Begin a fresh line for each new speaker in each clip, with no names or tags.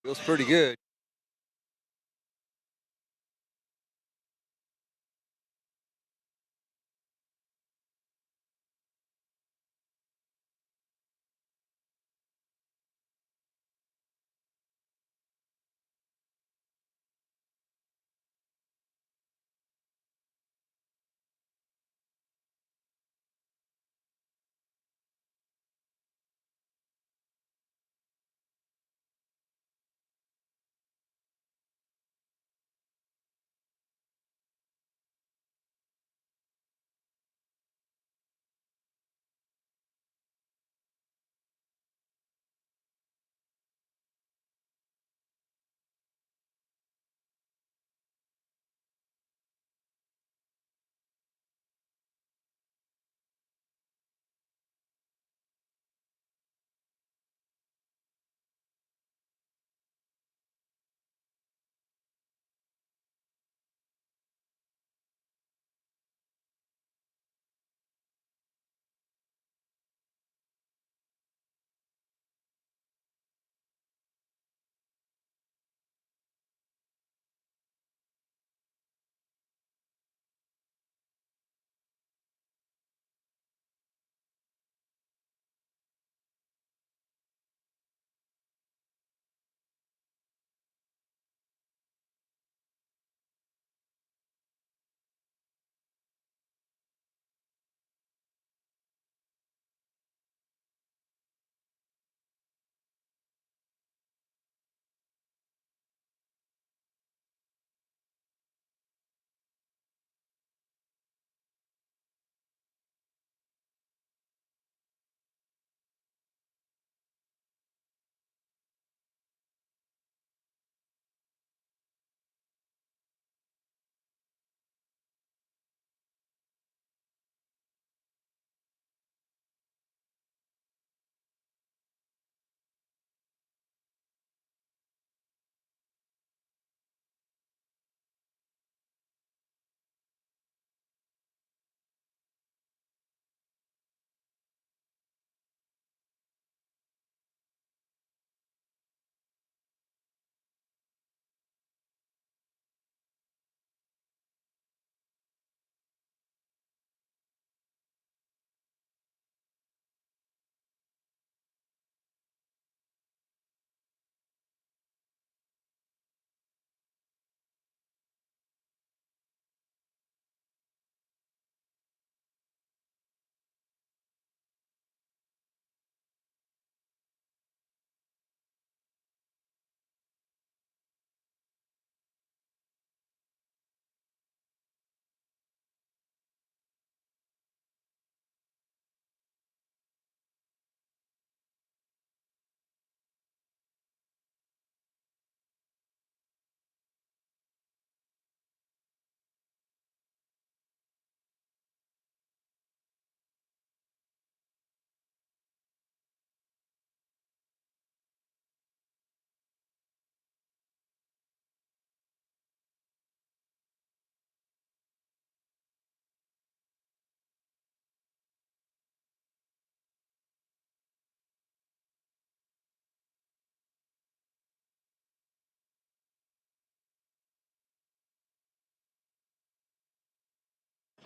Feels pretty good.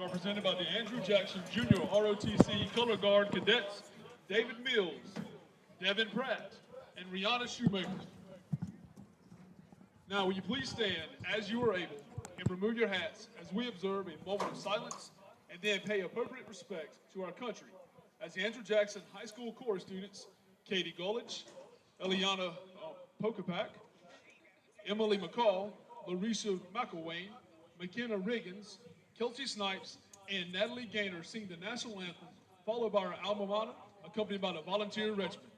Are presented by the Andrew Jackson Jr. ROTC Color Guard Cadets, David Mills, Devin Pratt, and Rihanna Shoemaker. Now, will you please stand as you are able and remove your hats as we observe a moment of silence and then pay appropriate respect to our country as the Andrew Jackson High School chorus students, Katie Gullich, Eliana Pokapak, Emily McCall, Larissa McElwain, McKenna Riggins, Kelsey Snipes, and Natalie Gaynor sing the national anthem, followed by our alma mater, accompanied by the volunteer regiment.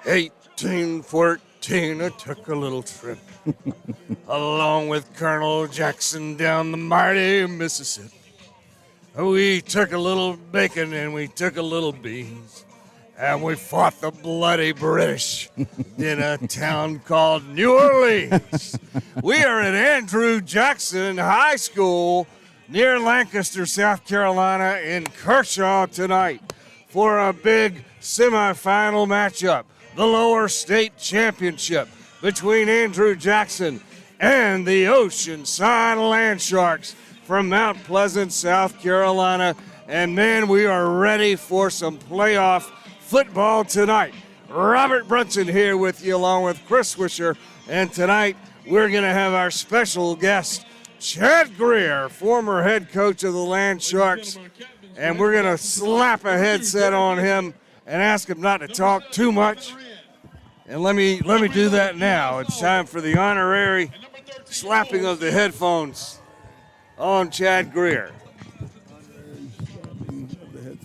1814, I took a little trip along with Colonel Jackson down the mighty Mississippi. We took a little bacon and we took a little beans, and we fought the bloody British in a town called New Orleans. We are at Andrew Jackson High School near Lancaster, South Carolina in Kershaw tonight for a big semifinal matchup, the lower state championship between Andrew Jackson and the Oceanside Land Sharks from Mount Pleasant, South Carolina. And man, we are ready for some playoff football tonight. Robert Brunson here with you along with Chris Wisher. And tonight we're going to have our special guest, Chad Greer, former head coach of the Land Sharks. And we're going to slap a headset on him and ask him not to talk too much. And let me do that now. It's time for the honorary slapping of the headphones on Chad Greer.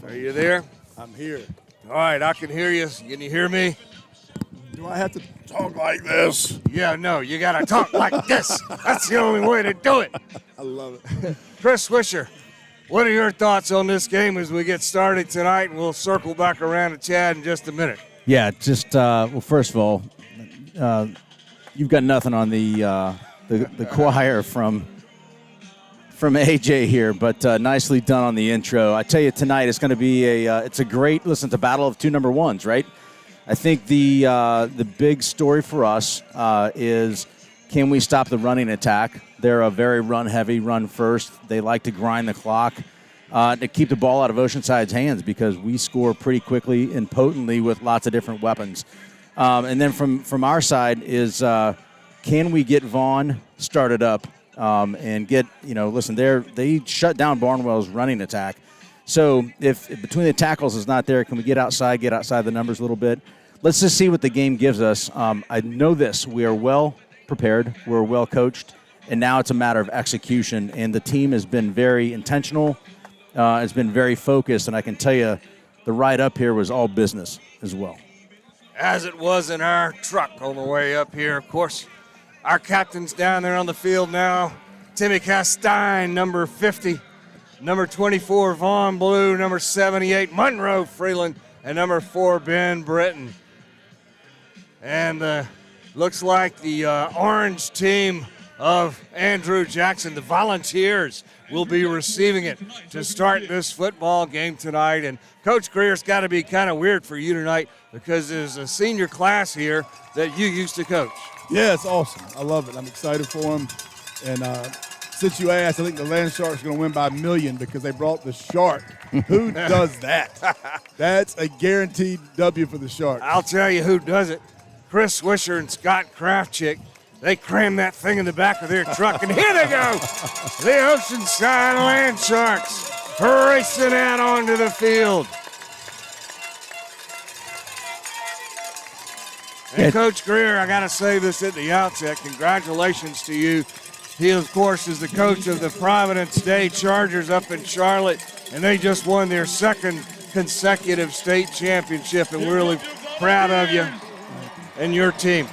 Are you there?
I'm here.
All right, I can hear you. Can you hear me?
Do I have to talk like this?
Yeah, no, you got to talk like this. That's the only way to do it.
I love it.
Chris Wisher, what are your thoughts on this game as we get started tonight? And we'll circle back around to Chad in just a minute.
Yeah, just well, first of all, you've got nothing on the choir from AJ here, but nicely done on the intro. I tell you, tonight it's going to be it's a great listen. It's a battle of two number ones, right? I think the big story for us is, can we stop the running attack? They're a very run-heavy, run-first. They like to grind the clock to keep the ball out of Oceanside's hands because we score pretty quickly and potently with lots of different weapons. And then from our side is, can we get Vaughn started up and get, listen, they shut down Barnwell's running attack. So if between the tackles is not there, can we get outside the numbers a little bit? Let's just see what the game gives us. I know this. We are well prepared. We're well coached. And now it's a matter of execution. And the team has been very intentional. It's been very focused. And I can tell you the ride up here was all business as well.
As it was in our truck on the way up here, of course. Our captain's down there on the field now. Timmy Castine, number 50. Number 24, Vaughn Blue. Number 78, Monroe Freeland. And number 4, Ben Britton. And looks like the orange team of Andrew Jackson, the Volunteers, will be receiving it to start this football game tonight. And Coach Greer's got to be kind of weird for you tonight because there's a senior class here that you used to coach.
Yeah, it's awesome. I love it. I'm excited for them. And since you asked, I think the Land Sharks are going to win by 1 million because they brought the Shark. Who does that? That's a guaranteed W for the Sharks.
I'll tell you who does it. Chris Wisher and Scott Kraftchick. They cram that thing in the back of their truck, and here they go. The Oceanside Land Sharks racing out onto the field. And Coach Greer, I got to say this at the outset. Congratulations to you. He, of course, is the coach of the Providence Day Chargers up in Charlotte, and they just won their second consecutive state championship, and we're really proud of you and your team.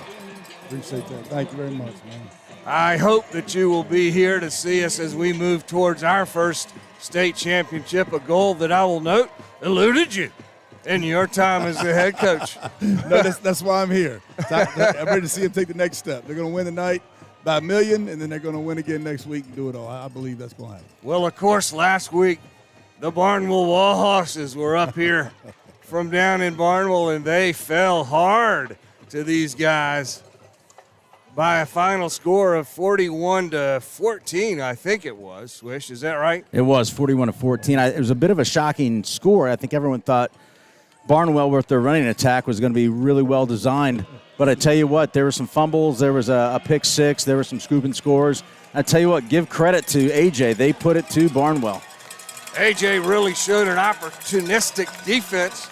Appreciate that. Thank you very much, man.
I hope that you will be here to see us as we move towards our first state championship, a goal that I will note eluded you in your time as the head coach.
No, that's why I'm here. I'm ready to see them take the next step. They're going to win tonight by 1 million, and then they're going to win again next week and do it all. I believe that's going to happen.
Well, of course, last week, the Barnwell Wall Horses were up here from down in Barnwell, and they fell hard to these guys by a final score of 41-14, I think it was. Swish, is that right?
It was 41-14. It was a bit of a shocking score. I think everyone thought Barnwell, with their running attack, was going to be really well designed. But I tell you what, there were some fumbles. There was a pick six. There were some scooping scores. I tell you what, give credit to AJ. They put it to Barnwell.
AJ really showed an opportunistic defense.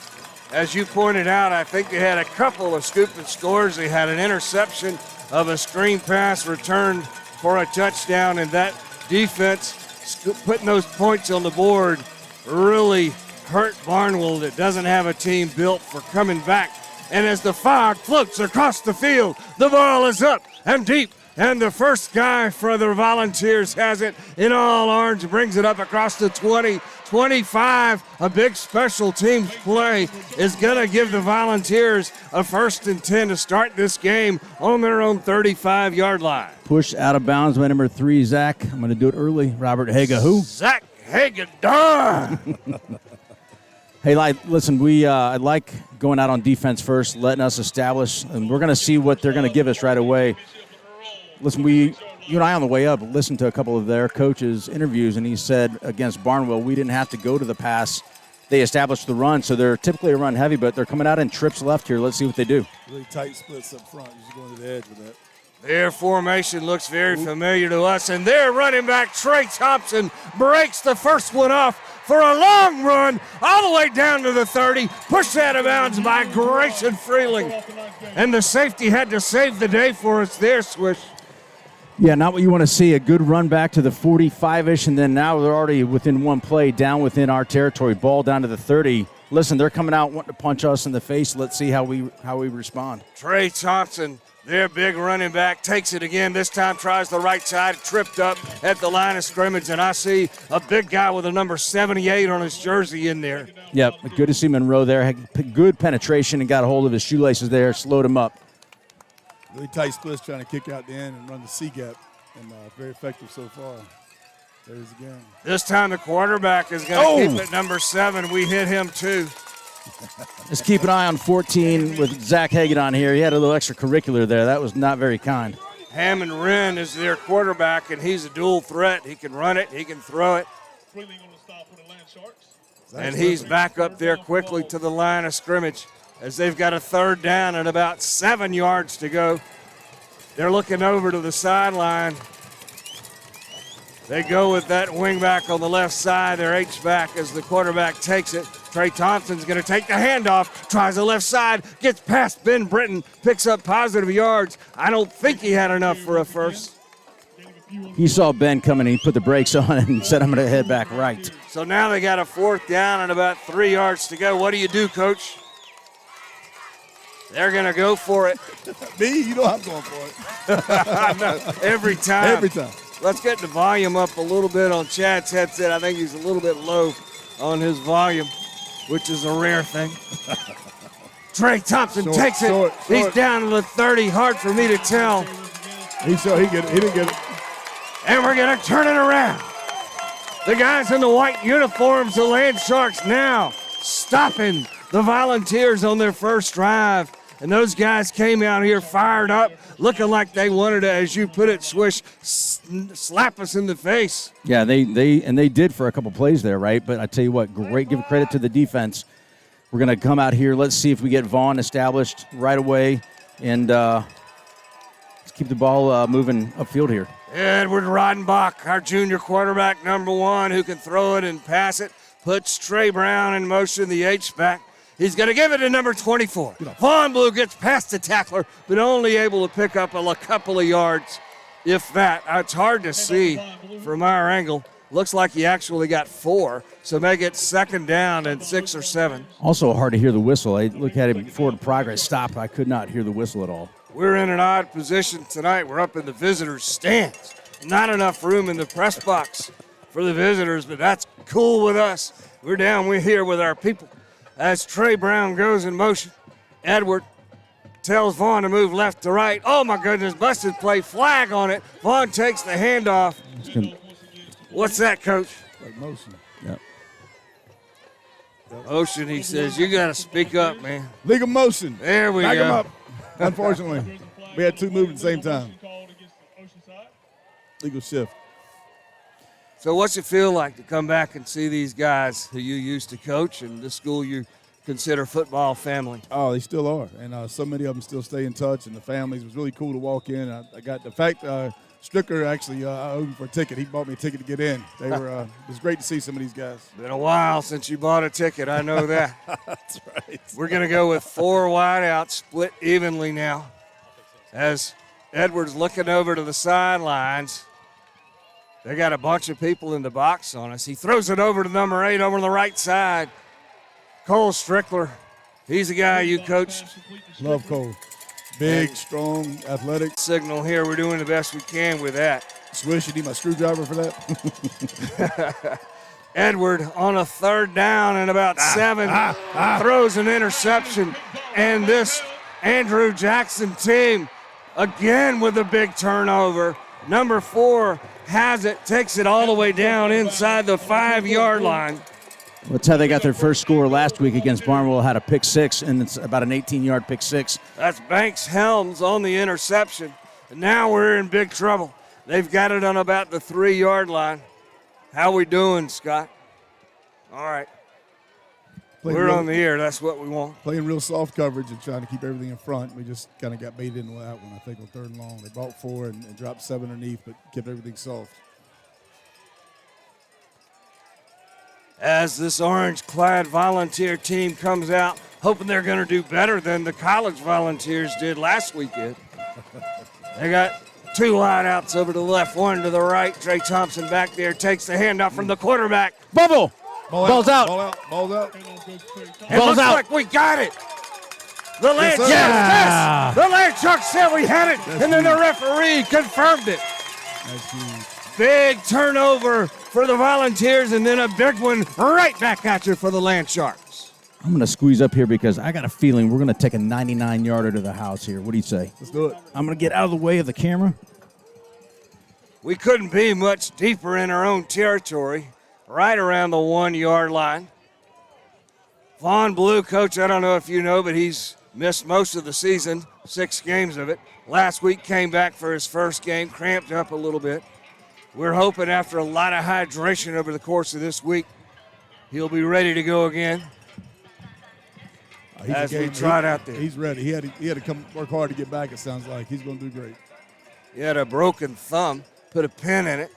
As you pointed out, I think they had a couple of scooping scores. They had an interception of a screen pass returned for a touchdown, and that defense putting those points on the board really hurt Barnwell that doesn't have a team built for coming back And as the fog floats across the field, the ball is up and deep. And the first guy for the Volunteers has it in all orange, brings it up across the 20, 25. A big special teams play is going to give the Volunteers a 1st and 10 to start this game on their own 35-yard line.
Push out of bounds by number 3, Zach. I'm going to do it early. Robert Haga, who?
Zach Hagadon.
Hey, listen, I like going out on defense first, letting us establish, and we're going to see what they're going to give us right away. Listen, you and I on the way up listened to a couple of their coaches' interviews, and he said against Barnwell, we didn't have to go to the pass. They established the run, so they're typically a run heavy, but they're coming out in trips left here. Let's see what they do.
Really tight splits up front. You're just going to the edge with that.
Their formation looks very familiar to us, and their running back, Trey Thompson, breaks the first one off for a long run all the way down to the 30, pushed out of bounds by Grayson Freeling. And the safety had to save the day for us there, Swish.
Yeah, not what you want to see. A good run back to the 45-ish, and then now they're already within one play down within our territory. Ball down to the 30. Listen, they're coming out wanting to punch us in the face. Let's see how we respond.
Trey Thompson, their big running back, takes it again. This time tries the right side, tripped up at the line of scrimmage, and I see a big guy with a number 78 on his jersey in there.
Yep, good to see Monroe there. Had good penetration and got a hold of his shoelaces there, slowed him up.
Really tight splits trying to kick out the end and run the C-gap, and very effective so far. There's again.
This time the quarterback is going to keep it number 7. We hit him too.
Just keep an eye on 14 with Zach Hagadon here. He had a little extracurricular there. That was not very kind.
Hammond Wren is their quarterback, and he's a dual threat. He can run it, he can throw it. And he's back up there quickly to the line of scrimmage as they've got a 3rd down and about 7 yards to go. They're looking over to the sideline. They go with that wingback on the left side, their H-back as the quarterback takes it. Trey Thompson's going to take the handoff, tries the left side, gets past Ben Britton, picks up positive yards. I don't think he had enough for a first.
He saw Ben coming, he put the brakes on and said, I'm going to head back right.
So now they got a 4th down and about 3 yards to go. What do you do, Coach? They're going to go for it.
Me? You know I'm going for it.
I know. Every time.
Every time.
Let's get the volume up a little bit on Chad's headset. I think he's a little bit low on his volume, which is a rare thing. Trey Thompson takes it. He's down to the 30. Hard for me to tell.
He didn't get it.
And we're going to turn it around. The guys in the white uniforms, the Land Sharks, now stopping the Volunteers on their first drive. And those guys came out here fired up, looking like they wanted to, as you put it, Swish, slap us in the face.
Yeah, they did for a couple plays there, right? But I tell you what, great. Give credit to the defense. We're going to come out here. Let's see if we get Vaughn established right away, and let's keep the ball moving upfield here.
Edward Rodenbach, our junior quarterback, number 1, who can throw it and pass it, puts Trey Brown in motion, the H-back. He's going to give it to number 24. Vaughn Blue gets past the tackler, but only able to pick up a couple of yards, if that. It's hard to see from our angle. Looks like he actually got 4, so make it 2nd down and 6 or 7.
Also hard to hear the whistle. I look at it forward progress stop. I could not hear the whistle at all.
We're in an odd position tonight. We're up in the visitors' stands. Not enough room in the press box for the visitors, but that's cool with us. We're here with our people. As Trey Brown goes in motion, Edward tells Vaughn to move left to right. Oh, my goodness, busted play, flag on it. Vaughn takes the handoff. What's that, Coach?
Like motion.
Yep.
Motion, he says. You got to speak up, man.
Legal motion.
There we
Back
go.
him up. Unfortunately, we had 2 moving at the same time. Legal shift.
So what's it feel like to come back and see these guys who you used to coach and the school you consider football family?
Oh, they still are. And so many of them still stay in touch, and the families. It was really cool to walk in. I got the fact Stricker actually I owed him for a ticket. He bought me a ticket to get in. They were. It was great to see some of these guys.
Been a while since you bought a ticket. I know that.
That's right.
We're going to go with 4 wideouts, split evenly now. As Edwards looking over to the sidelines. They got a bunch of people in the box on us. He throws it over to number 8 over on the right side. Cole Strickler He's the guy you coached.
Love Cole. Big, strong, athletic.
Signal here. We're doing the best we can with that.
Swish, you need my screwdriver for that?
Edward on a third down and about 7 throws an interception. And this Andrew Jackson team, again with a big turnover. Number 4 has it, takes it all the way down inside the 5-yard line.
That's how they got their first score last week against Barnwell. Had a pick 6, and it's about an 18-yard pick 6.
That's Banks Helms on the interception. And now we're in big trouble. They've got it on about the 3-yard line. How we doing, Scott? All right. We're on the air. That's what we want.
Playing real soft coverage and trying to keep everything in front. We just kind of got baited into that one, I think, on 3rd and long. They brought 4 and dropped 7 underneath, but kept everything soft.
As this orange-clad volunteer team comes out, hoping they're going to do better than the college volunteers did last weekend. They got 2 wideouts over to the left, 1 to the right. Trey Thompson back there takes the handoff from the quarterback.
Bubble! Ball's out.
Ball's out.
It looks like we got it. The land Sharks, yes! The land Sharks said we had it, and then the referee confirmed it.
That's huge.
Big turnover for the Volunteers, and then a big one right back at you for the Land Sharks.
I'm going to squeeze up here because I got a feeling we're going to take a 99-yarder to the house here. What do you say?
Let's do it.
I'm going to get out of the way of the camera.
We couldn't be much deeper in our own territory, right around the 1-yard line. Vaughn Blue, coach, I don't know if you know, but he's missed most of the season, 6 games of it. Last week came back for his first game, cramped up a little bit. We're hoping after a lot of hydration over the course of this week, he'll be ready to go again. As we trot out there.
He's ready. He had to come work hard to get back, it sounds like. He's going to do great.
He had a broken thumb, put a pin in it.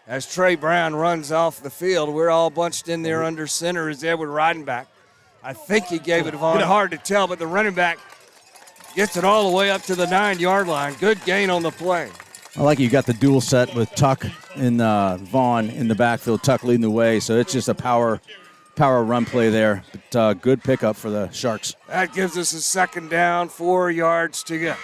As Trey Brown runs off the field, we're all bunched in there under center as Edward riding back. I think he gave it to Vaughn. Hard to tell, but the running back gets it all the way up to the 9-yard line. Good gain on the play.
I like you got the dual set with Tuck and Vaughn in the backfield. Tuck leading the way, so it's just a power run play there. But good pickup for the Sharks.
That gives us a 2nd down, 4 yards to go.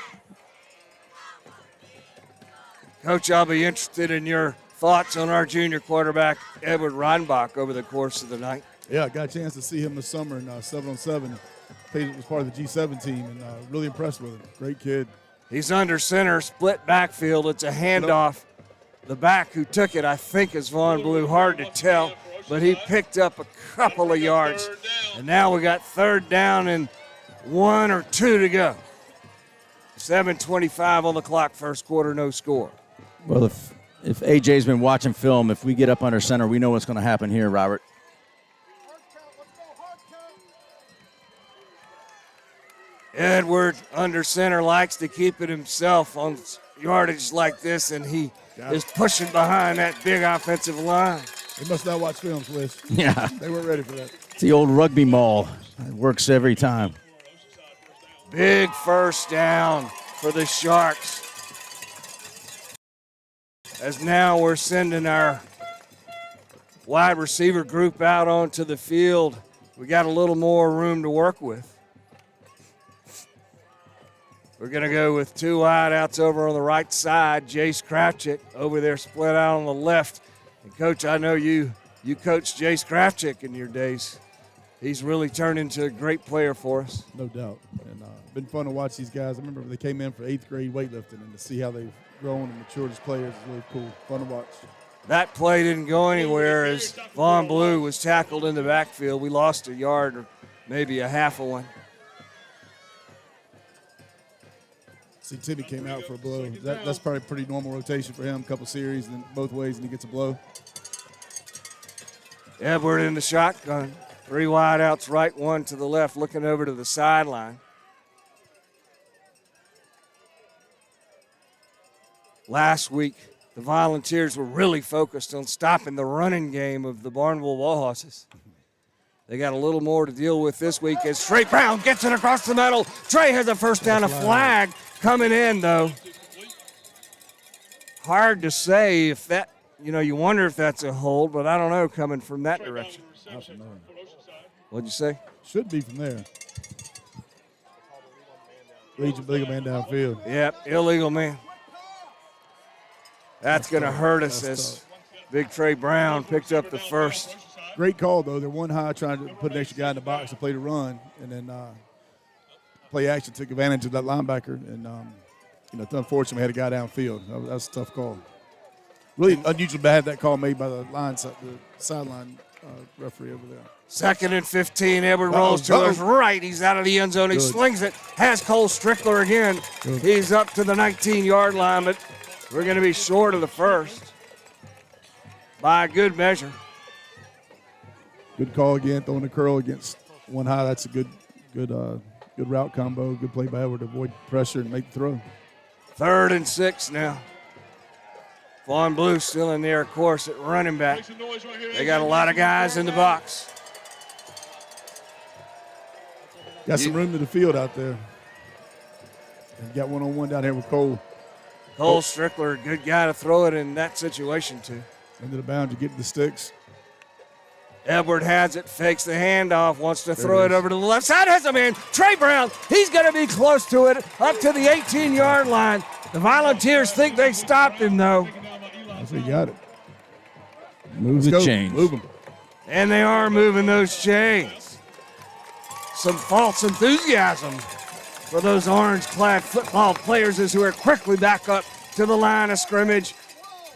Coach, I'll be interested in your thoughts on our junior quarterback, Edward Reinbach, over the course of the night.
Yeah, I got a chance to see him this summer in 7-on-7. He was part of the G7 team, and really impressed with him. Great kid.
He's under center, split backfield. It's a handoff. The back who took it, I think, is Vaughn Blue. Hard to tell, but he picked up a couple of yards. And now we got 3rd down and 1 or 2 to go. 7:25 on the clock, first quarter, no score.
Well, if AJ's been watching film, if we get up under center, we know what's going to happen here, Robert.
Edward under center likes to keep it himself on yardage like this, and he is pushing behind that big offensive line.
They must not watch film, Swish.
Yeah.
They weren't ready for that.
It's the old rugby maul. It works every time.
Big first down for the Sharks. As now we're sending our wide receiver group out onto the field. We got a little more room to work with. We're going to go with 2 wideouts over on the right side. Jace Kravchik over there split out on the left. And, Coach, I know you coached Jace Kravchik in your days. He's really turned into a great player for us.
No doubt. And been fun to watch these guys. I remember when they came in for 8th grade weightlifting, and to see how they've grown and matured as players is really cool. Fun to watch.
That play didn't go anywhere as Vaughn Blue was tackled in the backfield. We lost a yard or maybe a half of one.
See, Timmy came out for a blow. That's probably a pretty normal rotation for him. A couple series, and then both ways, and he gets a blow.
Edward in the shotgun. 3 wideouts, right, 1 to the left, looking over to the sideline. Last week, the Volunteers were really focused on stopping the running game of the Barnwell Wallhorses. They got a little more to deal with this week as Trey Brown gets it across the middle. Trey has a first down, a flag coming in, though. Hard to say if that, you wonder if that's a hold, but I don't know coming from that direction. What'd you say?
Should be from there. Legion bigger man downfield.
Yep, illegal man. That's going to hurt us as Big Trey Brown picked up the first.
Great call, though. They're one high trying to put an extra guy in the box to play the run, and then play action took advantage of that linebacker. And, it's unfortunate we had a guy downfield. That was a tough call. Really unusual to have that call made by the sideline referee over there.
2nd and 15. Edward rolls to his right. He's out of the end zone. He slings it. Has Cole Strickler again.
Good.
He's up to the 19-yard line, but we're going to be short of the first by a good measure.
Good call again, throwing the curl against one high. That's a good route combo. Good play by Edward to avoid pressure and make the throw.
3rd and 6 now. Vaughn Blue still in there, of course, at running back. They got a lot of guys in the box.
Got some room to the field out there. And got one-on-one down here with Cole.
Cole Strickler, good guy to throw it in that situation to.
Into the bound to get to the sticks.
Edward has it, fakes the handoff, wants to throw it over to the left side. Has a man, Trey Brown. He's going to be close to it, up to the 18-yard line. The Volunteers think they stopped him, though.
I think he got it.
Move the chains.
Move them.
And they are moving those chains. Some false enthusiasm for those orange-clad football players as who are quickly back up to the line of scrimmage.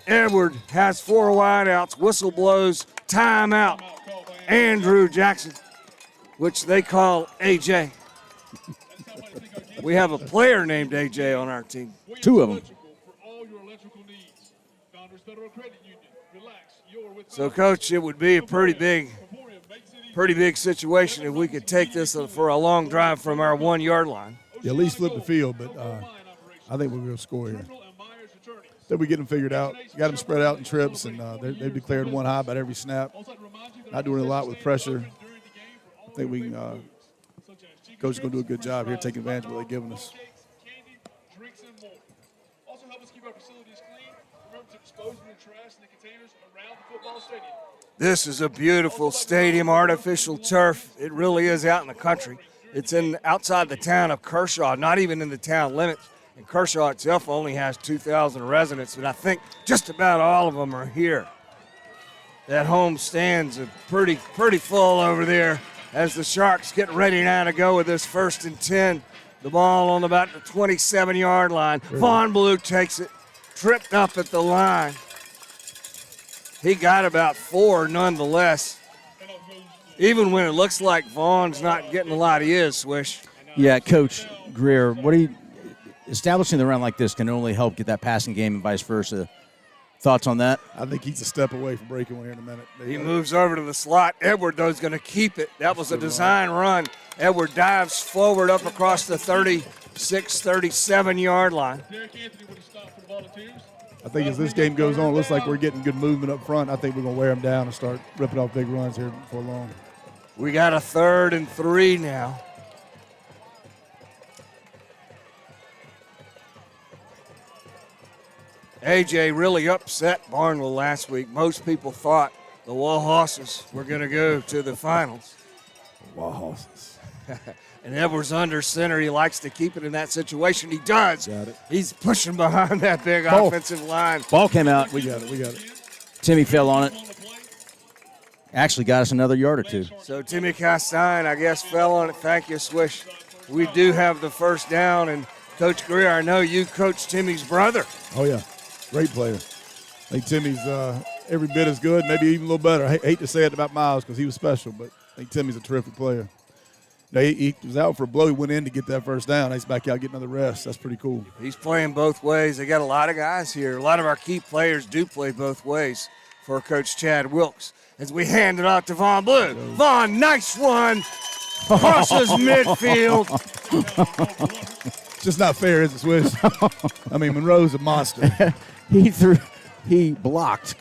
Edward has 4 wideouts. Whistle blows. Timeout. Andrew Jackson, which they call AJ. We have a player named AJ on our team.
2 of them.
So, Coach, it would be a pretty big situation if we could take this for a long drive from our 1-yard line.
Yeah, at least flip the field, but I think we're going to score here. Then we get them figured out. Got them spread out in trips, and they've declared one high about every snap. Not doing a lot with pressure. I think we can, Coach is going to do a good job here taking advantage of what they're giving us.
Also help us keep our facilities clean. Remember to dispose of the trash in the containers around the football stadium.
This is a beautiful stadium, artificial turf. It really is out in the country. It's outside the town of Kershaw, not even in the town limits. And Kershaw itself only has 2,000 residents, but I think just about all of them are here. That home stands are pretty full over there as the Sharks get ready now to go with this 1st and 10. The ball on about the 27-yard line. Vaughn Blue takes it, tripped up at the line. He got about 4 nonetheless. Even when it looks like Vaughn's not getting a lot, he is, Swish.
Yeah, Coach Greer, establishing the run like this can only help get that passing game and vice versa. Thoughts on that?
I think he's a step away from breaking one here in a minute.
He moves over to the slot. Edward, though, is going to keep it. That was a design run. Edward dives forward up across the 36, 37-yard line.
I think as this game goes on, it looks like we're getting good movement up front. I think we're going to wear them down and start ripping off big runs here before long.
We got a 3rd and 3 now. AJ really upset Barnwell last week. Most people thought the Wallhorses were going to go to the finals.
Wallhorses.
And Edwards under center. He likes to keep it in that situation. He does.
Got it.
He's pushing behind that big offensive line.
Ball came out.
We got it.
Timmy fell on it. Actually got us another yard or 2.
So Timmy Castine, I guess, fell on it. Thank you, Swish. We do have the first down. And Coach Greer, I know you coached Timmy's brother.
Oh, yeah. Great player. I think Timmy's every bit as good, maybe even a little better. I hate to say it about Miles because he was special, but I think Timmy's a terrific player. Now, he was out for a blow. He went in to get that first down. He's back out getting another rest. That's pretty cool.
He's playing both ways. They got a lot of guys here. A lot of our key players do play both ways for Coach Chad Wilkes. As we hand it off to Vaughn Blue. Vaughn, nice run. Crosses midfield.
It's just not fair, is it, Swiss? I mean, Monroe's a monster.
He blocked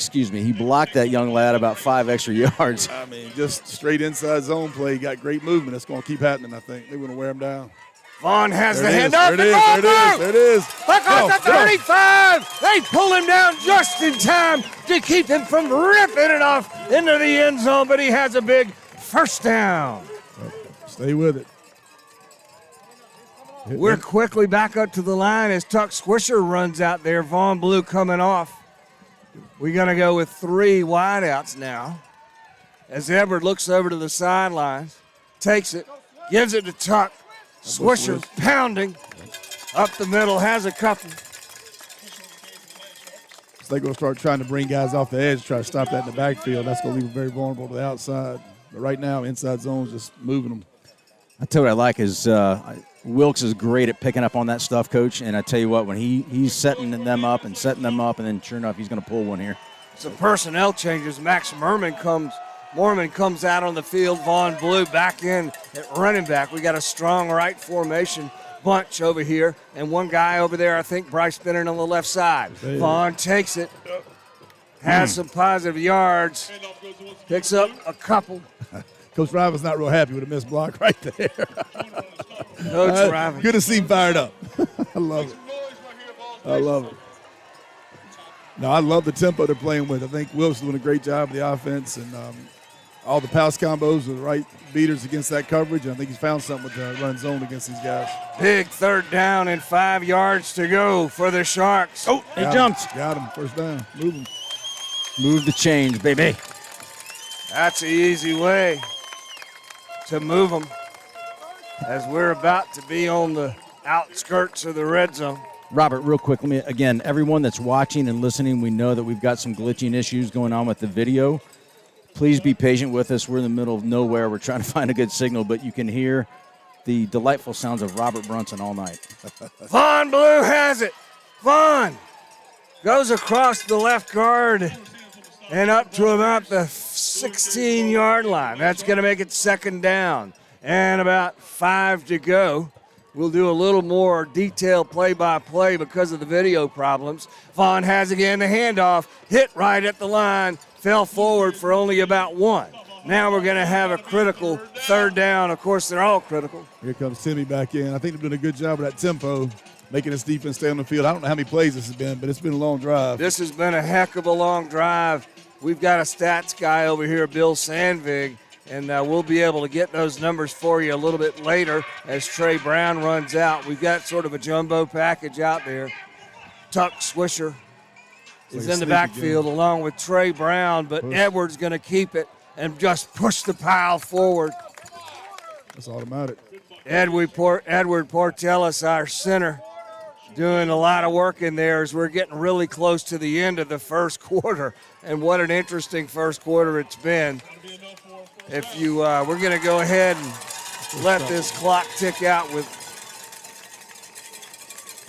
that young lad about 5 extra yards.
I mean, just straight inside zone play. He got great movement. That's going to keep happening, I think. They're going to wear him down.
Vaughn has the
There
hand up.
it is.
Across the 35. They pull him down just in time to keep him from ripping it off into the end zone, but he has a big first down.
Stay with it.
We're quickly back up to the line as Tuck Swisher runs out there. Vaughn Blue coming off. We're going to go with 3 wideouts now. As Edward looks over to the sidelines, takes it, gives it to Tuck. Swisher pounding up the middle, has a couple.
So they're going to start trying to bring guys off the edge, try to stop that in the backfield. That's going to leave them very vulnerable to the outside. But right now, inside zone's just moving them.
I tell you what I like is Wilkes is great at picking up on that stuff, Coach. And I tell you what, when he's setting them up, and then sure enough, he's going to pull one here.
Some personnel changes. Max Mormon comes out on the field. Vaughn Blue back in at running back. We got a strong right formation bunch over here, and one guy over there, I think Bryce Bennett on the left side. Vaughn takes it, has some positive yards, picks up a couple.
Coach Riven's not real happy with a missed block right there.
Coach Riven.
Good to see him fired up. I love it. I love it. No, I love the tempo they're playing with. I think Wilkes is doing a great job of the offense, and all the pass combos with the right beaters against that coverage. And I think he's found something with the run zone against these guys.
Big 3rd down and 5 yards to go for the Sharks.
Oh, he jumped.
Got him. First down. Move him.
Move the chains, baby.
That's the easy way to move them as we're about to be on the outskirts of the red zone.
Robert, real quick, again, everyone that's watching and listening, we know that we've got some glitching issues going on with the video. Please be patient with us. We're in the middle of nowhere. We're trying to find a good signal, but you can hear the delightful sounds of Robert Brunson all night.
Vaughn Blue has it. Vaughn goes across the left guard and up to about the 16-yard line. That's going to make it 2nd down and about 5 to go. We'll do a little more detailed play-by-play because of the video problems. Vaughn has again the handoff, hit right at the line, fell forward for only about 1. Now we're going to have a critical 3rd down. Of course, they're all critical.
Here comes Timmy back in. I think they're doing a good job of that tempo, making this defense stay on the field. I don't know how many plays this has been, but it's been a long drive.
This has been a heck of a long drive. We've got a stats guy over here, Bill Sandvig, and we'll be able to get those numbers for you a little bit later as Trey Brown runs out. We've got sort of a jumbo package out there. Tuck Swisher is in the backfield along with Trey Brown, but Edwards going to keep it and just push the pile forward.
That's automatic.
Edward Portelis, our center, doing a lot of work in there as we're getting really close to the end of the first quarter. And what an interesting first quarter it's been. If you, we're going to go ahead and let this clock tick out with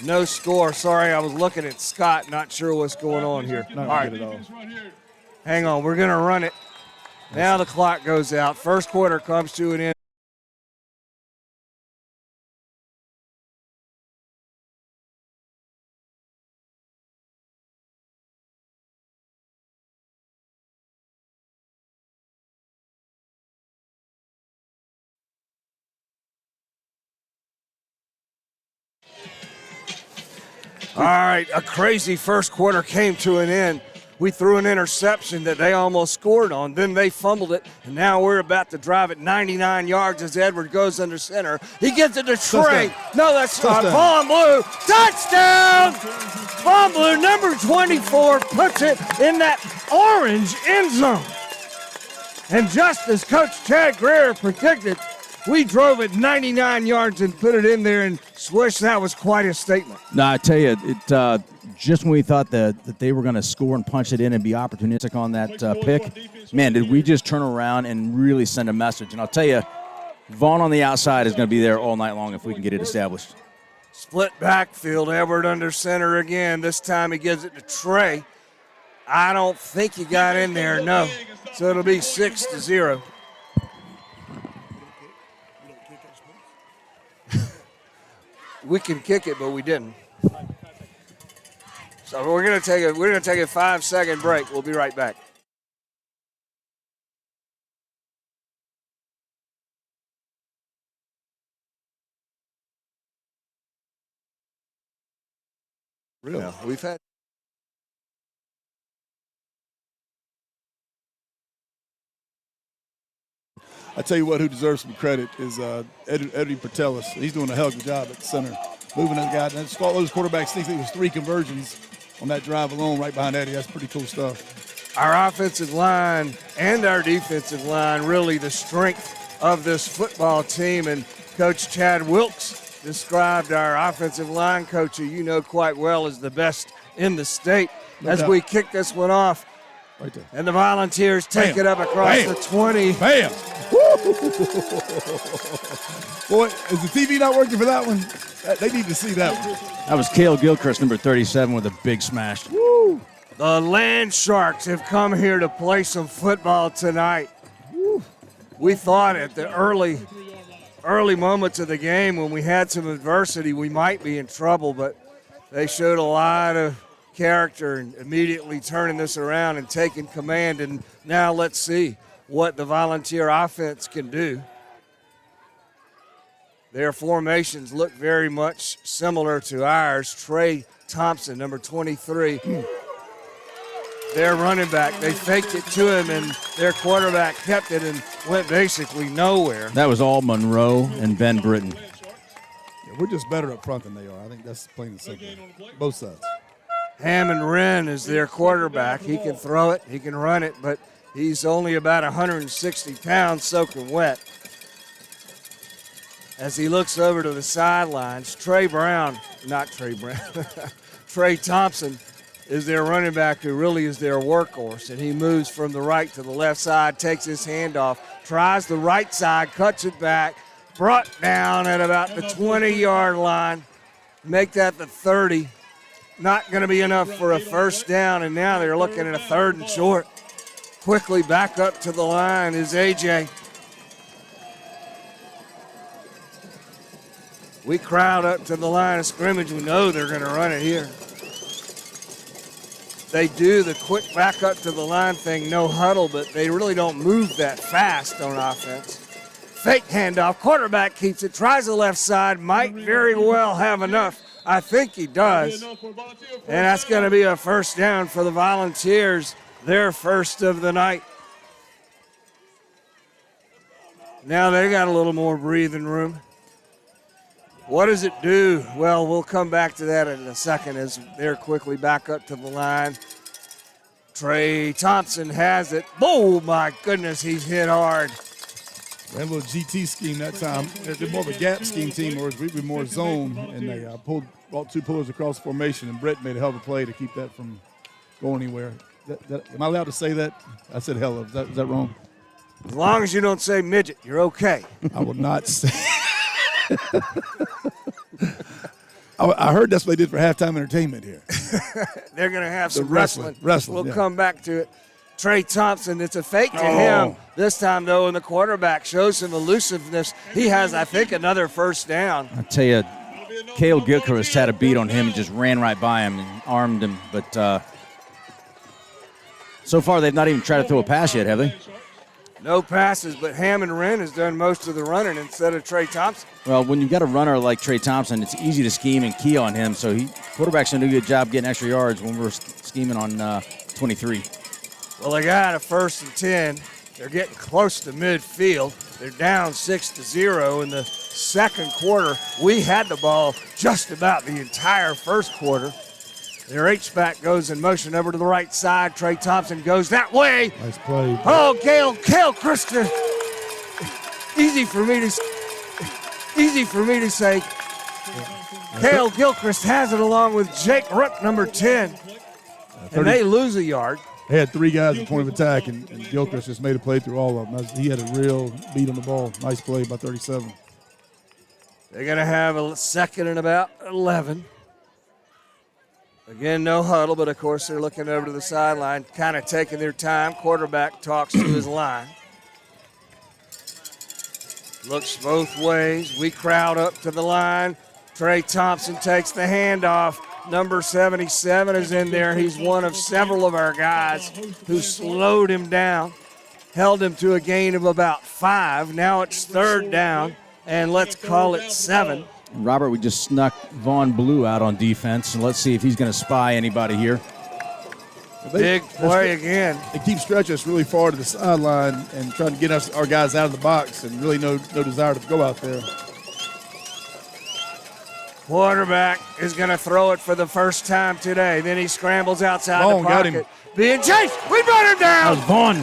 no score. Sorry, I was looking at Scott, not sure what's going on here.
Not
all right,
good at all.
hang on, we're going to run it. Now the clock goes out. First quarter comes to an end. All right, a crazy first quarter came to an end. We threw an interception that they almost scored on. Then they fumbled it, and now we're about to drive it 99 yards as Edward goes under center. He gets it to Trey.
Touchdown.
No, that's
Touchdown.
Vaughn Blue. Touchdown! Vaughn Blue, number 24, puts it in that orange end zone. And just as Coach Chad Greer predicted, we drove it 99 yards and put it in there, and Swish, that was quite a statement.
No, I tell you, it just when we thought that they were going to score and punch it in and be opportunistic on that pick, man, did we just turn around and really send a message. And I'll tell you, Vaughn on the outside is going to be there all night long if we can get it established.
Split backfield, Edward under center again. This time he gives it to Trey. I don't think he got in there, no. So it'll be 6-0. We can kick it, but we didn't. So we're gonna take a 5-second break. We'll be right back.
Really?
Yeah, we've had.
I tell you what, who deserves some credit is Eddie Patelis. He's doing a hell of a job at the center, moving that guy. And all those quarterback sneaks. It was 3 conversions on that drive alone, right behind Eddie. That's pretty cool stuff.
Our offensive line and our defensive line, really the strength of this football team. And Coach Chad Wilkes described our offensive line coach, who you know quite well, as the best in the state.
No
as
doubt.
we kick this one off.
Right there.
And the Volunteers take it up across the 20.
Bam! Boy, is the TV not working for that one? They need to see that one.
That was Cale Gilchrist, number 37, with a big smash.
Woo!
The Land Sharks have come here to play some football tonight.
Woo.
We thought at the early moments of the game, when we had some adversity, we might be in trouble, but they showed a lot of character and immediately turning this around and taking command. And now let's see what the Volunteer offense can do. Their formations look very much similar to ours. Trey Thompson, number 23. Their running back, they faked it to him, and their quarterback kept it and went basically nowhere.
That was all Monroe and Ben Britton.
Yeah, we're just better up front than they are. I think that's plain and simple. Both sides.
Hammond Wren is their quarterback. He can throw it, he can run it, but he's only about 160 pounds soaking wet. As he looks over to the sidelines, Trey Thompson is their running back, who really is their workhorse, and he moves from the right to the left side, takes his handoff, tries the right side, cuts it back, brought down at about the 20-yard line, make that the 30. Not going to be enough for a first down, and now they're looking at a 3rd and short. Quickly back up to the line is AJ. We crowd up to the line of scrimmage. We know they're going to run it here. They do the quick back up to the line thing, no huddle, but they really don't move that fast on offense. Fake handoff, quarterback keeps it, tries the left side, might very well have enough. I think he does. And that's going to be a first down for the Volunteers, their first of the night. Now they got a little more breathing room. What does it do? Well, we'll come back to that in a second as they're quickly back up to the line. Trey Thompson has it. Oh, my goodness, he's hit hard.
Ran a little GT scheme that time. They're more of a gap scheme team, whereas we were more zone, and they brought 2 pullers across formation, and Brett made a hell of a play to keep that from going anywhere. Am I allowed to say that? I said hell of. Is that wrong?
As long as you don't say midget, you're okay.
I will not say. I heard that's what they did for halftime entertainment here.
They're going to have some
wrestling.
We'll come back to it. Trey Thompson, it's a fake to him. This time, though, and the quarterback shows some elusiveness. He has, I think, another first down.
I tell you, Cale Gilchrist had a beat on him and just ran right by him and armed him. But so far, they've not even tried to throw a pass yet, have they?
No passes, but Hammond Wren has done most of the running instead of Trey Thompson.
Well, when you've got a runner like Trey Thompson, it's easy to scheme and key on him. So quarterback's going to do a good job getting extra yards when we're scheming on 23.
Well, they got a 1st and 10. They're getting close to midfield. They're down 6-0 in the second quarter. We had the ball just about the entire first quarter. Their H-back goes in motion over to the right side. Trey Thompson goes that way.
Nice play.
Oh, Cale Christian. Easy for me to say. Cale Gilchrist has it along with Jake Rook, number 10. And they lose a yard.
They had 3 guys at point of attack, and Gilchrist just made a play through all of them. He had a real beat on the ball. Nice play by 37.
They're going to have a 2nd and about 11. Again, no huddle, but of course they're looking over to the sideline, kind of taking their time. Quarterback talks to his line. Looks both ways. We crowd up to the line. Trey Thompson takes the handoff. Number 77 is in there. He's one of several of our guys who slowed him down, held him to a gain of about 5. Now it's 3rd down, and let's call it 7.
Robert, we just snuck Vaughn Blue out on defense, and let's see if he's going to spy anybody here.
Big play again.
They keep stretching us really far to the sideline and trying to get our guys out of the box, and really no desire to go out there.
Quarterback is going to throw it for the first time today. Then he scrambles outside
Vaughn
the
got
pocket.
him.
Being chased. We brought him down.
Vaughn.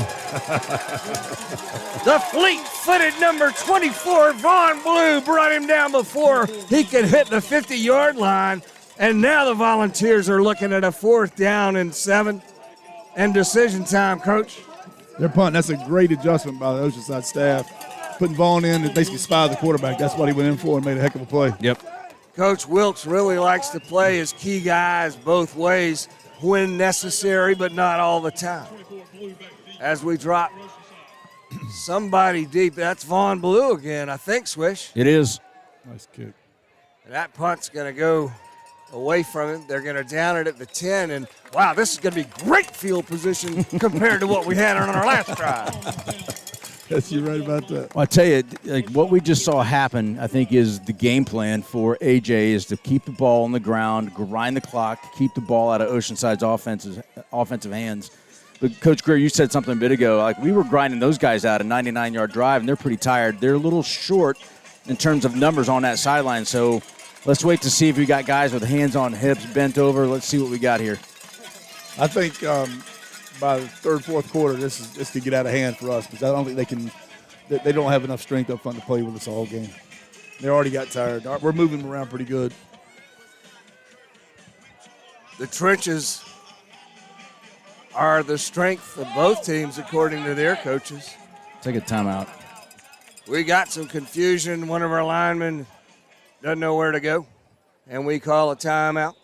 The fleet-footed number 24, Vaughn Blue, brought him down before he could hit the 50-yard line. And now the Volunteers are looking at a 4th down and 7 and decision time, Coach.
They're punting. That's a great adjustment by the Oceanside staff. Putting Vaughn in and basically spied the quarterback. That's what he went in for and made a heck of a play.
Yep.
Coach Wilkes really likes to play his key guys both ways when necessary, but not all the time. As we drop somebody deep, that's Vaughn Blue again, I think, Swish.
It is.
Nice kick.
And that punt's going to go away from him. They're going to down it at the 10, and wow, this is going to be great field position compared to what we had on our last drive.
Yes, you're right about that.
Well, I tell you, like what we just saw happen, I think, is the game plan for AJ is to keep the ball on the ground, grind the clock, keep the ball out of Oceanside's offensive hands. But Coach Greer, you said something a bit ago. Like we were grinding those guys out a 99-yard drive, and they're pretty tired. They're a little short in terms of numbers on that sideline. So let's wait to see if we got guys with hands on hips, bent over. Let's see what we got here.
I think by the third, fourth quarter, this could get out of hand for us because I don't think they don't have enough strength up front to play with us all game. They already got tired. We're moving them around pretty good.
The trenches are the strength of both teams, according to their coaches.
Take a timeout.
We got some confusion. One of our linemen doesn't know where to go, and we call a timeout.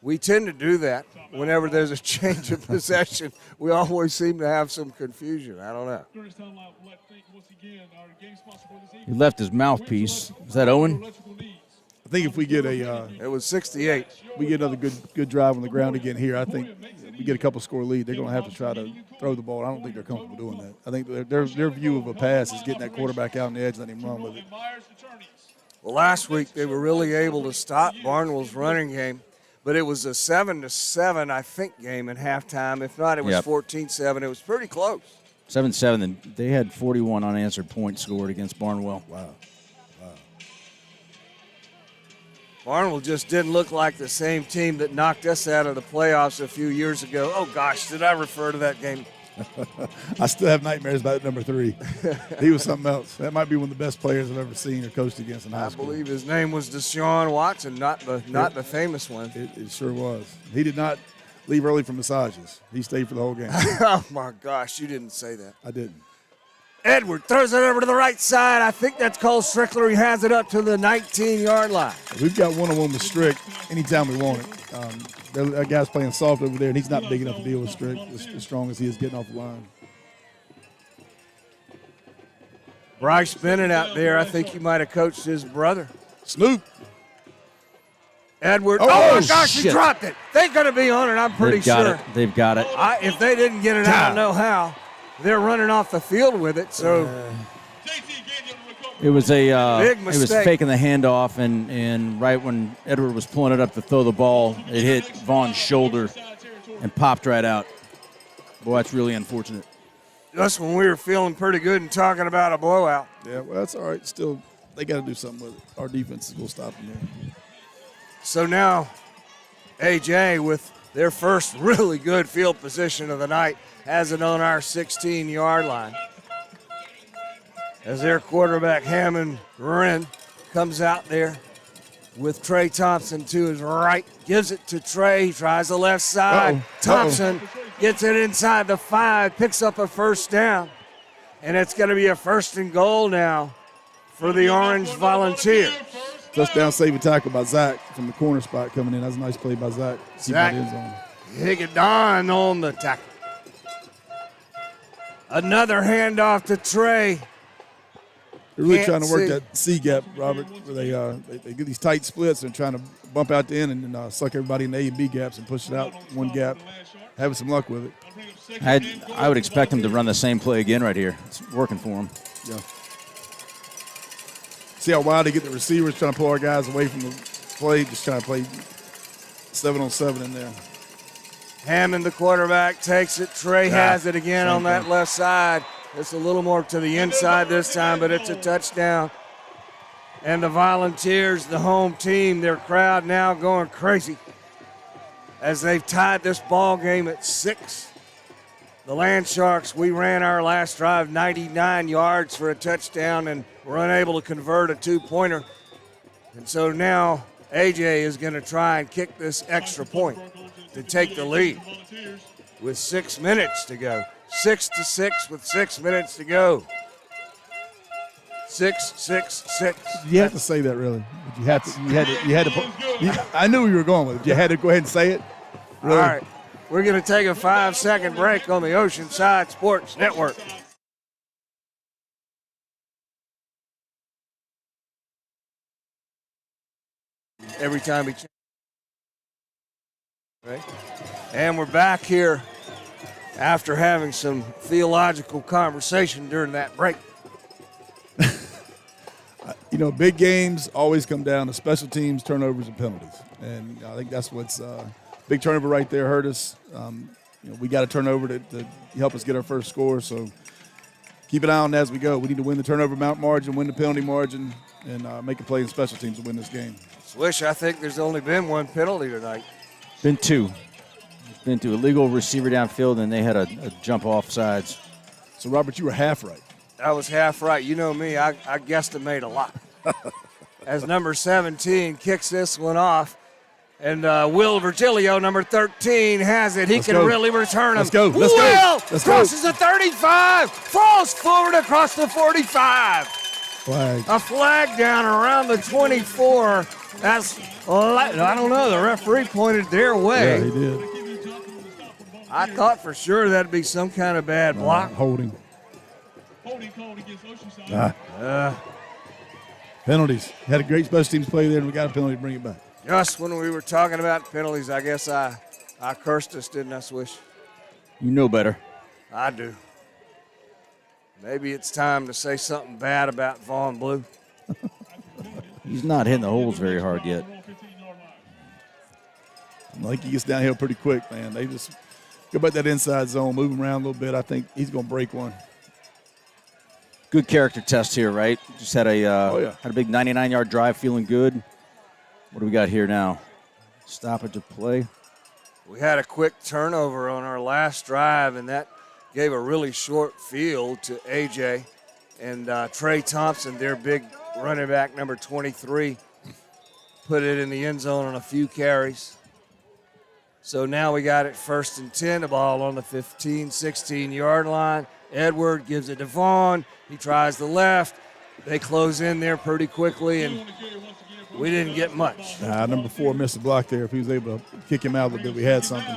We tend to do that whenever there's a change of possession. We always seem to have some confusion. I don't know.
He left his mouthpiece. Is that Owen?
I think if we get
It was 68.
we get another good drive on the ground again here, I think we get a couple score lead. They're going to have to try to throw the ball. I don't think they're comfortable doing that. I think their view of a pass is getting that quarterback out on the edge and letting him run with it.
Well, last week they were really able to stop Barnwell's running game, but it was a 7-7, I think, game at halftime. If not, it was 14-7. It was pretty close.
7-7, and they had 41 unanswered points scored against Barnwell.
Wow.
Barnwell just didn't look like the same team that knocked us out of the playoffs a few years ago. Oh, gosh, did I refer to that game?
I still have nightmares about number 3. He was something else. That might be one of the best players I've ever seen or coached against in high school.
I believe his name was Deshaun Watson, not the famous one.
It sure was. He did not leave early for massages. He stayed for the whole game.
Oh, my gosh, you didn't say that.
I didn't.
Edward throws it over to the right side. I think that's Cole Strickler. He has it up to the 19-yard line.
We've got one-on-one with Strick anytime we want it. That guy's playing soft over there, and he's not big enough to deal with Strick as strong as he is getting off the line.
Bryce Bennett out there, I think he might have coached his brother.
Snoop.
Edward.
Oh,
my gosh,
shit.
he dropped it. They're going to be on it, I'm pretty sure.
They've got it.
If they didn't get it, I don't know how. They're running off the field with it, so
It was a
Big
it was
mistake.
faking the handoff, and right when Edward was pulling it up to throw the ball, it hit Vaughn's shoulder and popped right out. Boy, that's really unfortunate.
just when we were feeling pretty good and talking about a blowout.
Yeah, well, that's all right. Still, they got to do something with it. Our defense is going to stop them there.
So now AJ, with their first really good field position of the night, has it on our 16-yard line. As their quarterback, Hammond Wren, comes out there with Trey Thompson to his right, gives it to Trey, tries the left side. Thompson gets it inside the 5, picks up a first down, and it's going to be a 1st and goal now for the Orange Volunteers.
Touchdown saving tackle by Zach from the corner spot coming in. That's a nice play by Zach.
Zach Higadon on the tackle. Another handoff to Trey.
They're really
Can't
trying to work
see.
that C gap, Robert, where they get these tight splits and trying to bump out the end and then suck everybody in the A and B gaps and push it out one gap. Having some luck with it.
I would expect him to run the same play again right here. It's working for him.
Yeah. See how wide they get the receivers, trying to pull our guys away from the play, just trying to play 7-on-7 in there.
Hammond, the quarterback, takes it. Trey has it again on that left side. It's a little more to the inside this time, but it's a touchdown. And the Volunteers, the home team, their crowd now going crazy as they've tied this ball game at 6. The Land Sharks, we ran our last drive 99 yards for a touchdown and were unable to convert a 2-pointer. And so now AJ is going to try and kick this extra point to take the lead with 6 minutes to go. 6-6 with 6 minutes to go. 6-6-6.
You have to say that, really. You had to. I knew you were going with it. You had to go ahead and say it. Really?
All right. We're going to take a 5-second break on the Oceanside Sports Network. Every time we change. Right? And we're back here after having some theological conversation during that break.
You know, big games always come down to special teams, turnovers, and penalties. And I think that's what's big turnover right there hurt us. We got a turnover to help us get our first score. So keep an eye on that as we go. We need to win the turnover margin, win the penalty margin, and make a play in special teams to win this game.
Swish, I think there's only been one penalty tonight.
Been 2. Been to illegal receiver downfield, and they had a jump off sides.
So, Robert, you were half right.
I was half right. You know me, I guesstimate a lot. As number 17 kicks this one off, and Will Virgilio, number 13, has it. He can really return him.
Let's go.
Will crosses the 35, falls forward across the 45.
Flag.
A flag down around the 24. That's, I don't know, the referee pointed their way.
Yeah, he did.
I thought for sure that'd be some kind of bad block.
Holding.
Holding called against Oceanside.
Penalties. Had a great special teams play there, and we got a penalty to bring it back.
Just when we were talking about penalties, I guess I cursed us, didn't I, Swish?
You know better.
I do. Maybe it's time to say something bad about Vaughn Blue.
He's not hitting the holes very hard yet.
I think he gets downhill pretty quick, man. They just go back that inside zone, move him around a little bit. I think he's going to break one.
Good character test here, right? Just had a had a big 99-yard drive, feeling good. What do we got here now? Stoppage of play.
We had a quick turnover on our last drive, and that gave a really short field to AJ. And Trey Thompson, their big running back, number 23, put it in the end zone on a few carries. So now we got it 1st and 10, the ball on the 15, 16-yard line. Edward gives it to Vaughn. He tries the left. They close in there pretty quickly, and we didn't get much.
Number 4 missed the block there. If he was able to kick him out a little bit, we had something.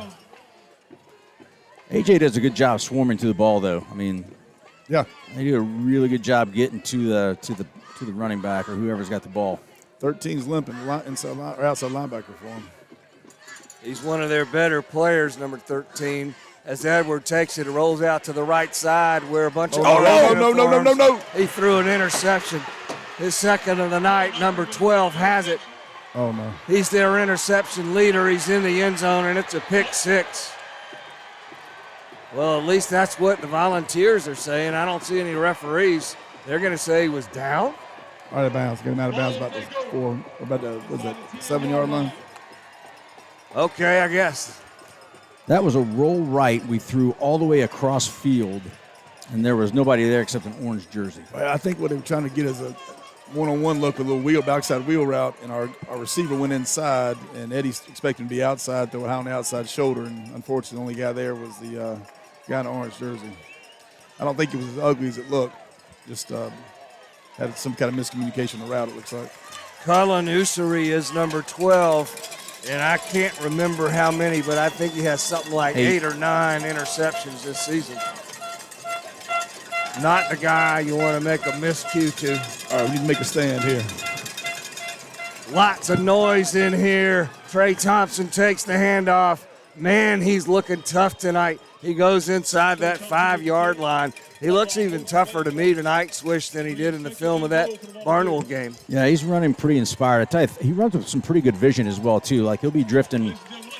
AJ does a good job swarming to the ball, though. I mean,
yeah,
they do a really good job getting to the running back or whoever's got the ball.
13's limping outside linebacker for him.
He's one of their better players, number 13. As Edward takes it, it rolls out to the right side where a bunch of
no.
He threw an interception. His second of the night, number 12, has it.
Oh, no.
He's their interception leader. He's in the end zone, and it's a pick 6. Well, at least that's what the Volunteers are saying. I don't see any referees. They're going to say he was down.
Out of bounds. Get him out of bounds about the 7-yard line.
Okay, I guess.
That was a roll right. We threw all the way across field, and there was nobody there except an orange jersey.
I think what they were trying to get is a one-on-one look, a little backside wheel route, and our receiver went inside, and Eddie's expecting to be outside, throw it on the outside shoulder, and unfortunately the only guy there was the guy in the orange jersey. I don't think it was as ugly as it looked. Just had some kind of miscommunication on the route, it looks like.
Cullen Ussery is number 12. And I can't remember how many, but I think he has something like 8 or 9 interceptions this season. Not the guy you want to make a miscue to.
All right, we need to make a stand here.
Lots of noise in here. Trey Thompson takes the handoff. Man, he's looking tough tonight. He goes inside that 5-yard line. He looks even tougher to me tonight, Swish, than he did in the film of that Barnwell game.
Yeah, he's running pretty inspired. I tell you, he runs with some pretty good vision as well, too. Like, he'll be drifting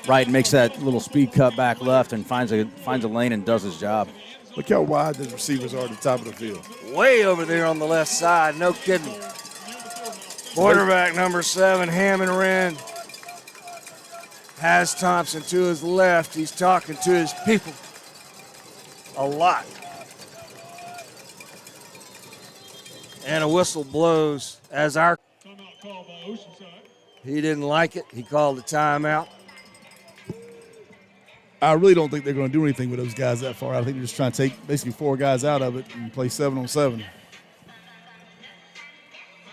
right, makes that little speed cut back left and finds a lane and does his job.
Look how wide the receivers are at the top of the field.
Way over there on the left side, no kidding. Quarterback number 7, Hammond Wren, has Thompson to his left. He's talking to his people a lot. And a whistle blows as our.
Timeout called by Oceanside.
He didn't like it. He called the timeout.
I really don't think they're going to do anything with those guys that far. I think they're just trying to take basically 4 guys out of it and play 7-on-7.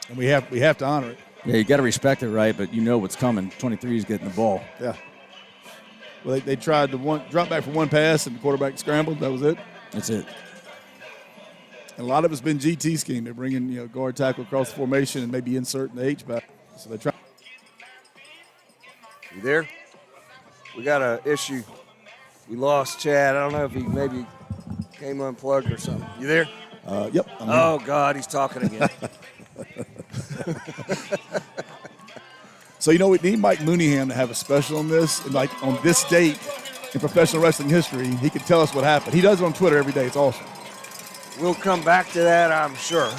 And we have to honor it.
Yeah, you got to respect it, right? But you know what's coming. 23 is getting the ball.
Yeah. Well, they tried to drop back for one pass and the quarterback scrambled. That was it.
That's it.
And a lot of it's been GT scheme. They're bringing guard tackle across the formation and maybe inserting the H back. So they try.
You there? We got an issue. We lost Chad. I don't know if he maybe came unplugged or something. You there?
Yep.
Oh, God, he's talking again.
So, we need Mike Mooneyham to have a special on this. And, on this date in professional wrestling history, he can tell us what happened. He does it on Twitter every day. It's awesome.
We'll come back to that, I'm sure.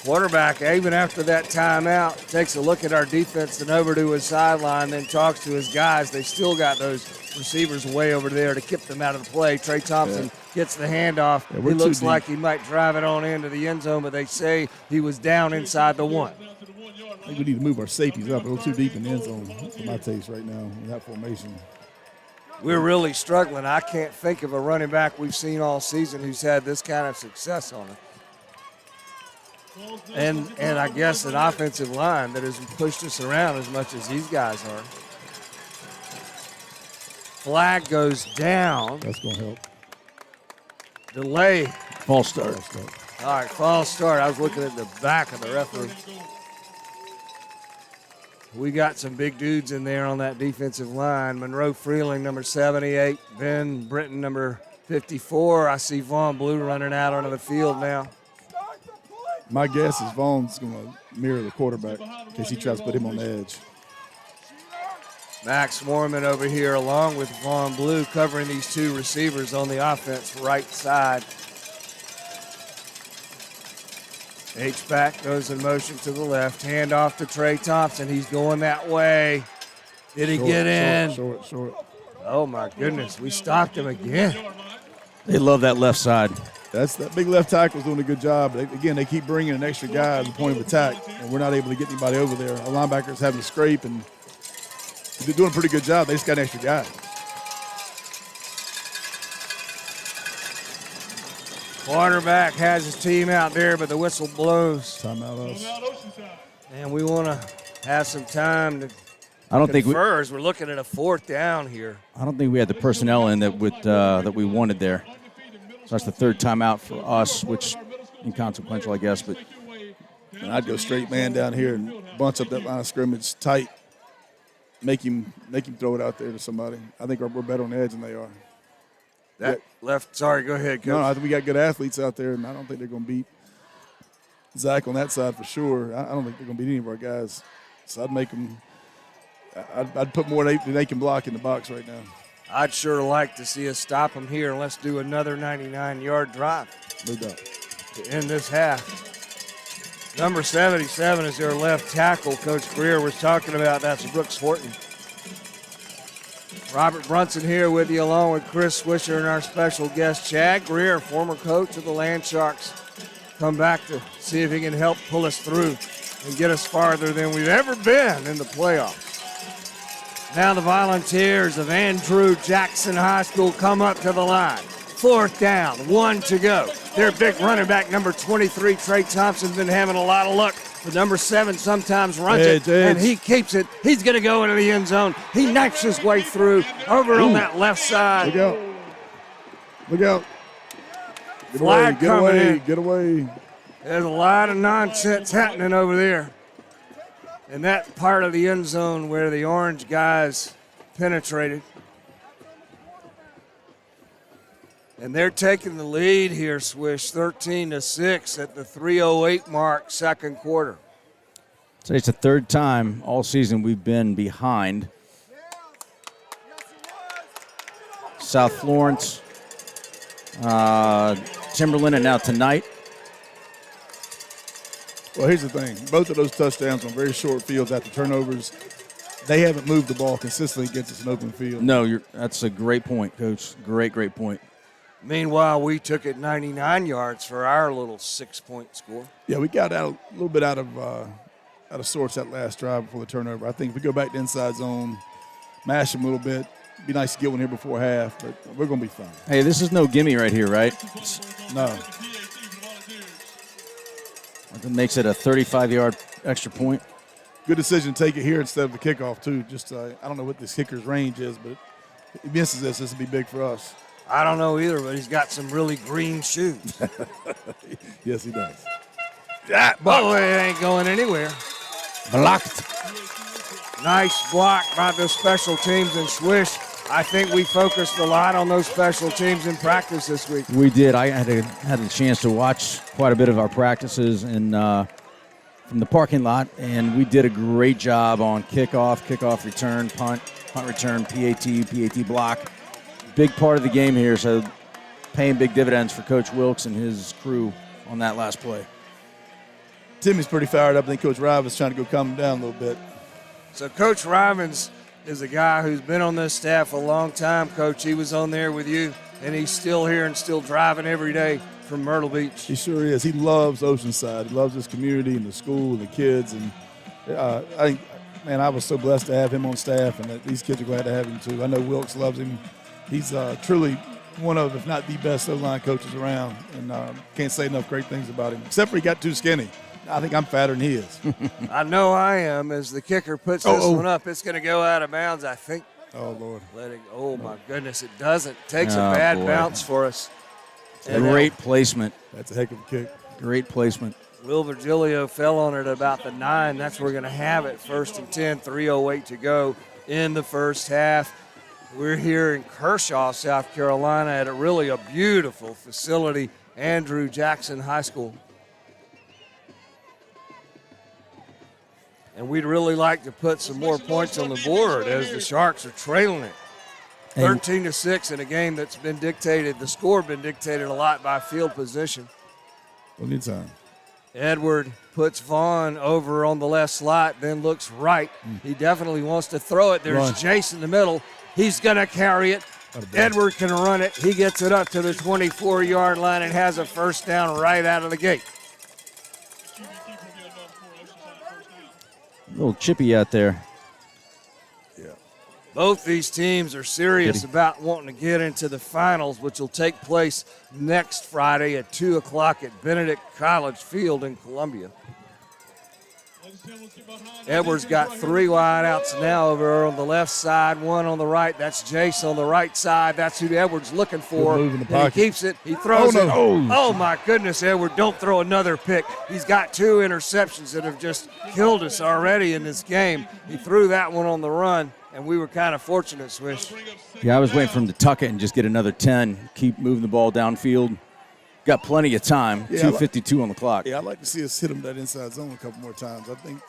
Quarterback, even after that timeout, takes a look at our defense and over to his sideline, then talks to his guys. They still got those receivers way over there to keep them out of the play. Trey Thompson gets the handoff.
Yeah,
he looks like he might drive it on into the end zone, but they say he was down inside the 1.
I think we need to move our safeties up a little too deep in the end zone for my taste right now in that formation.
We're really struggling. I can't think of a running back we've seen all season who's had this kind of success on it. And I guess an offensive line that has pushed us around as much as these guys are. Flag goes down.
That's going to help.
Delay.
False start.
All right, false start. I was looking at the back of the referee. We got some big dudes in there on that defensive line. Monroe Freeling, number 78. Ben Britton, number 54. I see Vaughn Blue running out onto the field now.
My guess is Vaughn's going to mirror the quarterback in case he tries to put him on the edge.
Max Mormon over here along with Vaughn Blue covering these 2 receivers on the offense right side. H-back goes in motion to the left. Hand off to Trey Thompson. He's going that way. Did he get in?
Short.
Oh, my goodness. We stopped him again.
They love that left side.
That big left tackle's doing a good job. But they keep bringing an extra guy at the point of attack, and we're not able to get anybody over there. Our linebackers having to scrape, and they're doing a pretty good job. They just got an extra guy.
Quarterback has his team out there, but the whistle blows.
Timeout us.
And we want to have some time to confer as we're looking at a 4th down here.
I don't think we had the personnel in that we wanted there. So that's the 3rd timeout for us, which inconsequential, I guess. But
I'd go straight man down here and bunch up that line of scrimmage tight. Make him throw it out there to somebody. I think we're better on the edge than they are.
Sorry, go ahead, Coach.
No, I think we got good athletes out there, and I don't think they're going to beat Zach on that side for sure. I don't think they're going to beat any of our guys. So I'd make them – I'd put more than they can block in the box right now.
I'd sure like to see us stop them here, and let's do another 99-yard drive.
No doubt.
To end this half. Number 77 is their left tackle. Coach Greer was talking about. That's Brooks Horton. Robert Brunson here with you along with Chris Swisher and our special guest, Chad Greer, former coach of the Land Sharks. Come back to see if he can help pull us through and get us farther than we've ever been in the playoffs. Now the Volunteers of Andrew Jackson High School come up to the line. 4th down, 1 to go. Their big running back, number 23, Trey Thompson's been having a lot of luck. The number 7 sometimes runs it, and he keeps it. He's going to go into the end zone. He knifes his way through over on that left side.
Look out. Look out.
Flag coming in.
Get away.
There's a lot of nonsense happening over there. In that part of the end zone where the orange guys penetrated. And they're taking the lead here, Swish, 13-6 at the 3:08 mark, 2nd quarter.
So it's the third time all season we've been behind. South Florence, Timberland, and now tonight.
Well, here's the thing. Both of those touchdowns on very short fields after turnovers, they haven't moved the ball consistently against us in open field.
No, that's a great point, Coach. Great point.
Meanwhile, we took it 99 yards for our little 6-point score.
Yeah, we got out a little bit out of sorts that last drive before the turnover. I think if we go back to inside zone, mash them a little bit, it'd be nice to get one here before half, but we're going to be fine.
Hey, this is no gimme right here, right?
No.
That makes it a 35-yard extra point.
Good decision to take it here instead of the kickoff, too. Just I don't know what this kicker's range is, but if he misses this will be big for us.
I don't know either, but he's got some really green shoes.
Yes, he does.
Oh, it ain't going anywhere.
Blocked.
Nice block by the special teams and Swish. I think we focused a lot on those special teams in practice this week.
We did. I had a chance to watch quite a bit of our practices from the parking lot, and we did a great job on kickoff return, punt return, PAT block. Big part of the game here, so paying big dividends for Coach Wilkes and his crew on that last play.
Timmy's pretty fired up. I think Coach Riven's trying to go calm him down a little bit.
So Coach Rivens is a guy who's been on this staff a long time, Coach. He was on there with you, and he's still here and still driving every day from Myrtle Beach.
He sure is. He loves Oceanside. He loves his community and the school and the kids. And I was so blessed to have him on staff, and that these kids are glad to have him too. I know Wilkes loves him. He's truly one of, if not the best O-line coaches around, and can't say enough great things about him, except for he got too skinny. I think I'm fatter than he is.
I know I am. As the kicker puts this one up, it's going to go out of bounds, I think.
Oh, Lord.
Oh, my goodness, it doesn't. Takes a bad bounce for us.
Great placement.
That's a heck of a kick.
Great placement.
Will Virgilio fell on it about the 9. That's where we're going to have it. 1st and 10, 3:08 to go in the first half. We're here in Kershaw, South Carolina, at a beautiful facility, Andrew Jackson High School. And we'd really like to put some more points on the board as the Sharks are trailing it. 13-6 in a game that's been dictated, the score been dictated a lot by field position.
Plenty of time.
Edward puts Vaughn over on the left slot, then looks right. He definitely wants to throw it. There's Jace in the middle. He's going to carry it. Edward can run it. He gets it up to the 24-yard line and has a first down right out of the gate.
A little chippy out there.
Yeah.
Both these teams are serious about wanting to get into the finals, which will take place next Friday at 2 o'clock at Benedict College Field in Columbia. Edwards got 3 wideouts now over on the left side, 1 on the right. That's Jace on the right side. That's who Edwards looking for.
In the
He keeps it. He throws it.
No.
Oh, my goodness, Edward, don't throw another pick. He's got 2 interceptions that have just killed us already in this game. He threw that one on the run, and we were kind of fortunate, Swish.
Yeah, I was waiting for him to tuck it and just get another 10, keep moving the ball downfield. Got plenty of time, 2:52 on the clock.
Yeah, I'd like to see us hit him that inside zone a couple more times. I think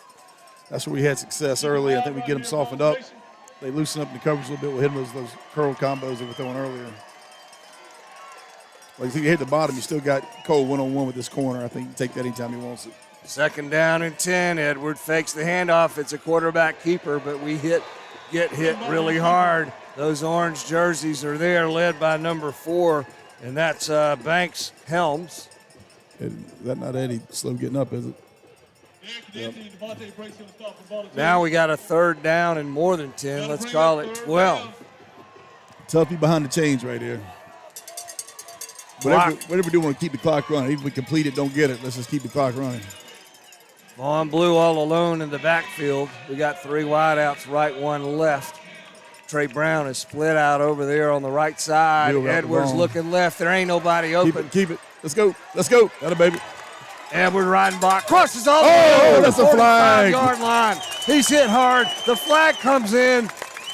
that's where we had success early. I think we get them softened up. They loosen up in the coverage a little bit. We'll hit them those curl combos that we were throwing earlier. Like if you hit the bottom, you still got Cole one-on-one with this corner. I think you can take that anytime he wants it.
2nd down and 10. Edward fakes the handoff. It's a quarterback keeper, but we get hit really hard. Those orange jerseys are there, led by number 4, and that's Banks Helms.
Is that not Eddie slow getting up, is it?
Yep.
Now we got a 3rd down and more than 10. Let's call it 12.
Tuffy behind the chains right here. Whatever we do, want to keep the clock running. Even if we complete it, don't get it. Let's just keep the clock running.
Vaughn Blue all alone in the backfield. We got 3 wideouts, right, 1 left. Trey Brown is split out over there on the right side. Edwards looking left. There ain't nobody open.
Keep it. Let's go. Got it, baby.
Edward riding block. Crosses all the
way. That's a flag.
45-yard line. He's hit hard. The flag comes in.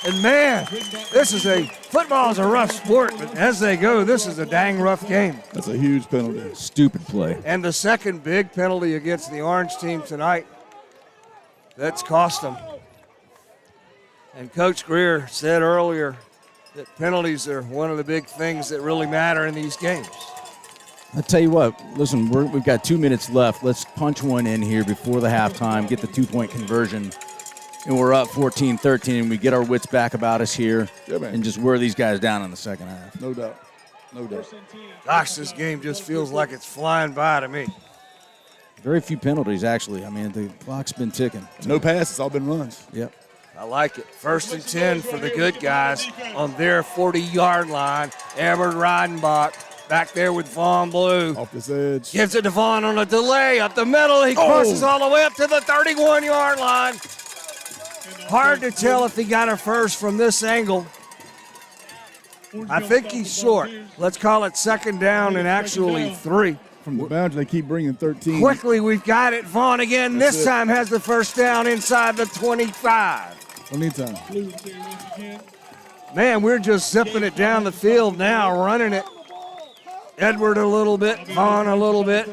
And, man, football is a rough sport, but as they go, this is a dang rough game.
That's a huge penalty.
Stupid play.
And the second big penalty against the Orange team tonight. that's cost them. And Coach Greer said earlier that penalties are one of the big things that really matter in these games.
I tell you what, listen, we've got 2 minutes left. Let's punch one in here before the halftime, get the 2-point conversion, and we're up 14-13, and we get our wits back about us here and just wear these guys down in the second half.
No doubt. No doubt.
Gosh, this game just feels like it's flying by to me.
Very few penalties, actually. I mean, the clock's been ticking.
No passes, all been runs.
Yep.
I like it. 1st and 10 for the good guys on their 40-yard line. Edward Reidenbach back there with Vaughn Blue.
Off this edge.
Gives it to Vaughn on a delay up the middle. He crosses all the way up to the 31-yard line. Hard to tell if he got a first from this angle. I think he's short. Let's call it 2nd down and actually 3.
From the boundary, they keep bringing 13.
Quickly, we've got it. Vaughn again. This time has the first down inside the 25.
Anytime.
Man, we're just zipping it down the field now, running it. Edward a little bit, Vaughn a little bit.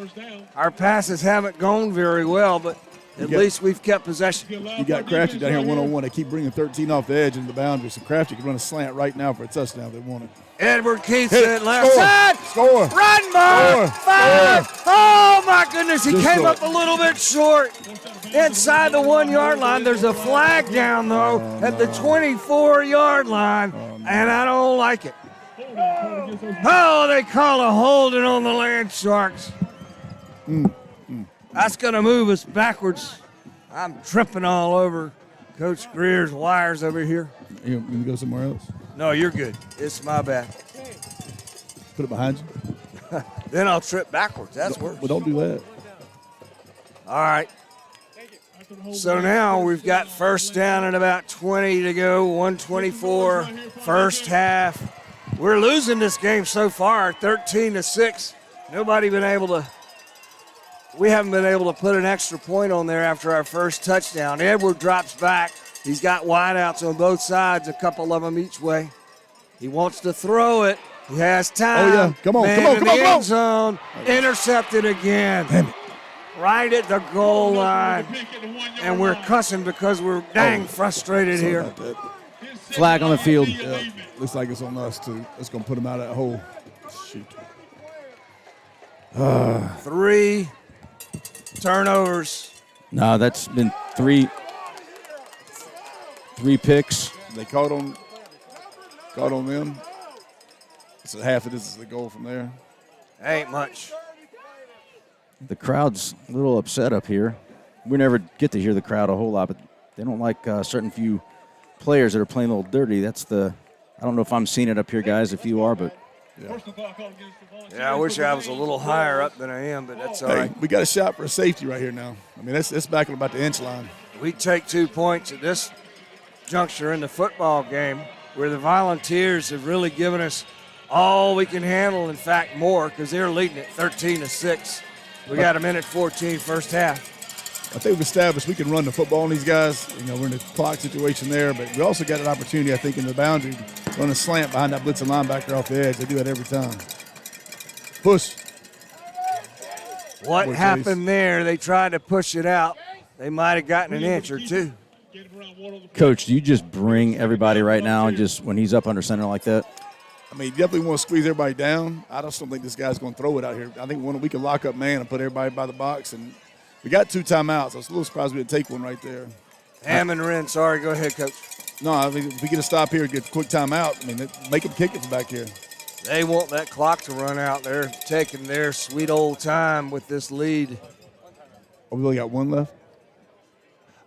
Our passes haven't gone very well, but at least we've kept possession.
You got Crafty down here one-on-one. They keep bringing 13 off the edge into the boundary, so Crafty can run a slant right now for a touchdown if they want it.
Edward keeps
Hit
it left side.
Score.
Run, Mark. 5. Oh, my goodness. He
Just
came
short.
up a little bit short. Inside the 1-yard line. There's a flag down, though, at the 24-yard line, and I don't like it. Oh, they call a holding on the Land Sharks. That's going to move us backwards. I'm tripping all over Coach Greer's wires over here.
You going to go somewhere else?
No, you're good. It's my bad.
Put it behind you?
Then I'll trip backwards. That's worse.
Well, don't do that.
All right. So now we've got first down and about 20 to go, 124, first half. We're losing this game so far, 13-6. We haven't been able to put an extra point on there after our first touchdown. Edward drops back. He's got wideouts on both sides, a couple of them each way. He wants to throw it. He has time.
Oh, yeah. Come on,
Man
come on,
in
come on,
the
come on.
end zone. Intercepted again.
Damn it.
Right at the goal line. And we're cussing because we're dang frustrated
Sorry
here.
about that.
Flag on the field.
Yeah, looks like it's on us, too. It's going to put them out of that hole. Shoot.
3 turnovers.
No, that's been three picks.
They caught on them. So half of this is the goal from there.
Ain't much.
The crowd's a little upset up here. We never get to hear the crowd a whole lot, but they don't like certain few players that are playing a little dirty. I don't know if I'm seeing it up here, guys, if you are, but.
Yeah, I wish I was a little higher up than I am, but that's all
Hey,
right.
we got a shot for a safety right here now. I mean, that's back on about the inch line.
We take 2 points at this juncture in the football game where the Volunteers have really given us all we can handle, in fact, more, because they're leading at 13-6. We got a minute 14 first half.
I think we've established we can run the football on these guys. You know, we're in a clock situation there, but we also got an opportunity, I think, in the boundary to run a slant behind that blitzing linebacker off the edge. They do that every time. Push.
What
Boy,
happened there? They tried to push it out. They might have gotten an inch or two.
Coach, do you just bring everybody right now and just when he's up under center like that?
I mean, you definitely want to squeeze everybody down. I just don't think this guy's going to throw it out here. I think we can lock up man and put everybody by the box. And we got 2 timeouts. I was a little surprised we didn't take one right there.
Hammond Wren, sorry, go ahead, Coach.
No, I think if we get a stop here, get a quick timeout, I mean, make them kick it from back here.
They want that clock to run out. They're taking their sweet old time with this lead.
Oh, we only got 1 left?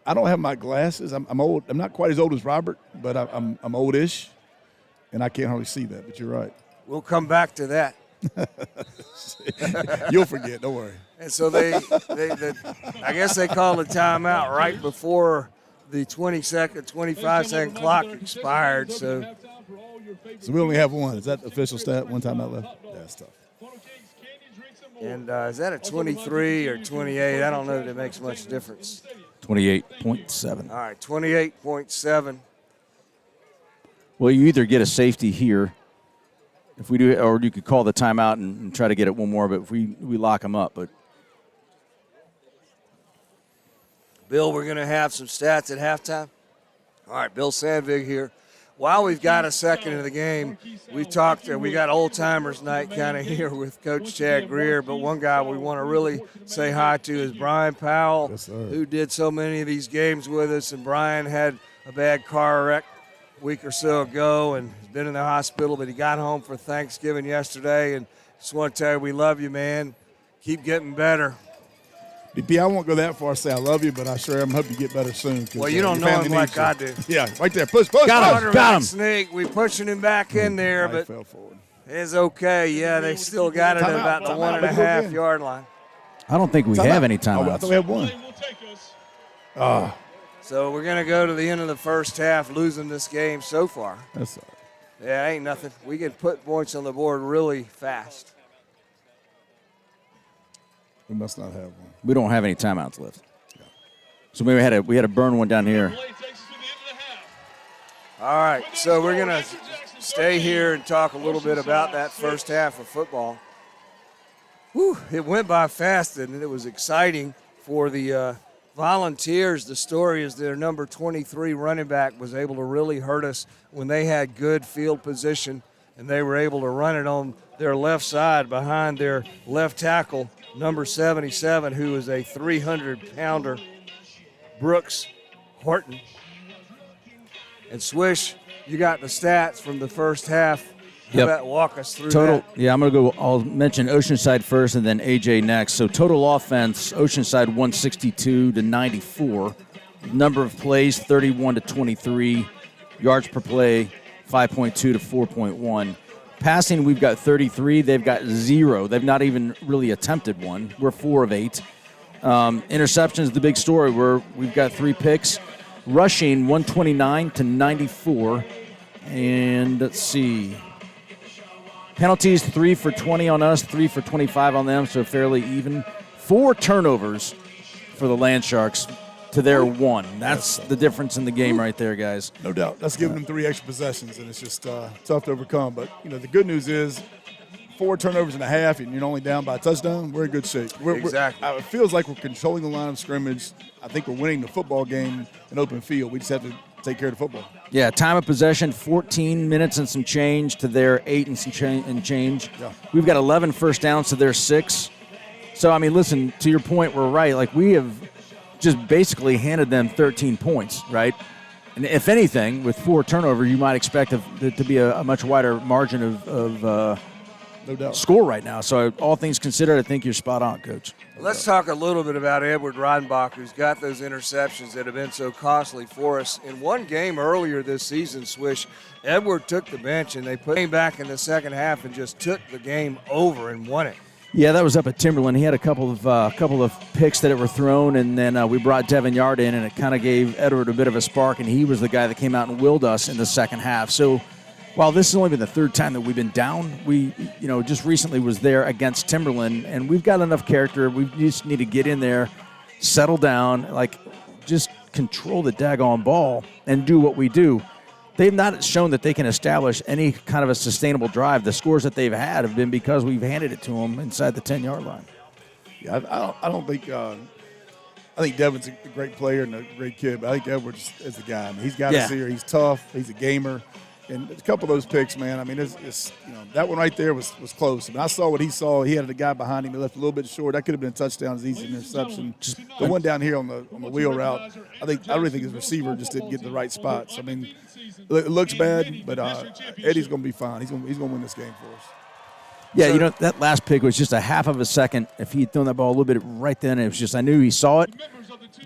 I don't have my glasses. I'm old. I'm not quite as old as Robert, but I'm oldish, and I can't hardly see that, but you're right.
We'll come back to that.
You'll forget. Don't worry.
And so I guess they called a timeout right before the 25-second clock expired. So
we only have 1. Is that the official stat? 1 timeout left? Yeah, that's tough.
And is that a 23 or 28? I don't know if it makes much difference.
28.7.
All right, 28.7.
Well, you either get a safety here, if we do, or you could call the timeout and try to get it one more. But if we lock them up, but
Bill, we're going to have some stats at halftime. All right, Bill Sandvig here. While we've got a second in the game, we got old timers night kind of here with Coach Chad Greer, but one guy we want to really say hi to is Brian Powell, who did so many of these games with us. And Brian had a bad car wreck a week or so ago and has been in the hospital, but he got home for Thanksgiving yesterday. And just want to tell you we love you, man. Keep getting better.
DP, I won't go that far to say I love you, but I sure am hope you get better soon.
Well, you don't know him like I do.
Yeah, right there. Push.
Got him.
Sneak. We pushing him back in there, but
fell forward.
it's okay. Yeah, they still got it at about the 1.5 yard line.
I don't think we have any timeouts.
I thought we had one.
So we're going to go to the end of the first half losing this game so far.
That's all right.
Yeah, ain't nothing. We can put points on the board really fast.
We must not have one.
We don't have any timeouts left. So maybe we had to burn one down here.
All right, so we're going to stay here and talk a little bit about that first half of football. Whew, it went by fast, and it was exciting for the Volunteers. The story is their number 23 running back was able to really hurt us when they had good field position, and they were able to run it on their left side behind their left tackle, number 77, who is a 300-pounder, Brooks Horton. And Swish, you got the stats from the first half. How about walk us through
total,
that?
Yeah, I'm going to go. I'll mention Oceanside first and then AJ next. So total offense, Oceanside 162 to 94. Number of plays, 31 to 23. Yards per play, 5.2 to 4.1. Passing, we've got 33. They've got 0. They've not even really attempted one. We're 4 of 8. Interceptions, the big story. We've got 3 picks. Rushing, 129 to 94. And let's see. Penalties, 3 for 20 on us, 3 for 25 on them, so fairly even. 4 turnovers for the Land Sharks to their 1. That's the difference in the game right there, guys.
No doubt. That's giving them 3 extra possessions, and it's just tough to overcome. But, the good news is 4 turnovers and a half, and you're only down by a touchdown, we're in good shape.
Exactly.
It feels like we're controlling the line of scrimmage. I think we're winning the football game in open field. We just have to take care of the football.
Yeah, time of possession, 14 minutes and some change to their 8 and some change.
Yeah.
We've got 11 first downs to their 6. So, listen, to your point, we're right. Like, we have just basically handed them 13 points, right? And if anything, with 4 turnovers, you might expect it to be a much wider margin of
no doubt.
Score right now. So, all things considered, I think you're spot on, Coach.
Let's talk a little bit about Edward Reidenbach, who's got those interceptions that have been so costly for us. In one game earlier this season, Swish, Edward took the bench, and they put him back in the second half and just took the game over and won it.
Yeah, that was up at Timberland. He had a couple of picks that were thrown, and then we brought Devin Yard in, and it kind of gave Edward a bit of a spark, and he was the guy that came out and willed us in the second half. So, while this has only been the 3rd time that we've been down, we, just recently was there against Timberland, and we've got enough character. We just need to get in there, settle down, just control the daggone ball and do what we do. They've not shown that they can establish any kind of a sustainable drive. The scores that they've had have been because we've handed it to them inside the 10-yard line.
Yeah, I don't think I think Devin's a great player and a great kid, but I think Edwards is the guy. He's got us here. He's tough. He's a gamer. And a couple of those picks, man, it's that one right there was close. I saw what he saw. He had a guy behind him. He left a little bit short. That could have been a touchdown, as easy interception. The one down here on the wheel route, I really think his receiver just didn't get the right spots. It looks bad, but Eddie's going to be fine. He's going to win this game for us.
Yeah, that last pick was just a half of a second. If he had thrown that ball a little bit right then, it was just I knew he saw it.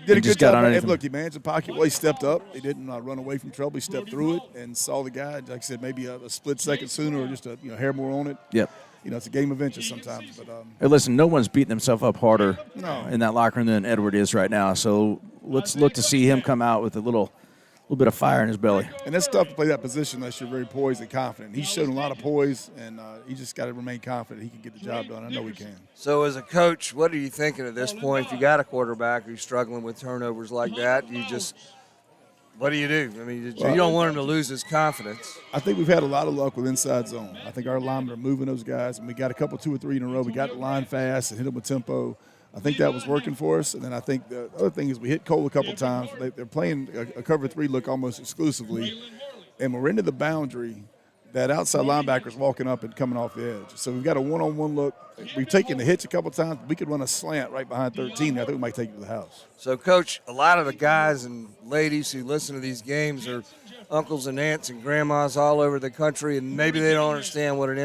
Did a good job. Look, he managed the pocket well. He stepped up. He didn't run away from trouble. He stepped through it and saw the guy. Like I said, maybe a split second sooner or just a hair more on it.
Yep.
It's a game of inches sometimes. But
hey, listen, no one's beating himself up harder
No.
in that locker room than Edward is right now. So let's look to see him come out with a little bit of fire in his belly.
And it's tough to play that position unless you're very poised and confident. He's shown a lot of poise, and he just got to remain confident he can get the job done. I know he can.
So as a coach, what are you thinking at this point? If you got a quarterback who's struggling with turnovers like that, what do you do? You don't want him to lose his confidence.
I think we've had a lot of luck with inside zone. I think our linemen are moving those guys, and we got a couple, 2 or 3 in a row. We got the line fast and hit them with tempo. I think that was working for us. And then I think the other thing is we hit Cole a couple times. They're playing a cover 3 look almost exclusively. And we're into the boundary. That outside linebacker's walking up and coming off the edge. So we've got a one-on-one look. We've taken the hitch a couple times. We could run a slant right behind 13. I think we might take it to the house.
So, Coach, a lot of the guys and ladies who listen to these games are uncles and aunts and grandmas all over the country, and maybe they don't understand what an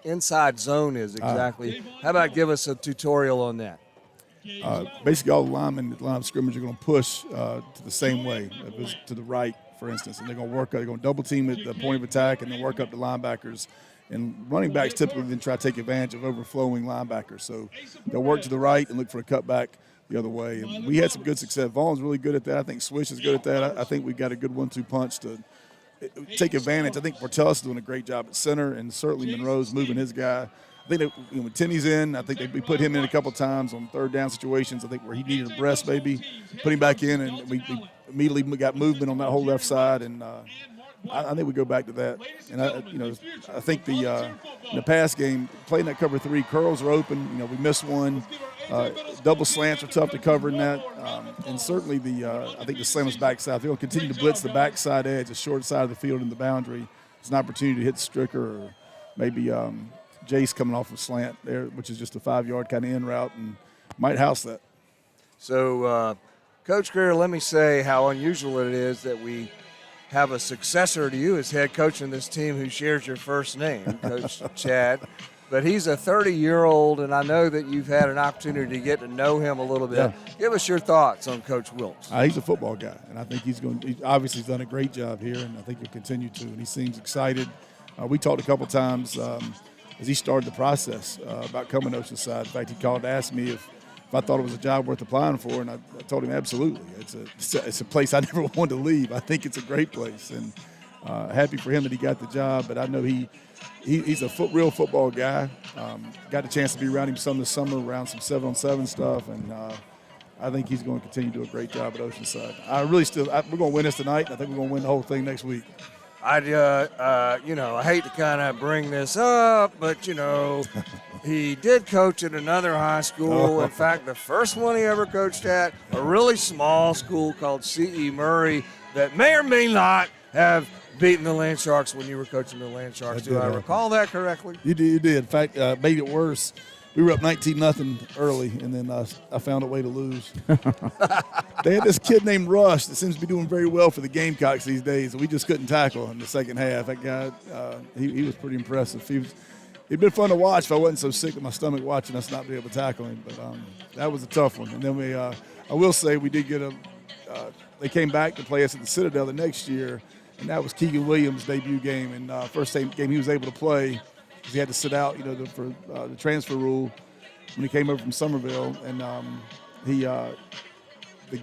inside zone is exactly. How about give us a tutorial on that?
Basically, all the linemen at the line of scrimmage are going to push to the same way, to the right, for instance, and they're going to double team at the point of attack and then work up the linebackers. And running backs typically then try to take advantage of overflowing linebackers. So they'll work to the right and look for a cutback the other way. And we had some good success. Vaughn's really good at that. I think Swish is good at that. I think we've got a good 1-2 punch to take advantage. I think Portellus is doing a great job at center, and certainly Monroe's moving his guy. I think that, when Tinney's in, I think we put him in a couple times on third down situations. I think where he needed a breast maybe, put him back in, and we immediately got movement on that whole left side. And I think we go back to that. And I think in the pass game, playing that cover 3, curls are open. We missed one. Double slants are tough to cover in that. And certainly I think the slam is backside. They're going to continue to blitz the backside edge, the short side of the field in the boundary. It's an opportunity to hit Stricker or maybe Jace coming off a slant there, which is just a 5-yard kind of in route, and might house that.
So, Coach Greer, let me say how unusual it is that we have a successor to you as head coach in this team who shares your first name, Coach Chad. But he's a 30-year-old, and I know that you've had an opportunity to get to know him a little bit.
Yeah.
Give us your thoughts on Coach Wilkes.
He's a football guy, and I think he obviously has done a great job here, and I think he'll continue to. And he seems excited. We talked a couple times as he started the process about coming to Oceanside. In fact, he called to ask me if I thought it was a job worth applying for, and I told him absolutely. It's a place I never wanted to leave. I think it's a great place, and happy for him that he got the job. But I know he's a real football guy. Got a chance to be around him some this summer around some 7-on-7 stuff, and I think he's going to continue to do a great job at Oceanside. We're going to win this tonight. I think we're going to win the whole thing next week.
I hate to kind of bring this up, but, he did coach at another high school. In fact, the first one he ever coached at, a really small school called C.E. Murray that may or may not have beaten the Land Sharks when you were coaching the Land Sharks. Do I recall that correctly?
You did. In fact, made it worse. We were up 19-0 early, and then I found a way to lose. They had this kid named Rush that seems to be doing very well for the Gamecocks these days, and we just couldn't tackle him in the second half. That guy, he was pretty impressive. It'd been fun to watch if I wasn't so sick to my stomach watching us not be able to tackle him. But that was a tough one. And then I will say we did get they came back to play us at the Citadel the next year, and that was Keegan Williams' debut game. And first game he was able to play because he had to sit out, for the transfer rule when he came over from Somerville. And the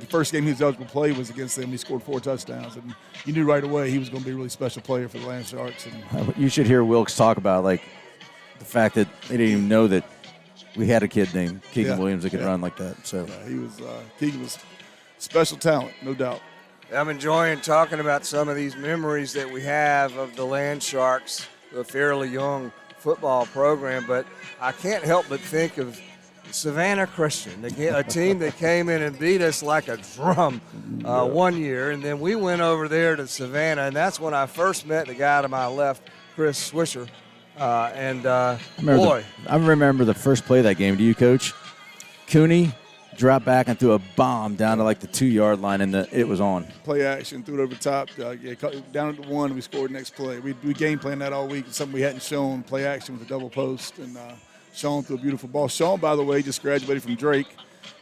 first game he was eligible to play was against them. He scored 4 touchdowns, and you knew right away he was going to be a really special player for the Land Sharks. And
you should hear Wilkes talk about the fact that they didn't even know that we had a kid named Keegan Williams that could run like that. So
Keegan was special talent, no doubt.
I'm enjoying talking about some of these memories that we have of the Land Sharks, a fairly young football program, but I can't help but think of Savannah Christian, a team that came in and beat us like a drum one year, and then we went over there to Savannah, and that's when I first met the guy to my left, Chris Swisher. I remember the first play of that game. Do you, Coach? Cooney dropped back and threw a bomb down to the 2-yard line, and it was on.
Play action, threw it over the top. Down at the 1, we scored next play. We game planned that all week. It's something we hadn't shown. Play action with a double post, and Sean threw a beautiful ball. Sean, by the way, just graduated from Drake.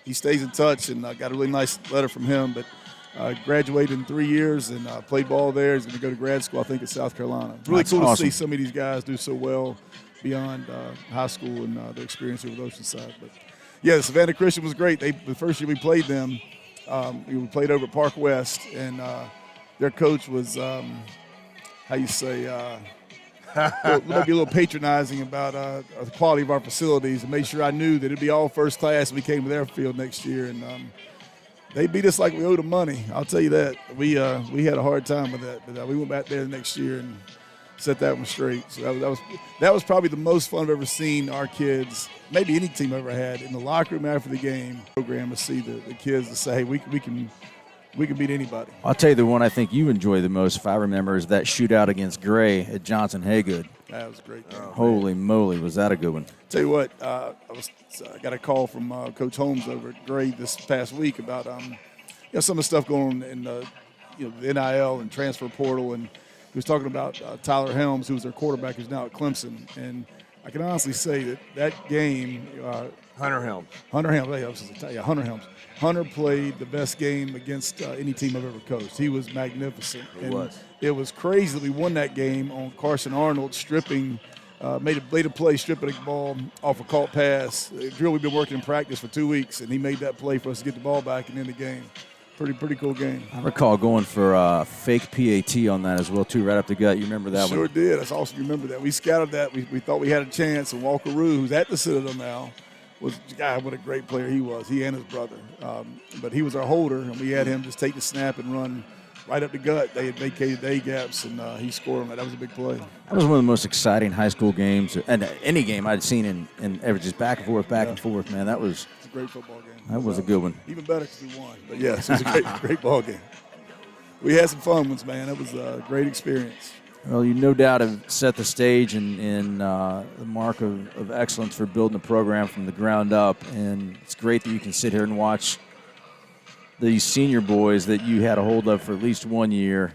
He stays in touch, and got a really nice letter from him. But graduated in 3 years and played ball there. He's going to go to grad school, I think, in South Carolina. It's really cool to see some of these guys do so well beyond high school and their experience here with Oceanside. But, yeah, Savannah Christian was great. The first year we played them, we played over at Park West, and their coach was, maybe a little patronizing about the quality of our facilities, and made sure I knew that it'd be all first class when we came to their field next year. And they beat us like we owed them money. I'll tell you that. We had a hard time with that. But we went back there the next year, and set that one straight. So that was probably the most fun I've ever seen our kids, maybe any team I've ever had, in the locker room after the game program, to see the kids to say, hey, we can beat anybody.
I'll tell you the one I think you enjoy the most, if I remember, is that shootout against Gray at Johnson Haygood.
That was a great game.
Holy moly, was that a good one?
Tell you what, I got a call from Coach Holmes over at Gray this past week about some of the stuff going on in the NIL and transfer portal, and he was talking about Tyler Helms, who was their quarterback, who's now at Clemson. And I can honestly say that game,
Hunter Helms.
Hunter Helms. Hunter played the best game against any team I've ever coached. He was magnificent. It was crazy that we won that game on Carson Arnold stripping, made a play stripping a ball off a caught pass. A drill we've been working in practice for 2 weeks, and he made that play for us to get the ball back and end the game. Pretty cool game.
I recall going for fake PAT on that as well, too, right up the gut. You remember that one?
Sure did. That's awesome. You remember that. We scouted that. We thought we had a chance, and Walker Rue, who's at the Citadel now, God, what a great player he was, he and his brother. But he was our holder, and we had him just take the snap and run right up the gut. They had vacated the A-gaps, and he scored on that. That was a big play.
That was one of the most exciting high school games, and any game I'd seen in ever, just back and forth, man. That was
a great football game.
That was a good one.
Even better because we won. But, yes, it was a great ball game. We had some fun ones, man. It was a great experience.
Well, you no doubt have set the stage and the mark of excellence for building the program from the ground up, and it's great that you can sit here and watch these senior boys that you had a hold of for at least 1 year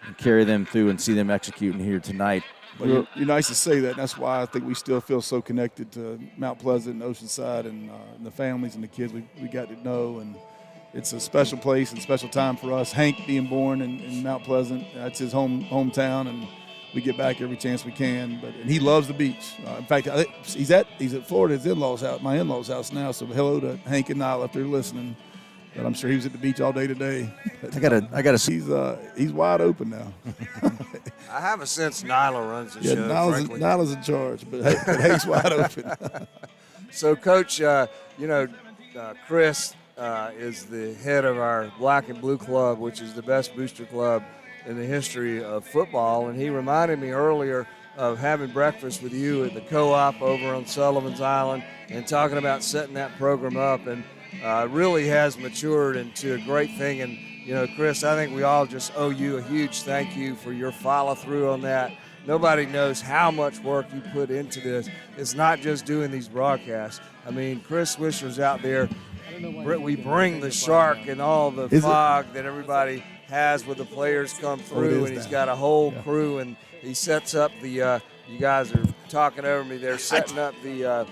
and carry them through and see them executing here tonight.
Well, you're nice to say that, and that's why I think we still feel so connected to Mount Pleasant and Oceanside and the families and the kids we got to know. And it's a special place and special time for us. Hank being born in Mount Pleasant, that's his hometown, and we get back every chance we can. And he loves the beach. In fact, he's at Florida, his in-laws house, my in-laws house now. So hello to Hank and Niall if they're listening. But I'm sure he was at the beach all day today.
I gotta see.
He's wide open now.
I have a sense Nyla runs the show.
Nyla's in charge, but Hank's wide open.
So, Coach, Chris is the head of our Black and Blue Club, which is the best booster club in the history of football. And he reminded me earlier of having breakfast with you at the co-op over on Sullivan's Island and talking about setting that program up. And really has matured into a great thing. And, Chris, I think we all just owe you a huge thank you for your follow-through on that. Nobody knows how much work you put into this. It's not just doing these broadcasts. I mean, Chris Swisher's out there. We bring the shark and all the fog that everybody has when the players come through, and he's got a whole crew, and he sets up the you guys are talking over me. They're setting up the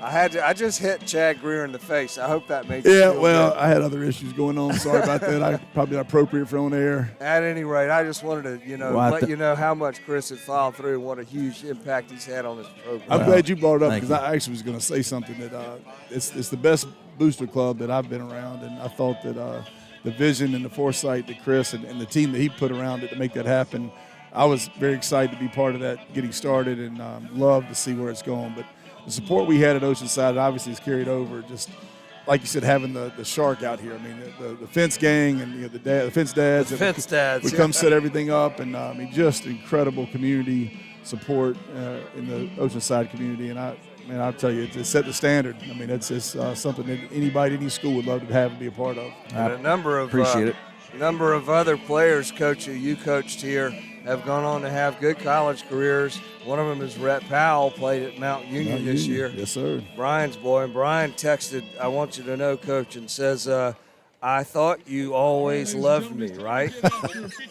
I just hit Chad Greer in the face. I hope that makes you feel good.
I had other issues going on. Sorry about that. I probably not appropriate for on air.
At any rate, I just wanted to, let you know how much Chris had followed through and what a huge impact he's had on this program.
I'm glad you brought it up because I actually was going to say something that it's the best booster club that I've been around, and I thought that the vision and the foresight that Chris and the team that he put around it to make that happen, I was very excited to be part of that getting started and love to see where it's going. But the support we had at Oceanside obviously is carried over. Just like you said, having the shark out here. I mean, the fence gang and the fence dads.
The fence dads.
We come set everything up, and just incredible community support in the Oceanside community. And I'll tell you, it set the standard. I mean, it's just something that anybody, any school would love to have and be a part of.
And a number of
appreciate it.
Number of other players, Coach, who you coached here, have gone on to have good college careers. One of them is Rhett Powell, played at Mount Union this year.
Yes, sir.
Brian's boy. And Brian texted, I want you to know, Coach, and says, I thought you always loved me, right?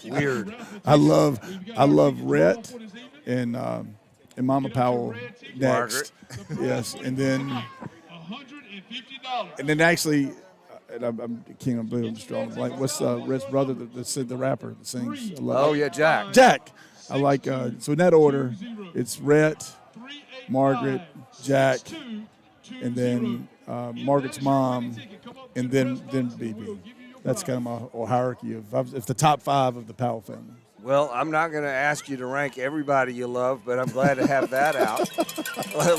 Weird.
I love Rhett and Mama Powell next.
Margaret.
Yes, and then actually, and I'm king of blue. I'm just drawing a blank. What's Rhett's brother, the rapper that sings?
Jack.
Jack. I like. So in that order, it's Rhett, Margaret, Jack, and then Margaret's mom, and then BB. That's kind of my hierarchy of it's the top 5 of the Powell family.
Well, I'm not going to ask you to rank everybody you love, but I'm glad to have that out.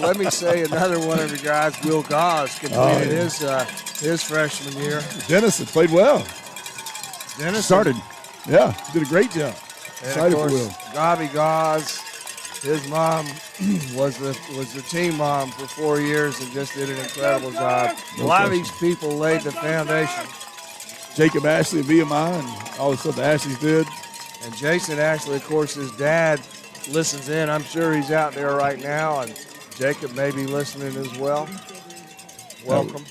Let me say another one of your guys, Will Gause, completed his freshman year.
Dennis played well.
Dennis
started. Yeah, did a great job.
And
Excited
of
for
course,
Will.
Gobby Gauze, his mom was the team mom for 4 years and just did an incredible job. A lot of these people laid the foundation.
Jacob Ashley of VMI and all the stuff the Ashleys did.
And Jason Ashley, of course, his dad listens in. I'm sure he's out there right now, and Jacob may be listening as well. Welcome.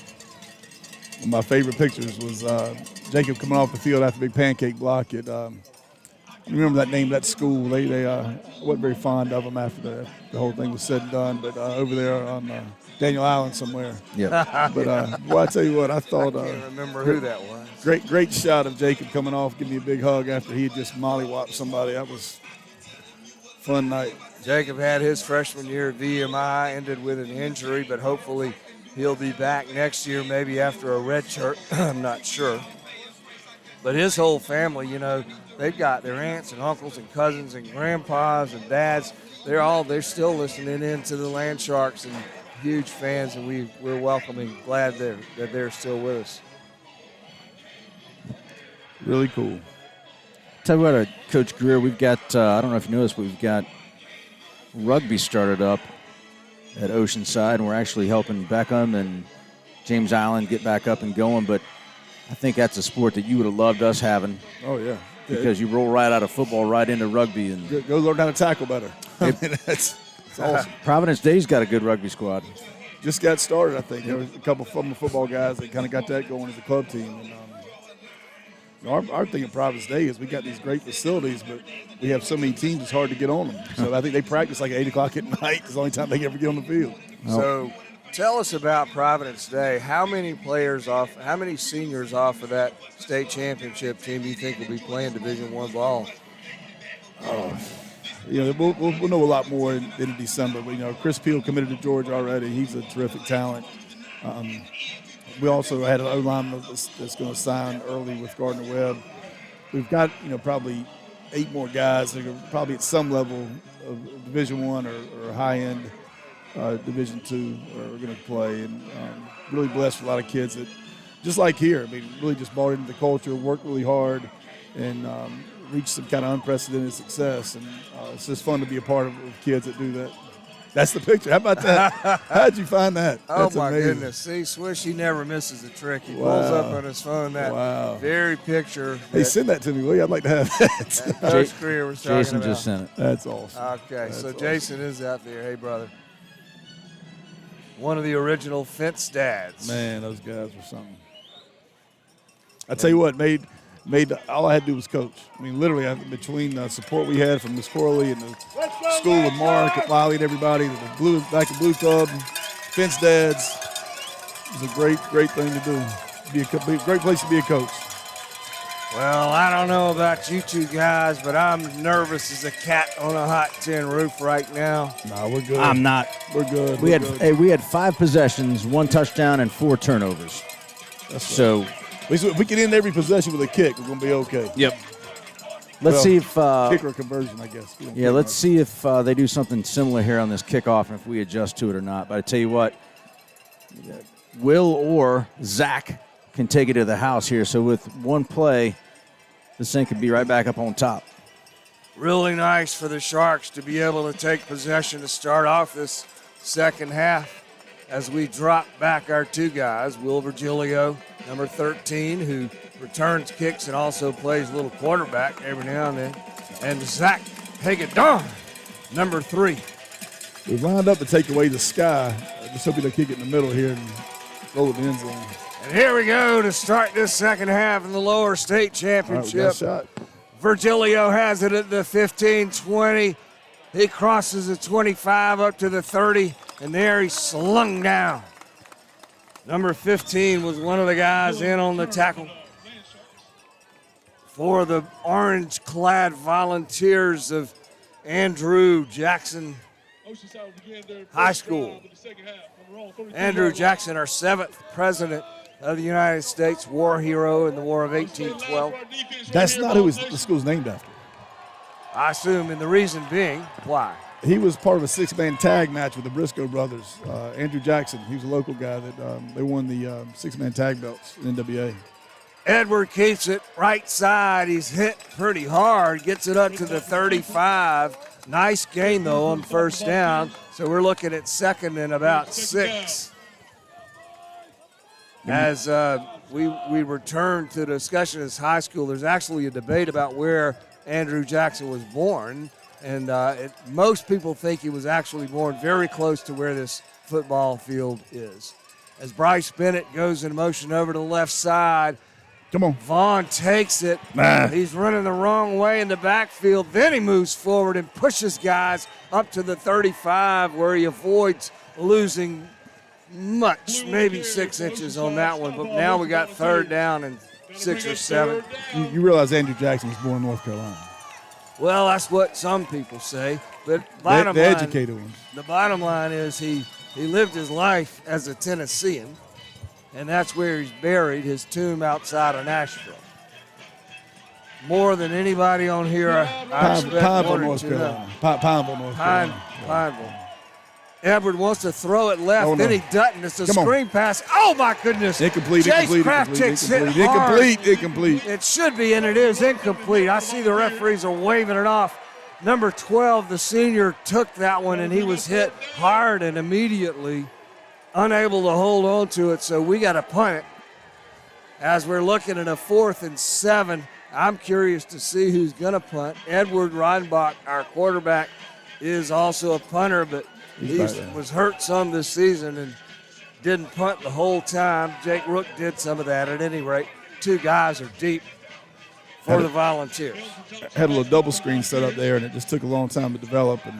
One of my favorite pictures was Jacob coming off the field after the big pancake block at, I remember that name, that school. They wasn't very fond of them after the whole thing was said and done, but over there on Daniel Island somewhere.
Yeah.
But, well, I tell you what, I thought
I can't remember who that was.
great shot of Jacob coming off, giving me a big hug after he had just mollywopped somebody. That was a fun night.
Jacob had his freshman year at VMI, ended with an injury, but hopefully he'll be back next year, maybe after a red shirt. I'm not sure. But his whole family, you know, they've got their aunts and uncles and cousins and grandpas and dads. They're still listening in to the Land Sharks and huge fans, and we're welcoming, glad that they're still with us.
Really cool.
Tell you what, Coach Greer, we've got, I don't know if you noticed, but we've got rugby started up at Oceanside, and we're actually helping Beckham and James Island get back up and going. But I think that's a sport that you would have loved us having.
Oh, yeah.
Because you roll right out of football right into rugby. And
Go learn how to tackle better. I mean, it's awesome.
Providence Day's got a good rugby squad.
Just got started, I think. There was a couple former football guys that kind of got that going as a club team. And, our thing at Providence Day is we got these great facilities, but we have so many teams, it's hard to get on them. So I think they practice like at 8 o'clock at night. It's the only time they ever get on the field.
So tell us about Providence Day. How many seniors off of that state championship team do you think will be playing Division I ball?
You know, we'll know a lot more in December. But, you know, Chris Peel committed to Georgia already. He's a terrific talent. We also had an O-lineman that's going to sign early with Gardner Webb. We've got, you know, probably 8 more guys that are probably at some level of Division I or high-end Division II are going to play. And really blessed with a lot of kids that, just like here, I mean, really just bought into the culture, worked really hard, and reached some kind of unprecedented success. And it's just fun to be a part of kids that do that. That's the picture. How about that? How'd you find that?
That's my
amazing.
goodness. See, Swish, he never misses a trick. He pulls up on his phone that very picture.
Hey, send that to me, will you? I'd like to have that.
Coach Greer was talking
Jason
about.
just sent it.
That's awesome.
Okay, so Jason is out there. Hey, brother. One of the original fence dads.
Man, those guys were something. I tell you what, made all I had to do was coach. I mean, literally, between the support we had from Miss Corley and the school with Mark and Wiley and everybody, the Blue Club, fence dads, it was a great thing to do. Be a great place to be a coach.
Well, I don't know about you two guys, but I'm nervous as a cat on a hot tin roof right now.
Nah, we're good.
I'm not.
We're good.
We had 5 possessions, 1 touchdown, and 4 turnovers. So
if we can end every possession with a kick, we're going to be okay.
Yep. Let's see if
kick or conversion, I guess.
let's see if they do something similar here on this kickoff and if we adjust to it or not. But I tell you what, Will or Zach can take it to the house here. So with one play, this thing could be right back up on top.
Really nice for the Sharks to be able to take possession to start off this second half as we drop back our 2 guys, Will Virgilio, number 13, who returns kicks and also plays a little quarterback every now and then, and Zach Hagedorn, number 3.
We've lined up to take away the sky. Just hoping to kick it in the middle here and roll it in the end zone.
And here we go to start this second half in the lower state championship.
All right, we got a shot.
Virgilio has it at the 15-20. He crosses the 25 up to the 30, and there he's slung down. Number 15 was one of the guys in on the tackle for the orange-clad Volunteers of Andrew Jackson High School. Andrew Jackson, our 7th president of the United States, war hero in the War of 1812.
That's not who the school's named after.
I assume, and the reason being, why?
He was part of a 6-man tag match with the Briscoe brothers. Andrew Jackson, he was a local guy that they won the 6-man tag belts in NWA.
Edward keeps it right side. He's hit pretty hard, gets it up to the 35. Nice gain, though, on first down. So we're looking at second and about 6. As we return to the discussion as high school, there's actually a debate about where Andrew Jackson was born. And most people think he was actually born very close to where this football field is. As Bryce Bennett goes in motion over to the left side,
Come on.
Vaughn takes it.
Nah.
He's running the wrong way in the backfield. Then he moves forward and pushes guys up to the 35 where he avoids losing much, maybe 6 inches on that one. But now we got third down and 6 or 7.
You realize Andrew Jackson was born in North Carolina.
Well, that's what some people say. But
The educated ones.
The bottom line is he lived his life as a Tennessean, and that's where he's buried, his tomb outside of Nashville. More than anybody on here, I expect
Pineville,
one or
North
two
Carolina. Pineville, North Carolina.
Pineville. Edward wants to throw it left,
Oh, no.
then he doesn't. It's a
Come on.
screen pass. Oh, my goodness.
Incomplete,
Chase
incomplete,
Craftick's hit hard.
incomplete.
It should be, and it is incomplete. I see the referees are waving it off. Number 12, the senior, took that one, and he was hit hard and immediately unable to hold on to it, so we got to punt it. As we're looking at a 4th and 7, I'm curious to see who's going to punt. Edward Reinbach, our quarterback, is also a punter, but he was hurt some this season and didn't punt the whole time. Jake Rook did some of that. At any rate, 2 guys are deep for the Volunteers.
Had a little double screen set up there, and it just took a long time to develop and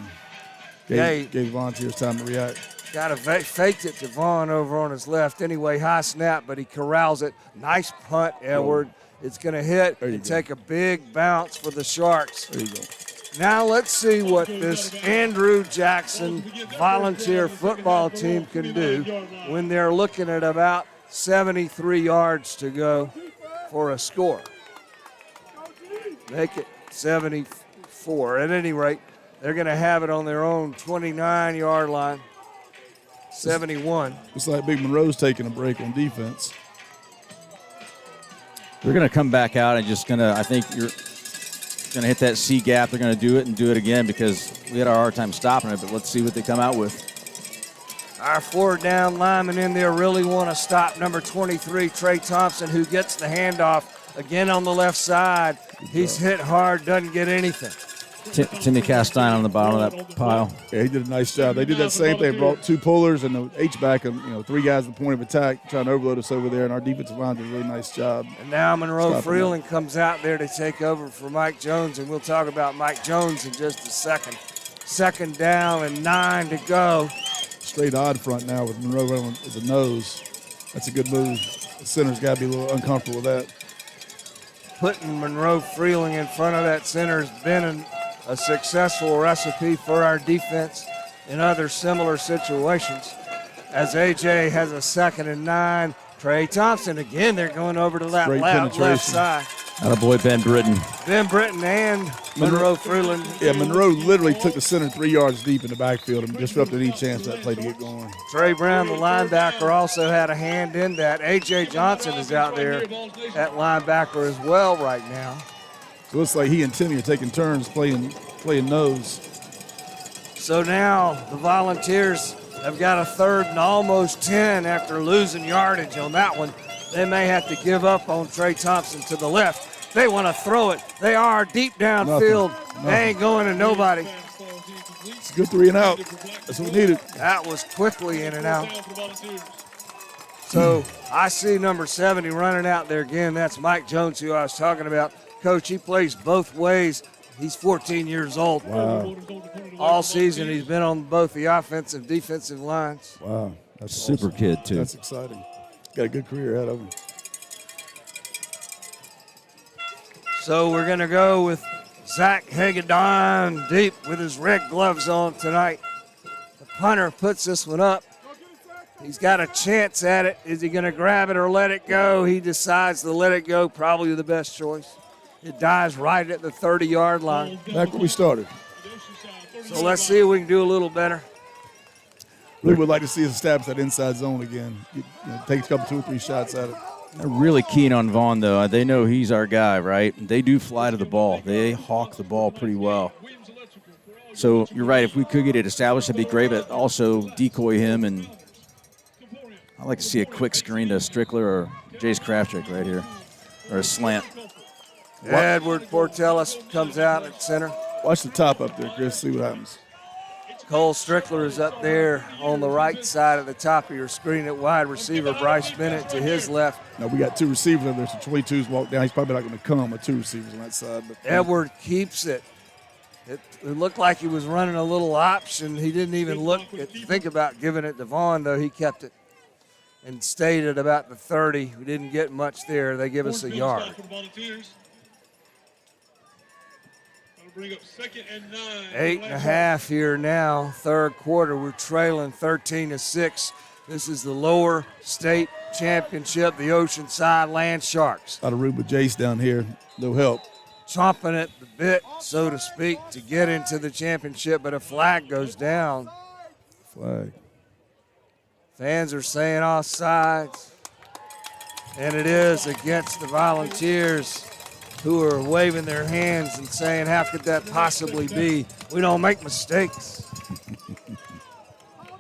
gave the Volunteers time to react.
Got faked it to Vaughn over on his left. Anyway, high snap, but he corrals it. Nice punt, Edward. It's going to hit and take a big bounce for the Sharks.
There you go.
Now let's see what this Andrew Jackson Volunteer football team can do when they're looking at about 73 yards to go for a score. Make it 74. At any rate, they're going to have it on their own 29-yard line. 71.
Looks like Big Monroe's taking a break on defense.
They're going to come back out and just going to, I think you're going to hit that C gap. They're going to do it and do it again because we had a hard time stopping it, but let's see what they come out with.
Our 4-down lineman in there really want to stop number 23, Trey Thompson, who gets the handoff again on the left side. He's hit hard, doesn't get anything.
Timmy Castine on the bottom of that pile.
Yeah, he did a nice job. They did that same thing. Brought 2 pullers and the H-back, 3 guys at the point of attack trying to overload us over there, and our defensive line did a really nice job.
And now Monroe Freeland comes out there to take over for Mike Jones, and we'll talk about Mike Jones in just a second. 2nd down and 9 to go.
Straight odd front now with Monroe running as a nose. That's a good move. The center's got to be a little uncomfortable with that.
Putting Monroe Freeling in front of that center has been a successful recipe for our defense in other similar situations. As A.J. has a 2nd and 9. Trey Thompson, again, they're going over to that left side.
Attaboy, Ben Britton.
Ben Britton and Monroe Freeland.
Yeah, Monroe literally took the center 3 yards deep in the backfield and disrupted any chance that play to get going.
Trey Brown, the linebacker, also had a hand in that. A.J. Johnson is out there at linebacker as well right now.
So it looks like he and Timmy are taking turns playing nose.
So now the Volunteers have got a 3rd and almost 10 after losing yardage on that one. They may have to give up on Trey Thompson to the left. They want to throw it. They are deep downfield.
Nothing.
They ain't going to nobody.
It's a good 3 and out. That's what we needed.
That was quickly in and out. So I see number 70 running out there again. That's Mike Jones, who I was talking about. Coach, he plays both ways. He's 14 years old.
Wow.
All season he's been on both the offensive and defensive lines.
Wow. That's
Super
awesome.
kid, too.
That's exciting. Got a good career ahead of him.
So we're going to go with Zach Hagedon deep with his red gloves on tonight. The punter puts this one up. He's got a chance at it. Is he going to grab it or let it go? He decides to let it go, probably the best choice. It dies right at the 30-yard line.
Back where we started.
So let's see if we can do a little better.
Really would like to see us establish that inside zone again. Take a couple, 2 or 3 shots at it.
They're really keen on Vaughn, though. They know he's our guy, right? They do fly to the ball. They hawk the ball pretty well. So you're right. If we could get it established, that'd be great, but also decoy him. And I'd like to see a quick screen to Strickler or Jace Krafchick right here, or a slant.
Edward Portellus comes out at center.
Watch the top up there, Chris. See what happens.
Cole Strickler is up there on the right side of the top of your screen at wide receiver. Bryce Bennett to his left.
Now we got 2 receivers up there, so 22's walked down. He's probably not going to come with 2 receivers on that side. But
Edward keeps it. It looked like he was running a little option. He didn't even think about giving it to Vaughn, though. He kept it and stayed at about the 30. We didn't get much there. They give us a yard.
Bring up 2nd and 9.
8.5 here now, third quarter. We're trailing 13-6. This is the lower state championship, the Oceanside Land Sharks.
A lot of room with Jace down here. No help.
Chomping at the bit, so to speak, to get into the championship, but a flag goes down.
Flag.
Fans are saying offsides, and it is against the Volunteers, who are waving their hands and saying, how could that possibly be? We don't make mistakes.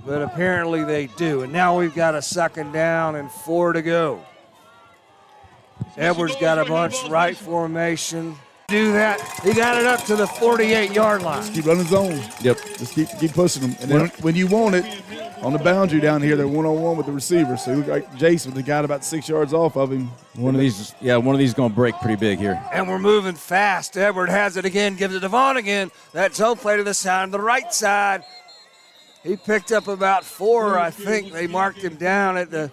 But apparently they do. And now we've got a 2nd down and 4 to go. Edwards got a bunch right formation. Do that. He got it up to the 48-yard line.
Just keep running zone.
Yep.
Just keep pushing them. And then when you want it, on the boundary down here, they're one-on-one with the receiver. So you look like Jason, the guy about 6 yards off of him.
One of these is going to break pretty big here.
And we're moving fast. Edward has it again, gives it to Vaughn again. That zone play to the side, the right side. He picked up about 4, I think. They marked him down at the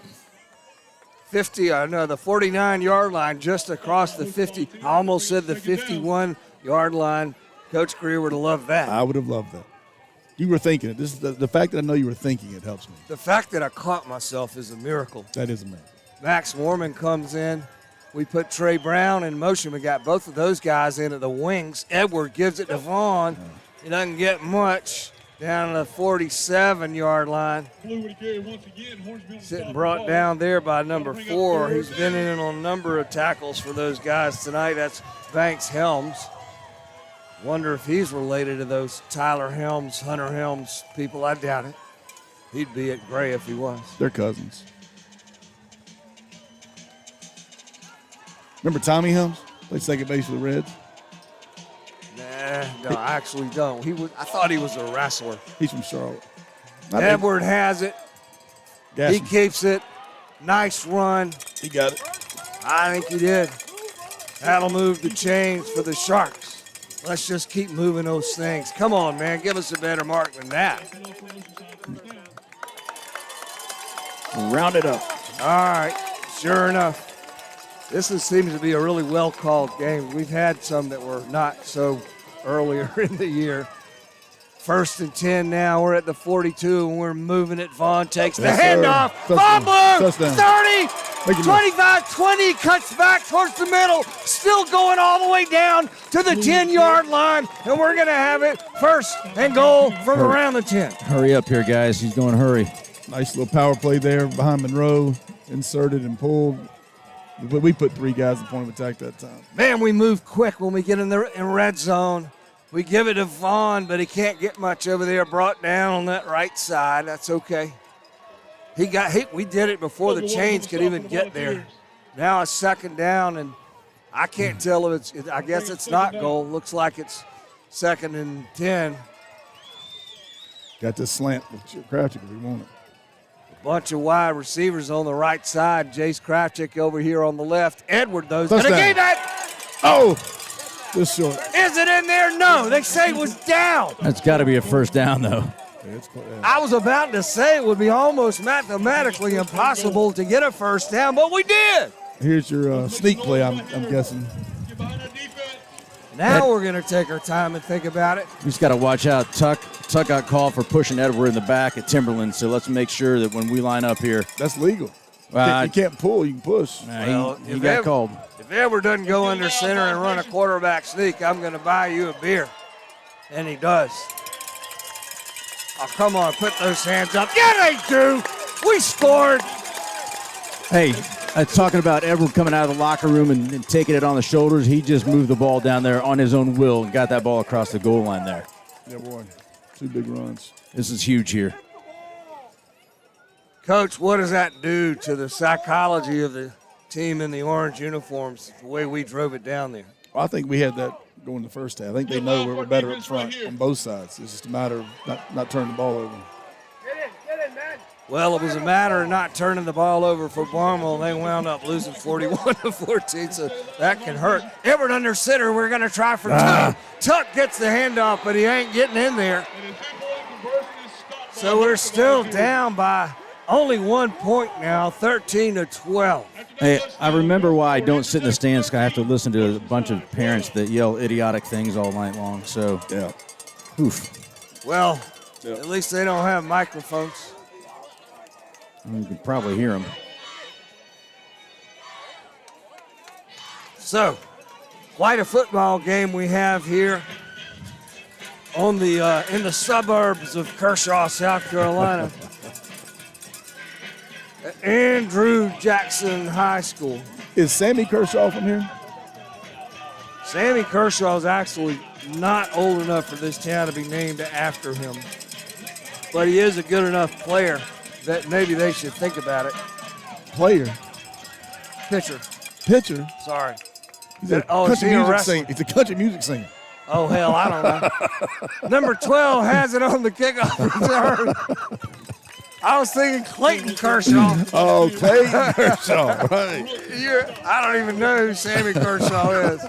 49-yard line, just across the 50. I almost said the 51-yard line. Coach Greer would have loved that.
I would have loved that. You were thinking it. This is the fact that I know you were thinking it helps me.
The fact that I caught myself is a miracle.
That is a miracle.
Max Warman comes in. We put Trey Brown in motion. We got both of those guys in at the wings. Edward gives it to Vaughn. He doesn't get much. Down to the 47-yard line. Sitting brought down there by number 4. He's been in on a number of tackles for those guys tonight. That's Banks Helms. Wonder if he's related to those Tyler Helms, Hunter Helms people. I doubt it. He'd be at Gray if he was.
They're cousins. Remember Tommy Helms? Played second base for the Reds.
No, I actually don't. I thought he was a wrestler.
He's from Charlotte.
Edward has it. He keeps it. Nice run.
He got it.
I think he did. That'll move the chains for the Sharks. Let's just keep moving those things. Come on, man. Give us a better mark than that.
Round it up.
All right. Sure enough. This seems to be a really well-called game. We've had some that were not so earlier in the year. 1st and 10 now. We're at the 42, and we're moving it. Vaughn takes the handoff. Fumble! 30, 25, 20, cuts back towards the middle. Still going all the way down to the 10-yard line, and we're going to have it 1st and goal from around the 10.
Hurry up here, guys. He's going to hurry.
Nice little power play there behind Monroe. Inserted and pulled. But we put 3 guys at the point of attack that time.
Man, we move quick when we get in red zone. We give it to Vaughn, but he can't get much over there. Brought down on that right side. That's okay. He got hit. We did it before the chains could even get there. Now it's 2nd down, and I can't tell if it's. I guess it's not goal. Looks like it's 2nd and 10.
Got this slant with Krafchick if we want it.
Bunch of wide receivers on the right side. Jace Krafchick over here on the left. Edward, though, is going to get that.
Oh, just short.
Is it in there? No. They say it was down.
That's got to be a 1st down, though.
I was about to say it would be almost mathematically impossible to get a 1st down, but we did.
Here's your sneak play, I'm guessing.
Now we're going to take our time and think about it.
We just got to watch out. Tuck got called for pushing Edward in the back at Timberland, so let's make sure that when we line up here.
That's legal. You can't pull, you can push.
He got called.
If Edward doesn't go under center and run a quarterback sneak, I'm going to buy you a beer. And he does. Oh, come on, put those hands up. Yeah, they do. We scored.
Hey, Talking about Edward coming out of the locker room and taking it on the shoulders, he just moved the ball down there on his own will and got that ball across the goal line there.
Yeah, boy. 2 big runs.
This is huge here.
Coach, what does that do to the psychology of the team in the orange uniforms, the way we drove it down there?
Well, I think we had that going the first half. I think they know we're better up front on both sides. It's just a matter of not turning the ball over.
Well, it was a matter of not turning the ball over for Barnwell, and they wound up losing 41-14, so that can hurt. Edward under center, we're going to try for Tuck. Tuck gets the handoff, but he ain't getting in there. So we're still down by only 1 point now, 13-12.
Hey, I remember why I don't sit in the stands. I have to listen to a bunch of parents that yell idiotic things all night long. So,
Yeah.
oof.
Well, at least they don't have microphones.
You can probably hear them.
So, quite a football game we have here on the in the suburbs of Kershaw, South Carolina. Andrew Jackson High School.
Is Sammy Kershaw from here?
Sammy Kershaw is actually not old enough for this town to be named after him, but he is a good enough player that maybe they should think about it.
Player.
Pitcher.
Pitcher.
Sorry.
He's a
Oh, is
country
he a
music
wrestler?
singer. He's a country music singer.
Oh, hell, I don't know. Number 12 has it on the kickoff return. I was thinking Clayton Kershaw.
Oh, Clayton Kershaw. Right.
I don't even know who Sammy Kershaw is.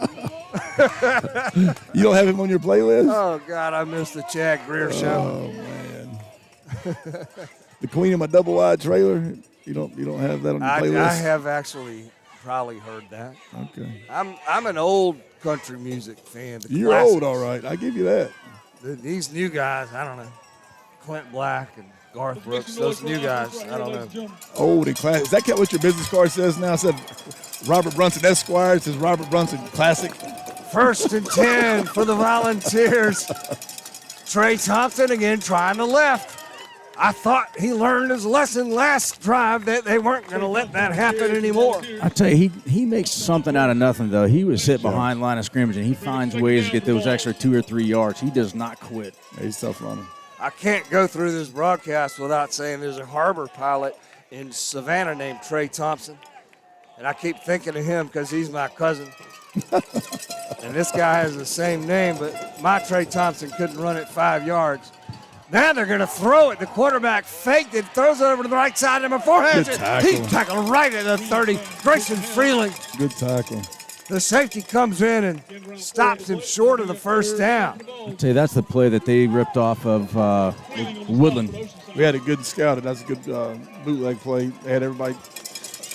You don't have him on your playlist?
Oh, God, I missed the Chad Greer show.
Oh, man. The Queen of My Double Wide Trailer. You don't have that on your playlist?
I have actually probably heard that.
Okay.
I'm an old country music fan. The
You're
classics.
old, all right. I give you that.
These new guys, I don't know. Clint Black and Garth Brooks, those new guys, I don't know.
Old and classic. Is that what your business card says now? It said Robert Brunson Esquire. It says Robert Brunson Classic.
1st and 10 for the Volunteers. Trey Thompson again trying to left. I thought he learned his lesson last drive that they weren't going to let that happen anymore.
I tell you, he makes something out of nothing, though. He was hit behind line of scrimmage, and he finds ways to get those extra 2 or 3 yards. He does not quit.
Yeah, he's tough running.
I can't go through this broadcast without saying there's a harbor pilot in Savannah named Trey Thompson. And I keep thinking of him because he's my cousin. And this guy has the same name, but my Trey Thompson couldn't run it 5 yards. Now they're going to throw it. The quarterback faked it, throws it over to the right side. Number 4 has
Good
it.
tackle.
He tackled right at the 30. Grayson Freeling.
Good tackle.
The safety comes in and stops him short of the first down.
I tell you, that's the play that they ripped off of Woodland.
We had a good scout. That's a good bootleg play. They had everybody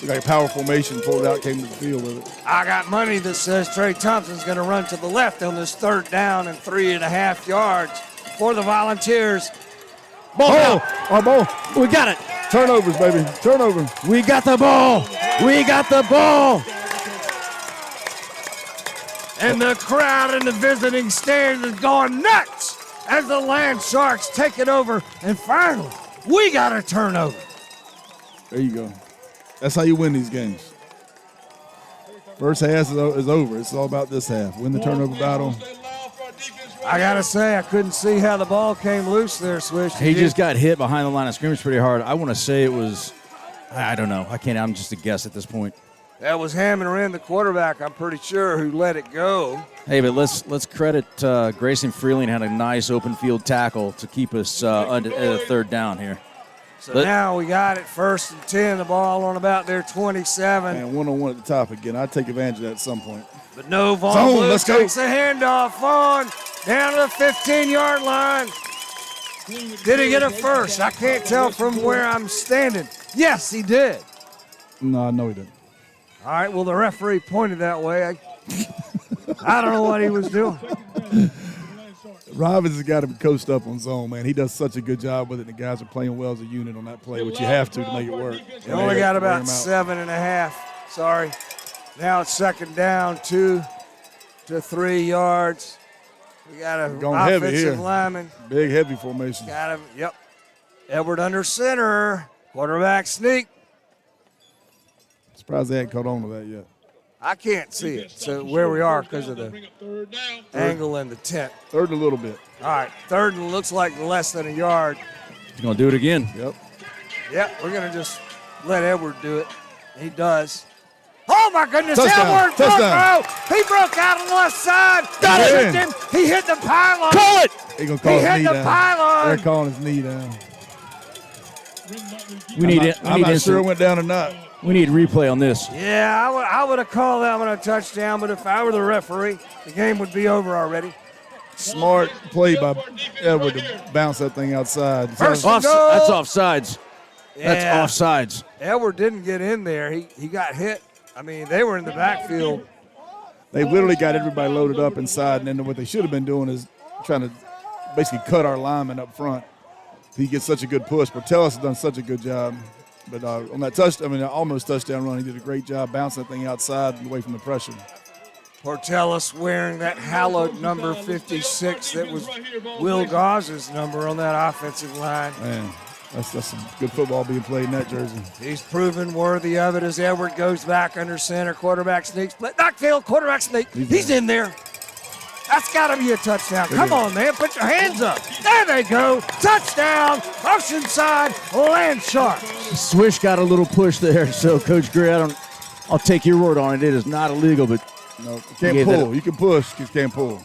like a power formation, pulled it out, came to the field with it.
I got money that says Trey Thompson's going to run to the left on this 3rd down and 3.5 yards for the Volunteers.
Ball out.
Our ball.
We got it.
Turnovers, baby. Turnover.
We got the ball. We got the ball.
And the crowd in the visiting stands is going nuts as the Land Sharks take it over. And finally, we got a turnover.
There you go. That's how you win these games. First half is over. It's all about this half. Win the turnover battle.
I got to say, I couldn't see how the ball came loose there, Swish.
He just got hit behind the line of scrimmage pretty hard. I want to say it was, I don't know. I can't. I'm just a guess at this point.
That was Hammond Wren, the quarterback, I'm pretty sure, who let it go.
Hey, but let's credit Grayson Freeling had a nice open field tackle to keep us at a 3rd down here.
So now we got it 1st and 10, the ball on about their 27.
And one-on-one at the top again. I'd take advantage of that at some point.
But no, Vaughn
Zone,
Blue
let's go.
takes the handoff on down to the 15-yard line. Did he get a first? I can't tell from where I'm standing. Yes, he did.
No, he didn't.
All right, well, the referee pointed that way. I don't know what he was doing.
Robbins has got to coast up on zone, man. He does such a good job with it. The guys are playing well as a unit on that play, which you have to make it work.
They only got about 7.5. Sorry. Now it's 2nd down, 2 to 3 yards. We got a
Going heavy
offensive
here.
lineman.
Big, heavy formation.
Got him. Yep. Edward under center. Quarterback sneak.
Surprised they hadn't caught on to that yet.
I can't see it. So where we are because of the
Bring up third down.
angle and the tent.
Third and a little bit.
All right, third and looks like less than a yard.
He's going to do it again.
Yep.
Yep, we're going to just let Edward do it. He does. Oh, my goodness.
Touchdown.
Edward,
Touchdown.
he broke out on the left side.
Got
He
it.
hit him. He hit the pylon.
Call it!
They're going to call
He
his
hit
knee
the
down.
pylon.
They're calling his knee down.
We need it.
I'm not sure it went down or not.
We need replay on this.
Yeah, I would have called that one a touchdown, but if I were the referee, the game would be over already.
Smart play by Edward to bounce that thing outside.
First
So-
and goal.
That's offsides.
Yeah.
That's offsides.
Edward didn't get in there. He got hit. I mean, they were in the backfield.
They literally got everybody loaded up inside, and then what they should have been doing is trying to basically cut our lineman up front. He gets such a good push. Portellus has done such a good job. But on that almost touchdown run, he did a great job bouncing that thing outside and away from the pressure.
Portellus wearing that hallowed number 56 that was Will Gauze's number on that offensive line.
Man, that's some good football being played in that jersey.
He's proven worthy of it as Edward goes back under center. Quarterback sneaks. Knockfield, quarterback sneak. He's in there. That's got to be a touchdown. Come on, man. Put your hands up. There they go. Touchdown. Oceanside Land Sharks.
Swish got a little push there, so Coach Gray, I'll take your word on it. It is not illegal, but
No, you can't pull. You can push, you can't pull.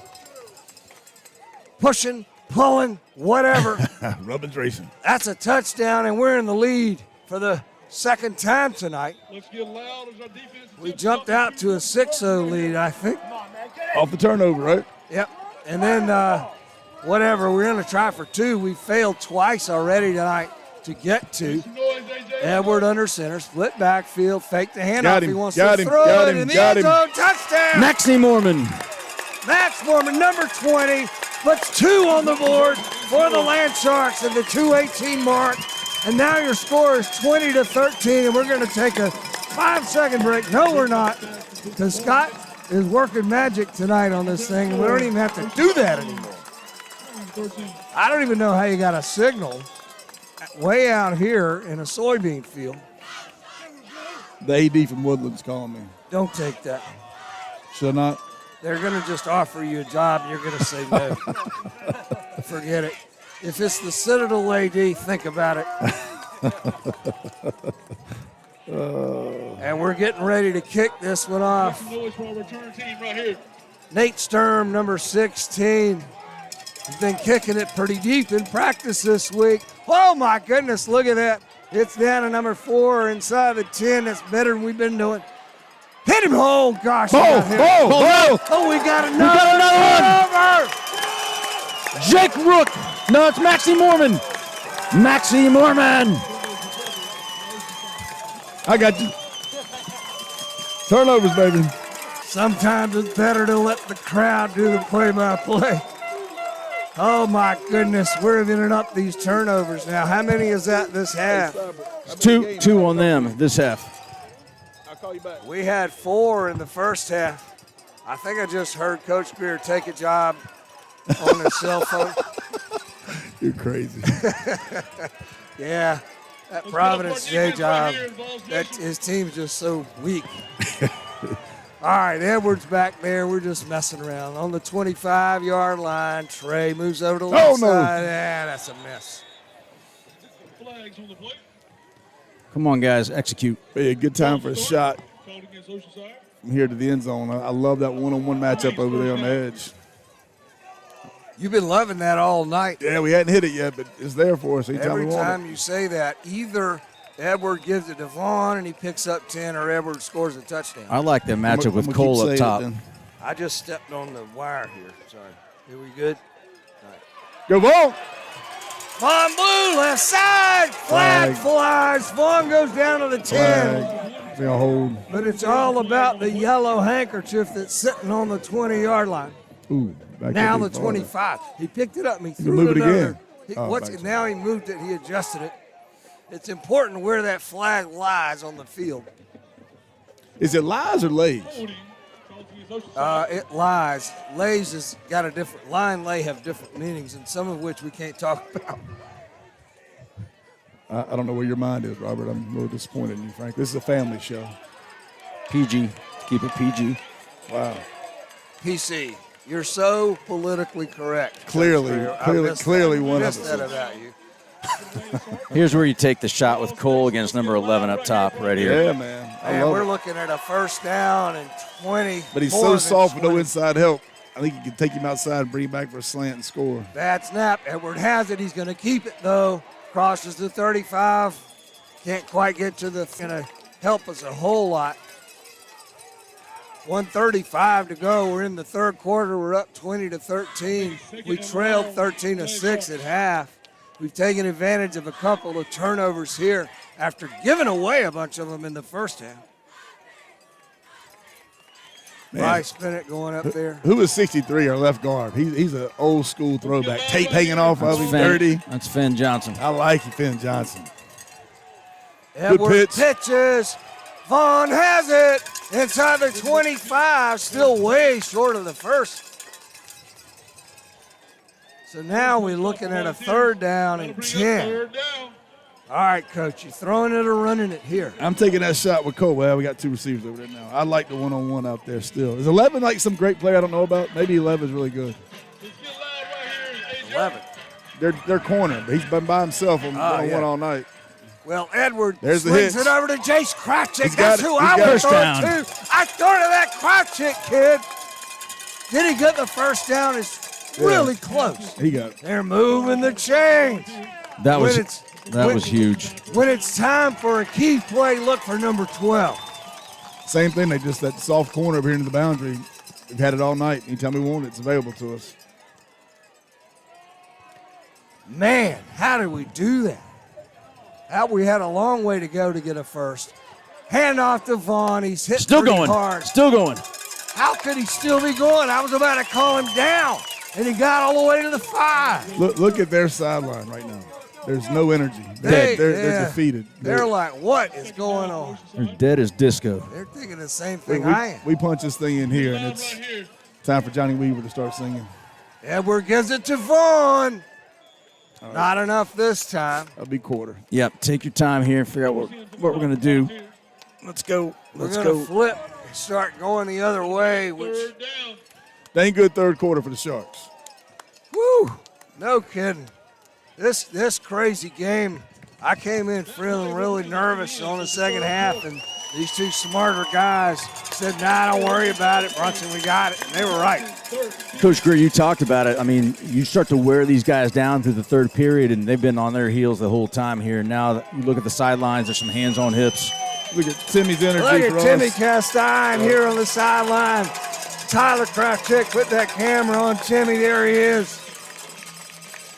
Pushing, pulling, whatever.
Rubbing Drayson.
That's a touchdown, and we're in the lead for the second time tonight.
Let's get loud as our defense.
We jumped out to a 6-0 lead, I think.
Off the turnover, right?
Yep. And then, whatever, we're going to try for two. We failed twice already tonight to get to.
Noise, AJ.
Edward under center, split backfield, fake the handoff.
Got him,
He wants
got
to
him,
throw
got
it
him,
in the
got
end
him.
zone. Touchdown.
Maxie Mormon.
Max Mormon, number 20, puts two on the board for the Land Sharks at the 2:18 mark. And now your score is 20-13, and we're going to take a 5-second break. No, we're not, because Scott is working magic tonight on this thing, and we don't even have to do that anymore. I don't even know how you got a signal way out here in a soybean field.
The AD from Woodland's calling me.
Don't take that.
Should I not?
They're going to just offer you a job, and you're going to say no. Forget it. If it's the Citadel AD, think about it. And we're getting ready to kick this one off.
Noise for our return team right here.
Nate Sturm, number 16. He's been kicking it pretty deep in practice this week. Oh, my goodness, look at that. It's down to number 4 inside the 10. That's better than we've been doing. Hit him. Oh, gosh. Oh, we got another one.
Jake Rook. No, it's Maxie Mormon. Maxie Mormon.
I got you. Turnovers, baby.
Sometimes it's better to let the crowd do the play-by-play. Oh, my goodness. We're giving up these turnovers now. How many is that this half?
It's two on them this half.
I'll call you back.
We had 4 in the first half. I think I just heard Coach Greer take a job on his cell phone.
You're crazy.
Yeah, that Providence J job, his team's just so weak. All right, Edwards back there. We're just messing around. On the 25-yard line, Trey moves over to the left side. Yeah, that's a mess.
Flags on the play.
Come on, guys, execute.
Be a good time for a shot
Called against Oceanside.
from here to the end zone. I love that one-on-one matchup over there on the edge.
You've been loving that all night.
Yeah, we hadn't hit it yet, but it's there for us anytime
Every
we want
time you say that, either Edward gives it to Vaughn and he picks up 10, or Edward scores a touchdown.
I like that
it.
matchup with Cole up top.
I just stepped on the wire here. Sorry. Here we good?
Go, Vaughn!
Vaughn Blue, left side. Flag flies. Vaughn goes down to the 10.
Flag. It's gonna hold.
But it's all about the yellow handkerchief that's sitting on the 20-yard line.
Ooh, back
Now
up
the
big ball.
25. He picked it up and he
can
threw
move
it
it
another.
again. Back.
Now he moved it. He adjusted it. It's important where that flag lies on the field.
Is it lies or lays?
Holding. Called against Oceanside.
It lies. Lays has got a different line. Lay have different meanings, and some of which we can't talk about.
I don't know where your mind is, Robert. I'm a little disappointed in you, Frank. This is a family show.
PG. Keep it PG.
Wow.
PC, you're so politically correct.
Clearly one of
missed
us.
that about you.
Here's where you take the shot with Cole against number 11 up top right here.
Yeah, man. I
Man,
love
we're
it.
looking at a first down and 20.
But he's
more
so
than
soft with no
20.
inside help. I think you can take him outside and bring him back for a slant and score.
Bad snap. Edward has it. He's going to keep it, though. Crosses the 35. Can't quite get to the. Going to help us a whole lot. 1:35 to go. We're in the third quarter. We're up 20-13. We trailed 13-6 at half. We've taken advantage of a couple of turnovers here after giving away a bunch of them in the first half.
Man.
Bryce Bennett going up there.
Who was 63, our left guard? He's an old school throwback. Tape hanging off of him, dirty.
That's Finn Johnson.
I like you, Finn Johnson.
Edward
pitch.
pitches. Vaughn has it inside the 25, still way short of the first. So now we're looking at a third down and 10.
Third down.
All right, Coach, you throwing it or running it here?
I'm taking that shot with Cole. Well, we got two receivers over there now. I like the one-on-one out there still. Is 11 like some great player I don't know about? Maybe 11 is really good.
Let's get loud right here.
11.
They're corner, but he's been by himself on one-on-one
yeah.
all night.
Well, Edward
There's the
swings
hitch.
it over to Jace Crouchick.
He's got
That's
it.
who
He's
I
got
would
it.
throw
First
it to. I throw to that Crouchick kid. Did he get the first down? It's really close.
He got it.
They're moving the chains.
That was
when-
was huge.
When it's time for a key play, look for number 12.
Same thing. They just that soft corner over here into the boundary. We've had it all night. Anytime we want it, it's available to us.
Man, how did we do that? We had a long way to go to get a first. Hand off to Vaughn. He's hit
Still
pretty
going.
hard.
Still going.
How could he still be going? I was about to call him down, and he got all the way to the 5.
Look at their sideline right now. There's no energy.
They-
They're
yeah.
defeated.
They're like, what is going on?
They're dead as disco.
They're thinking the same
we,
thing I am.
we punch this thing in here, and
Loud
it's
right here.
time for Johnny Weaver to start singing.
Edward gives it to Vaughn. Not enough this time.
That'll be quarter.
Yep. Take your time here and figure out what we're going to do. Let's go.
We're
Let's
going to
go.
flip and start going the other way, which,
Third down.
They ain't good third quarter for the Sharks.
woo, no kidding. This crazy game, I came in feeling really nervous on the second half, and these two smarter guys said, nah, don't worry about it, Brunson, we got it. And they were right.
Coach Greer, you talked about it. I mean, you start to wear these guys down through the third period, and they've been on their heels the whole time here. Now you look at the sidelines, there's some hands on hips.
Look at Timmy's energy
Look
for
at Timmy
us.
Castine here on the sideline. Tyler Kravchuk put that camera on Timmy. There he is.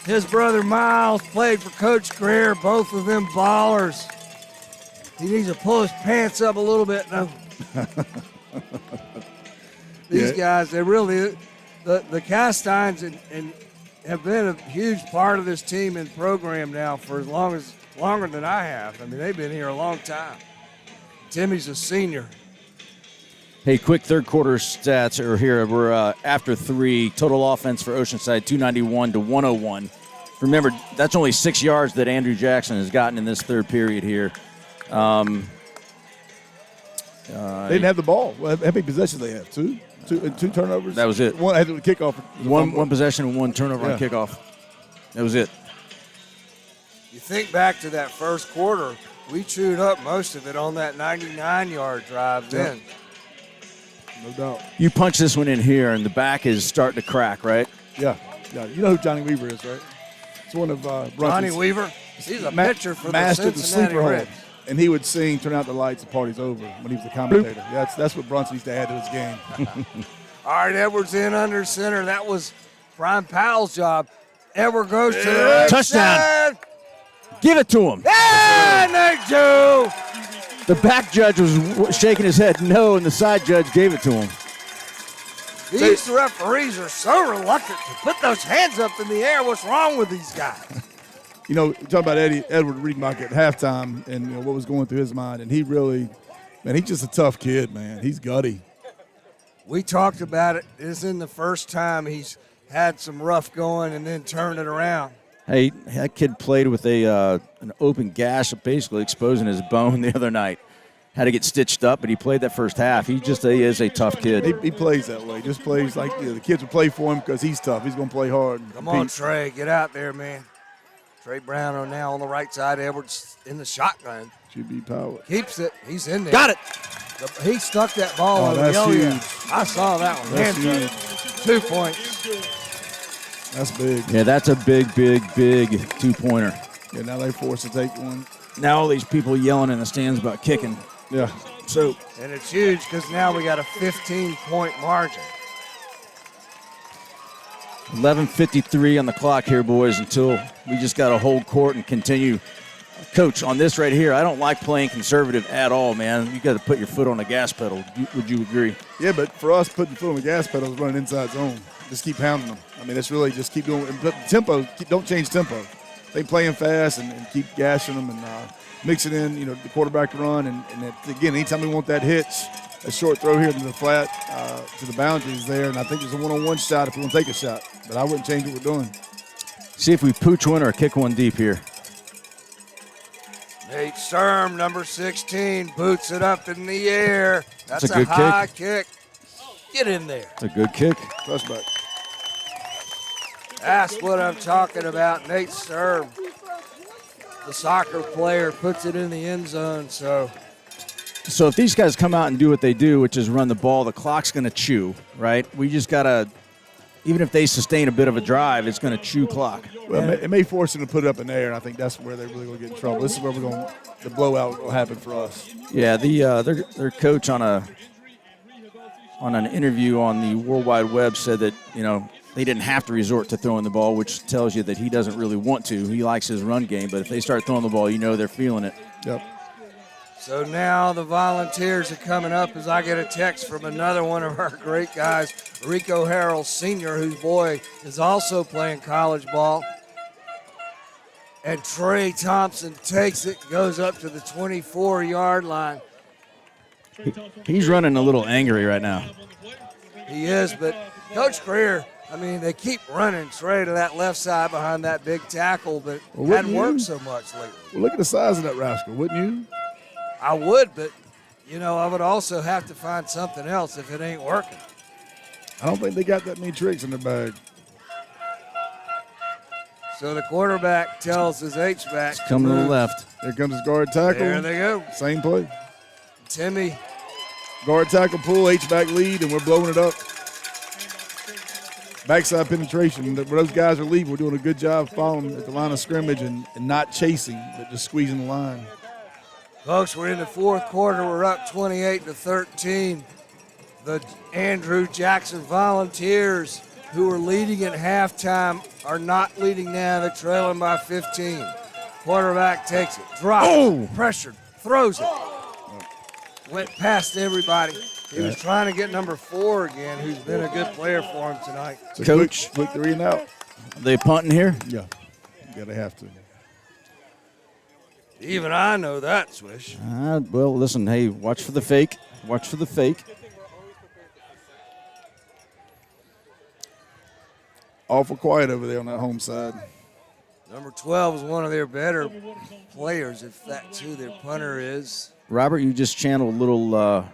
His brother Miles played for Coach Greer. Both of them ballers. He needs to pull his pants up a little bit. No. These
Yeah.
guys, they really, the Castines and have been a huge part of this team and program now for longer than I have. I mean, they've been here a long time. Timmy's a senior.
Hey, quick third quarter stats are here. We're after 3. Total offense for Oceanside, 291 to 101. Remember, that's only 6 yards that Andrew Jackson has gotten in this third period here.
They didn't have the ball. Well, how many possessions they have? Two turnovers?
That was it.
One had the kickoff.
One possession and one turnover on
Yeah.
kickoff. That was it.
You think back to that first quarter, we chewed up most of it on that 99-yard drive then.
No doubt.
You punch this one in here, and the back is starting to crack, right?
Yeah. You know who Johnny Weaver is, right? It's one of
Johnny
Brunson's
Weaver, he's a pitcher for the
master of the
Cincinnati
sleeper hold.
Reds.
And he would sing, turn out the lights, the party's over when he was the commentator. That's what Brunson used to add to his game.
All right, Edwards in under center. That was Brian Powell's job. Edward goes to the right
Touchdown.
side.
Give it to him.
And they do.
The back judge was shaking his head no, and the side judge gave it to him.
These referees are so reluctant to put those hands up in the air. What's wrong with these guys?
You know, talk about Edward Reedmock at halftime and what was going through his mind. And he really, man, he's just a tough kid, man. He's gutty.
We talked about it. This isn't the first time he's had some rough going and then turned it around.
Hey, that kid played with an open gash, basically exposing his bone the other night. had to get stitched up, but he played that first half. He is a tough kid.
He plays that way. Just plays like the kids will play for him because he's tough. He's going to play hard.
Come on, Trey. Get out there, man. Trey Brown now on the right side. Edwards in the shotgun.
Should be power.
Keeps it. He's in there.
Got it.
He stuck that ball over
that's
the
huge.
I saw that one.
That's
Hand
huge.
2 points.
That's big.
Yeah, that's a big 2-pointer.
Yeah, now they forced to take one.
Now all these people yelling in the stands about kicking.
Yeah.
So,
And it's huge because now we got a 15-point margin.
11:53 on the clock here, boys, until we just got to hold court and continue. Coach, on this right here, I don't like playing conservative at all, man. You got to put your foot on the gas pedal. Would you agree?
Yeah, but for us, putting the foot on the gas pedal is running inside zone. Just keep pounding them. I mean, it's really just keep doing it. Tempo, don't change tempo. They playing fast and keep gashing them and mixing in, the quarterback run. And again, anytime we want that hitch, a short throw here to the flat, to the boundaries there. And I think there's a one-on-one shot if we want to take a shot. But I wouldn't change what we're doing.
See if we pooch one or kick one deep here.
Nate Sturm, number 16, boots it up in the air. That's
a good
high kick. Get in there.
It's a good kick.
Touchback.
That's what I'm talking about. Nate Sturm, the soccer player, puts it in the end zone. So
if these guys come out and do what they do, which is run the ball, the clock's going to chew, right? We just got to, even if they sustain a bit of a drive, it's going to chew clock.
Well, it may force them to put it up in the air, and I think that's where they're really going to get in trouble. This is where the blowout will happen for us.
Yeah, their coach on an interview on the World Wide Web said that, they didn't have to resort to throwing the ball, which tells you that he doesn't really want to. He likes his run game, but if they start throwing the ball, they're feeling it.
Yep.
So now the Volunteers are coming up as I get a text from another one of our great guys, Rico Harrell Sr., whose boy is also playing college ball. And Trey Thompson takes it, goes up to the 24-yard line.
He's running a little angry right now.
He is, but Coach Greer, they keep running Trey to that left side behind that big tackle, but hadn't worked so much lately.
Well, look at the size of that rascal, wouldn't you?
I would, but, I would also have to find something else if it ain't working.
I don't think they got that many tricks in their bag.
So the quarterback tells his H-back.
It's coming to the left.
Here comes his guard tackle.
There they go.
Same play.
Timmy.
Guard tackle pull, H-back lead, and we're blowing it up. Backside penetration. When those guys are leaving, we're doing a good job following at the line of scrimmage and not chasing, but just squeezing the line.
Folks, we're in the fourth quarter. We're up 28-13. The Andrew Jackson Volunteers, who are leading at halftime, are not leading now. They're trailing by 15. Quarterback takes it, drops, pressured, throws it. Went past everybody. He was trying to get number 4 again, who's been a good player for him tonight.
So
Coach,
quick 3 and out.
They punting here?
Yeah, you gotta have to.
Even I know that, Swish.
Well, listen, hey, watch for the fake. Watch for the fake.
Awful quiet over there on that home side.
Number 12 is one of their better players, if that's who their punter is.
Robert, you just channeled a little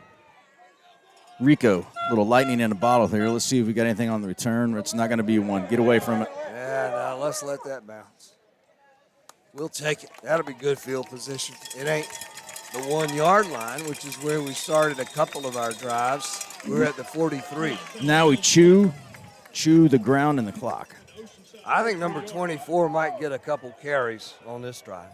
Rico, a little lightning in a bottle here. Let's see if we got anything on the return. It's not going to be one. Get away from it.
Yeah, no, let's let that bounce. We'll take it. That'll be good field position. It ain't the 1-yard line, which is where we started a couple of our drives. We're at the 43.
Now we chew the ground and the clock.
I think number 24 might get a couple carries on this drive.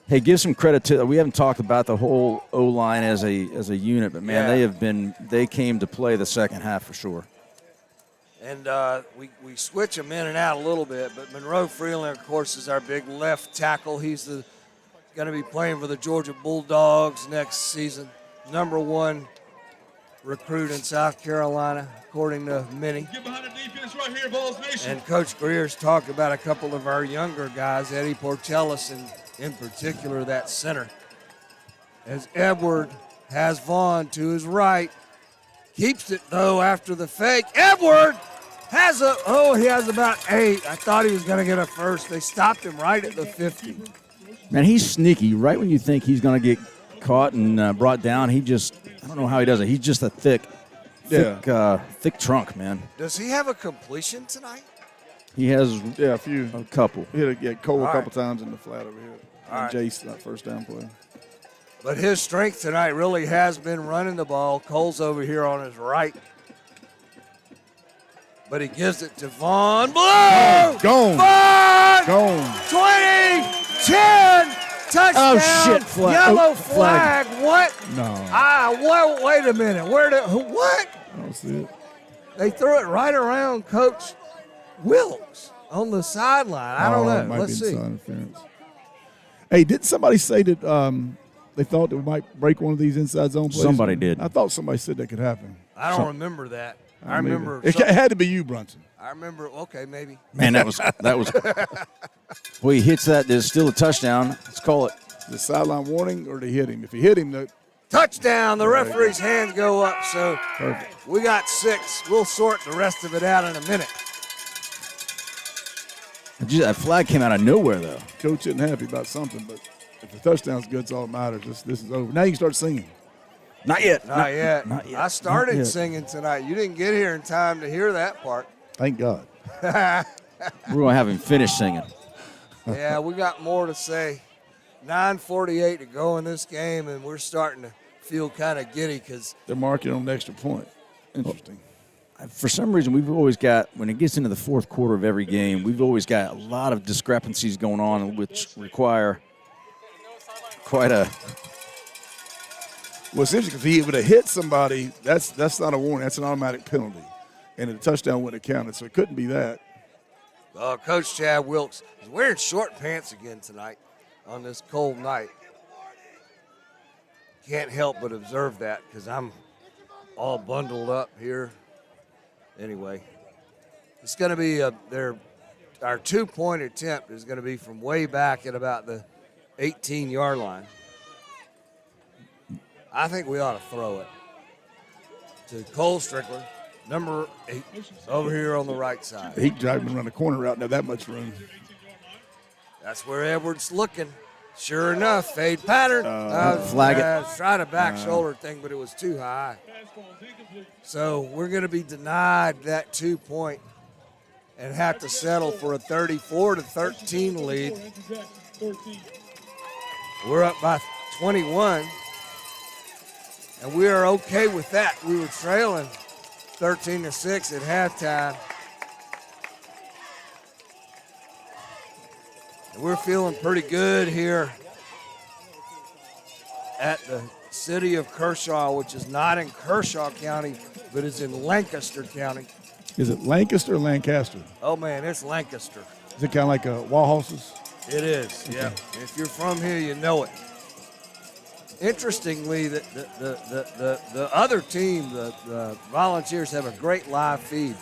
Hey, give some credit to. We haven't talked about the whole O-line as a unit, but man, they came to play the second half for sure.
And we switch them in and out a little bit, but Monroe Freeland, of course, is our big left tackle. He's going to be playing for the Georgia Bulldogs next season. Number 1 recruit in South Carolina, according to many.
Get behind the defense right here, Vols Nation.
And Coach Greer's talked about a couple of our younger guys, Eddie Portellis and in particular that center. As Edward has Vaughn to his right. Keeps it, though, after the fake. Edward has he has about 8. I thought he was going to get a first. They stopped him right at the 50.
Man, he's sneaky. Right when you think he's going to get caught and brought down. I don't know how he does it. He's just a thick trunk, man.
Does he have a completion tonight?
He has
a few.
A couple.
He hit Cole a
All
couple
right.
times in the flat over here.
All
And
right.
Jace, that first down play.
But his strength tonight really has been running the ball. Cole's over here on his right. But he gives it to Vaughn Blue.
Gone.
Vaughn!
Gone.
20, 10, touchdown.
Oh, shit, flag.
Yellow
Oh, flag.
flag. What?
No.
Wait a minute. What?
I don't see it.
They threw it right around Coach Wilkes on the sideline. I don't
It
know.
might
Let's
be
see.
inside interference. Hey, didn't somebody say that they thought that we might break one of these inside zone plays?
Somebody did.
I thought somebody said that could happen.
I don't remember that. I remember.
It had to be you, Brunson.
I remember. Okay, maybe.
Man, that was. Well, he hits that. There's still a touchdown. Let's call it.
The sideline warning, or did he hit him? If he hit him,
Touchdown. The referee's hands go up. So
perfect.
we got 6. We'll sort the rest of it out in a minute.
That flag came out of nowhere, though.
Coach isn't happy about something, but if the touchdown's good, it's all that matters. This is over. Now you can start singing.
Not yet.
Not yet.
Not yet.
I started
Not yet.
singing tonight. You didn't get here in time to hear that part.
Thank God.
We're going to have him finish singing.
Yeah, we got more to say. 9:48 to go in this game, and we're starting to feel kind of giddy because
They're marking on an extra point. Interesting.
For some reason, we've always got, when it gets into the fourth quarter of every game, we've always got a lot of discrepancies going on, which require quite a.
Well, it's interesting because he would have hit somebody. That's not a warning. That's an automatic penalty. And the touchdown wouldn't have counted, so it couldn't be that.
Coach Chad Wilkes is wearing short pants again tonight on this cold night. Can't help but observe that because I'm all bundled up here. Anyway, it's going to be our 2-point attempt is going to be from way back at about the 18-yard line. I think we ought to throw it to Cole Strickler, number 8, over here on the right side.
He driving around the corner route, now that much room.
That's where Edwards looking. Sure enough, fade pattern.
Flag it.
Tried a back shoulder thing, but it was too high. So we're going to be denied that 2-point and have to settle for a 34-13 lead. We're up by 21, and we are okay with that. We were trailing 13-6 at halftime. And we're feeling pretty good here at the city of Kershaw, which is not in Kershaw County, but is in Lancaster County.
Is it Lancaster or Lancaster?
Oh, man, it's Lancaster.
Is it kind of like a Wallhouses?
It is, yeah. If you're from here, you know it. Interestingly, the other team, the Volunteers, have a great live feed,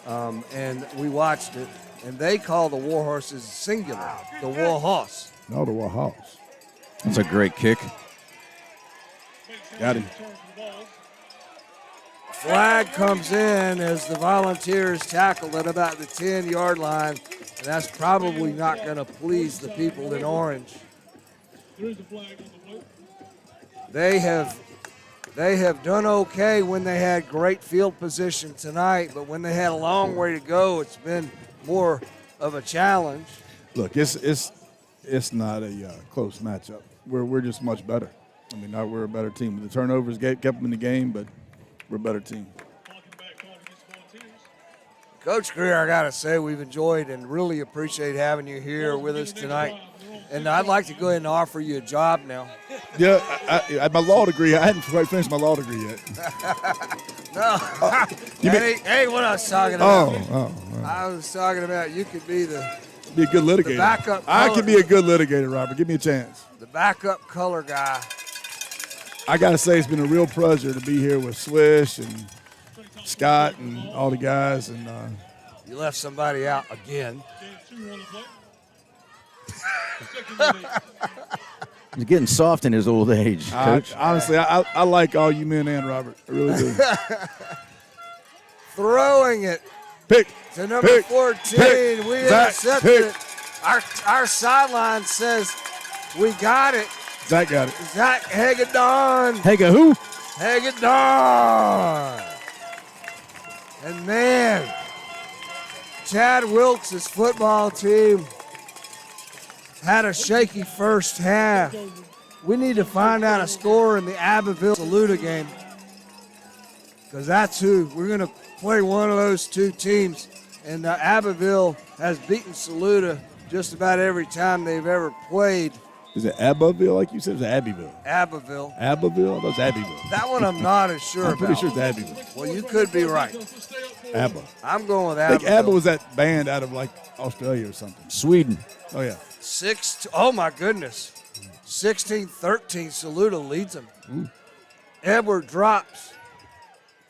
and we watched it, and they call the Warhorses singular, the Warhorse.
No, the Wallhouse.
That's a great kick.
Got him.
Flag comes in as the Volunteers tackle at about the 10-yard line, and that's probably not going to please the people in orange. They have done okay when they had great field position tonight, but when they had a long way to go, it's been more of a challenge.
Look, it's not a close matchup. We're just much better. I mean, we're a better team. The turnovers kept them in the game, but we're a better team.
Coach Greer, I got to say, we've enjoyed and really appreciate having you here with us tonight. And I'd like to go ahead and offer you a job now.
Yeah, I my law degree, I hadn't quite finished my law degree yet.
No,
You
that
mean-
ain't what I was talking about.
Oh.
I was talking about you could be the
Be a good litigator.
backup
I
color.
could be a good litigator, Robert. Give me a chance.
backup color guy.
I got to say, it's been a real pleasure to be here with Swish and Scott and all the guys. And
You left somebody out again.
He's getting soft in his old age, Coach.
honestly, I like all you men and Robert. I really do.
Throwing it
Pick.
to number
Pick.
14.
Pick.
We
Zach,
intercepted
pick.
it. Our sideline says we got it.
Zach got it.
Zach Hagedorn.
Haga who?
Hagedorn. And man, Chad Wilkes' football team had a shaky first half. We need to find out a score in the Abbeville-Saluda game, because that's who we're going to play, one of those two teams. And Abbeville has beaten Saluda just about every time they've ever played.
Is it Abbeville, like you said? Is it Abbeville?
Abbeville.
Abbeville? I thought it was Abbeville.
That one I'm not as sure
I'm pretty
about.
sure it's Abbeville.
Well, you could be right.
Abba.
I'm going with
I think
Abbeville.
Abba was that band out of like Australia or something.
Sweden.
Oh, yeah.
Oh my goodness. 16-13, Saluda leads them. Edward drops.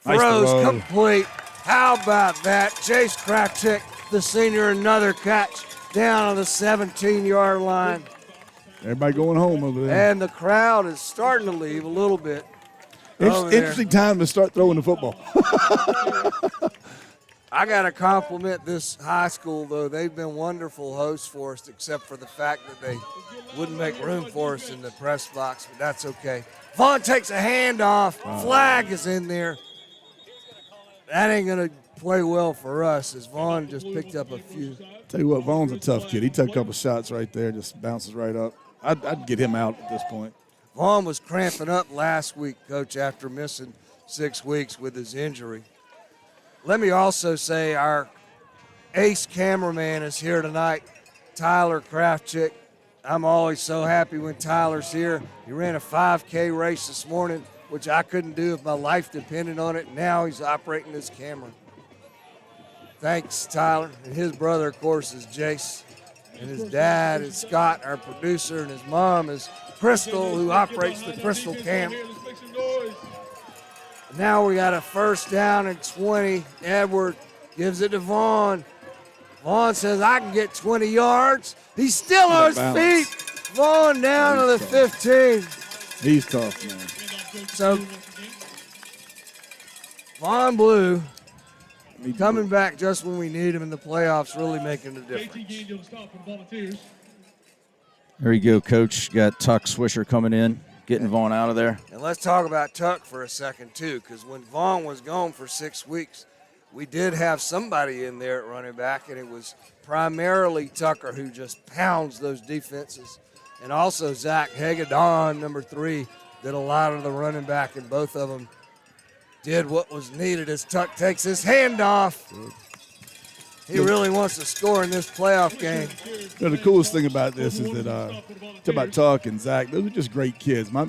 Nice
Throws
throw.
complete. How about that? Jace Kravchuk, the senior, another catch down on the 17-yard line.
Everybody going home over there.
And the crowd is starting to leave a little bit. over there.
Interesting time to start throwing the football.
I got to compliment this high school, though. They've been wonderful hosts for us, except for the fact that they wouldn't make room for us in the press box, but that's okay. Vaughn takes a handoff. Flag is in there. That ain't going to play well for us, as Vaughn just picked up a few.
Tell you what, Vaughn's a tough kid. He took a couple shots right there, just bounces right up. I'd get him out at this point.
Vaughn was cramping up last week, Coach, after missing 6 weeks with his injury. Let me also say our ace cameraman is here tonight, Tyler Kravchuk. I'm always so happy when Tyler's here. He ran a 5K race this morning, which I couldn't do if my life depended on it. Now he's operating this camera. Thanks, Tyler. And his brother, of course, is Jace. And his dad is Scott, our producer, and his mom is Crystal, who operates the Crystal Cam. Now we got a first down and 20. Edward gives it to Vaughn. Vaughn says, I can get 20 yards. He's still on his feet. Vaughn down to the 15.
He's tough, man.
So Vaughn Blue coming back just when we need him in the playoffs, really making a difference.
There you go, Coach. Got Tuck Swisher coming in, getting Vaughn out of there.
And let's talk about Tuck for a second, too, because when Vaughn was gone for 6 weeks, we did have somebody in there at running back, and it was primarily Tucker who just pounds those defenses. And also Zach Hagedorn, number 3, did a lot of the running back, and both of them did what was needed as Tuck takes his handoff. He really wants to score in this playoff game.
You know, the coolest thing about this is that, talk about Tuck and Zach, those are just great kids. My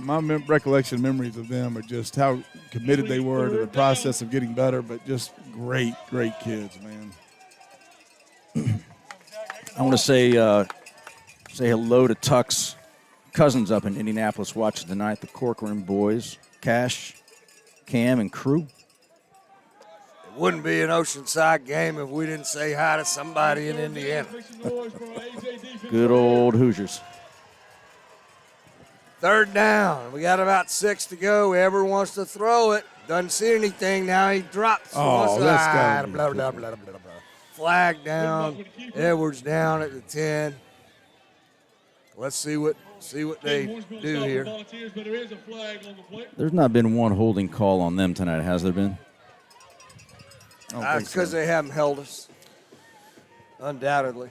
recollection memories of them are just how committed they were to the process of getting better, but just great, great kids, man.
I want to say hello to Tuck's cousins up in Indianapolis watching tonight, the Corcoran boys, Cash, Cam, and crew.
It wouldn't be an Oceanside game if we didn't say hi to somebody in Indiana.
Good old Hoosiers.
Third down. We got about 6 to go. Ever wants to throw it. Doesn't see anything. Now he drops.
Oh, that's gotta be
blah, blah, blah, blah, blah, blah. Flag down. Edwards down at the 10. Let's see what they do here.
There's not been one holding call on them tonight, has there been?
That's because they haven't held us. Undoubtedly.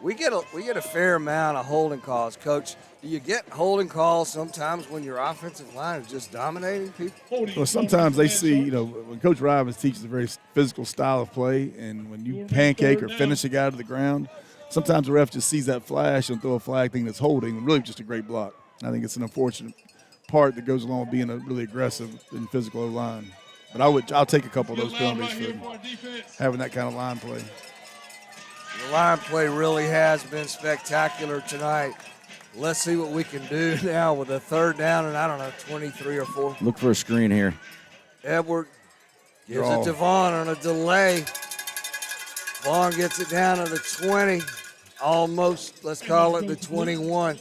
We get a fair amount of holding calls, Coach. Do you get holding calls sometimes when your offensive line is just dominating people?
Well, sometimes they see, when Coach Robbins teaches a very physical style of play, and when you pancake or finish a guy to the ground, sometimes the ref just sees that flash and throw a flag thing that's holding, and really just a great block. I think it's an unfortunate part that goes along with being a really aggressive and physical O-line. But I'll take a couple of those penalties for having that kind of line play.
The line play really has been spectacular tonight. Let's see what we can do now with a third down and, 23 or 4.
Look for a screen here.
Edward gives it to Vaughn on a delay. Vaughn gets it down to the 20. Almost, let's call it the 21.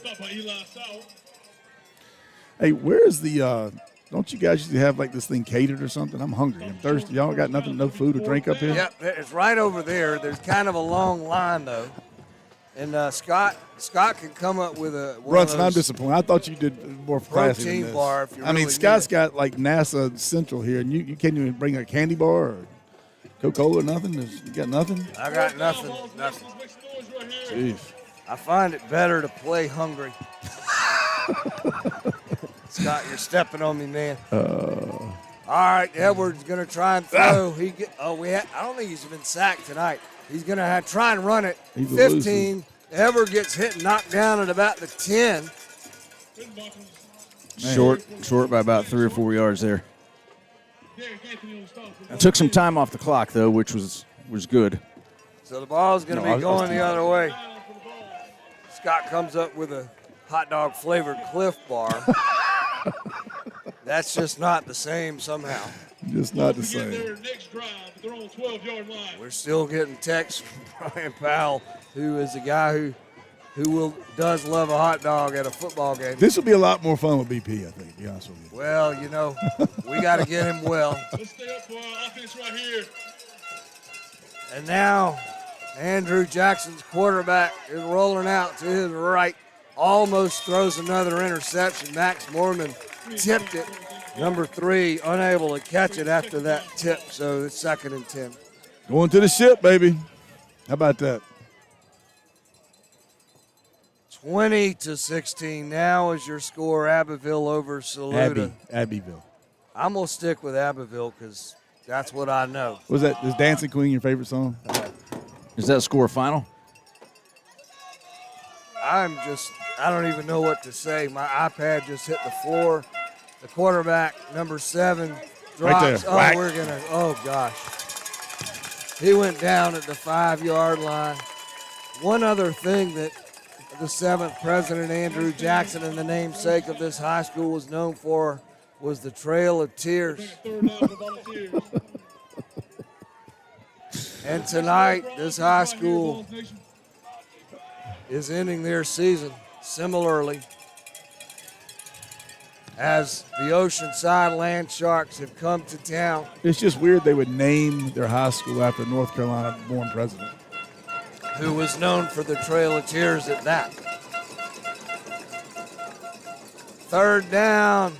Hey, where's the don't you guys usually have like this thing catered or something? I'm hungry. I'm thirsty. Y'all got nothing, no food or drink up here?
Yep, it's right over there. There's kind of a long line, though. And Scott can come up with one
Brunson,
of
I'm
those
disappointed. I thought you did more classy than
protein
this.
bar if you
I mean,
really
Scott's
need it.
got like NASA Central here, and you can't even bring a candy bar or Coca-Cola or nothing? You got nothing?
I got nothing.
Jeez.
I find it better to play hungry. Scott, you're stepping on me, man. All right, Edwards going to try and throw. I don't think he's been sacked tonight. He's going to try and run it.
He's a
15. Edwards gets hit and knocked down at about the 10.
Short by about 3 or 4 yards there. Took some time off the clock, though, which was good.
So the ball's going to be going the other way. Scott comes up with a hot dog flavored Cliff Bar. That's just not the same somehow.
Just not the same.
We're still getting texts from Brian Powell, who is a guy who does love a hot dog at a football game.
This will be a lot more fun with BP, I think, to be honest with you.
Well, we got to get him well.
Let's stay up for our offense right here.
And now Andrew Jackson's quarterback is rolling out to his right. Almost throws another interception. Max Mormon tipped it. Number 3, unable to catch it after that tip, so it's 2nd and 10.
Going to the ship, baby. How about that?
20-16 now is your score. Abbeville over Saluda.
Abbeville.
I'm going to stick with Abbeville because that's what I know.
Was that, is Dancing Queen your favorite song?
Is that score final?
I don't even know what to say. My iPad just hit the floor. The quarterback, number 7, drops.
Right there. Whack.
Oh, gosh. He went down at the 5-yard line. One other thing that the 7th president, Andrew Jackson, and the namesake of this high school was known for was the Trail of Tears. And tonight, this high school is ending their season similarly as the Oceanside Land Sharks have come to town.
It's just weird they would name their high school after a North Carolina-born president.
Who was known for the Trail of Tears at that. 3rd down.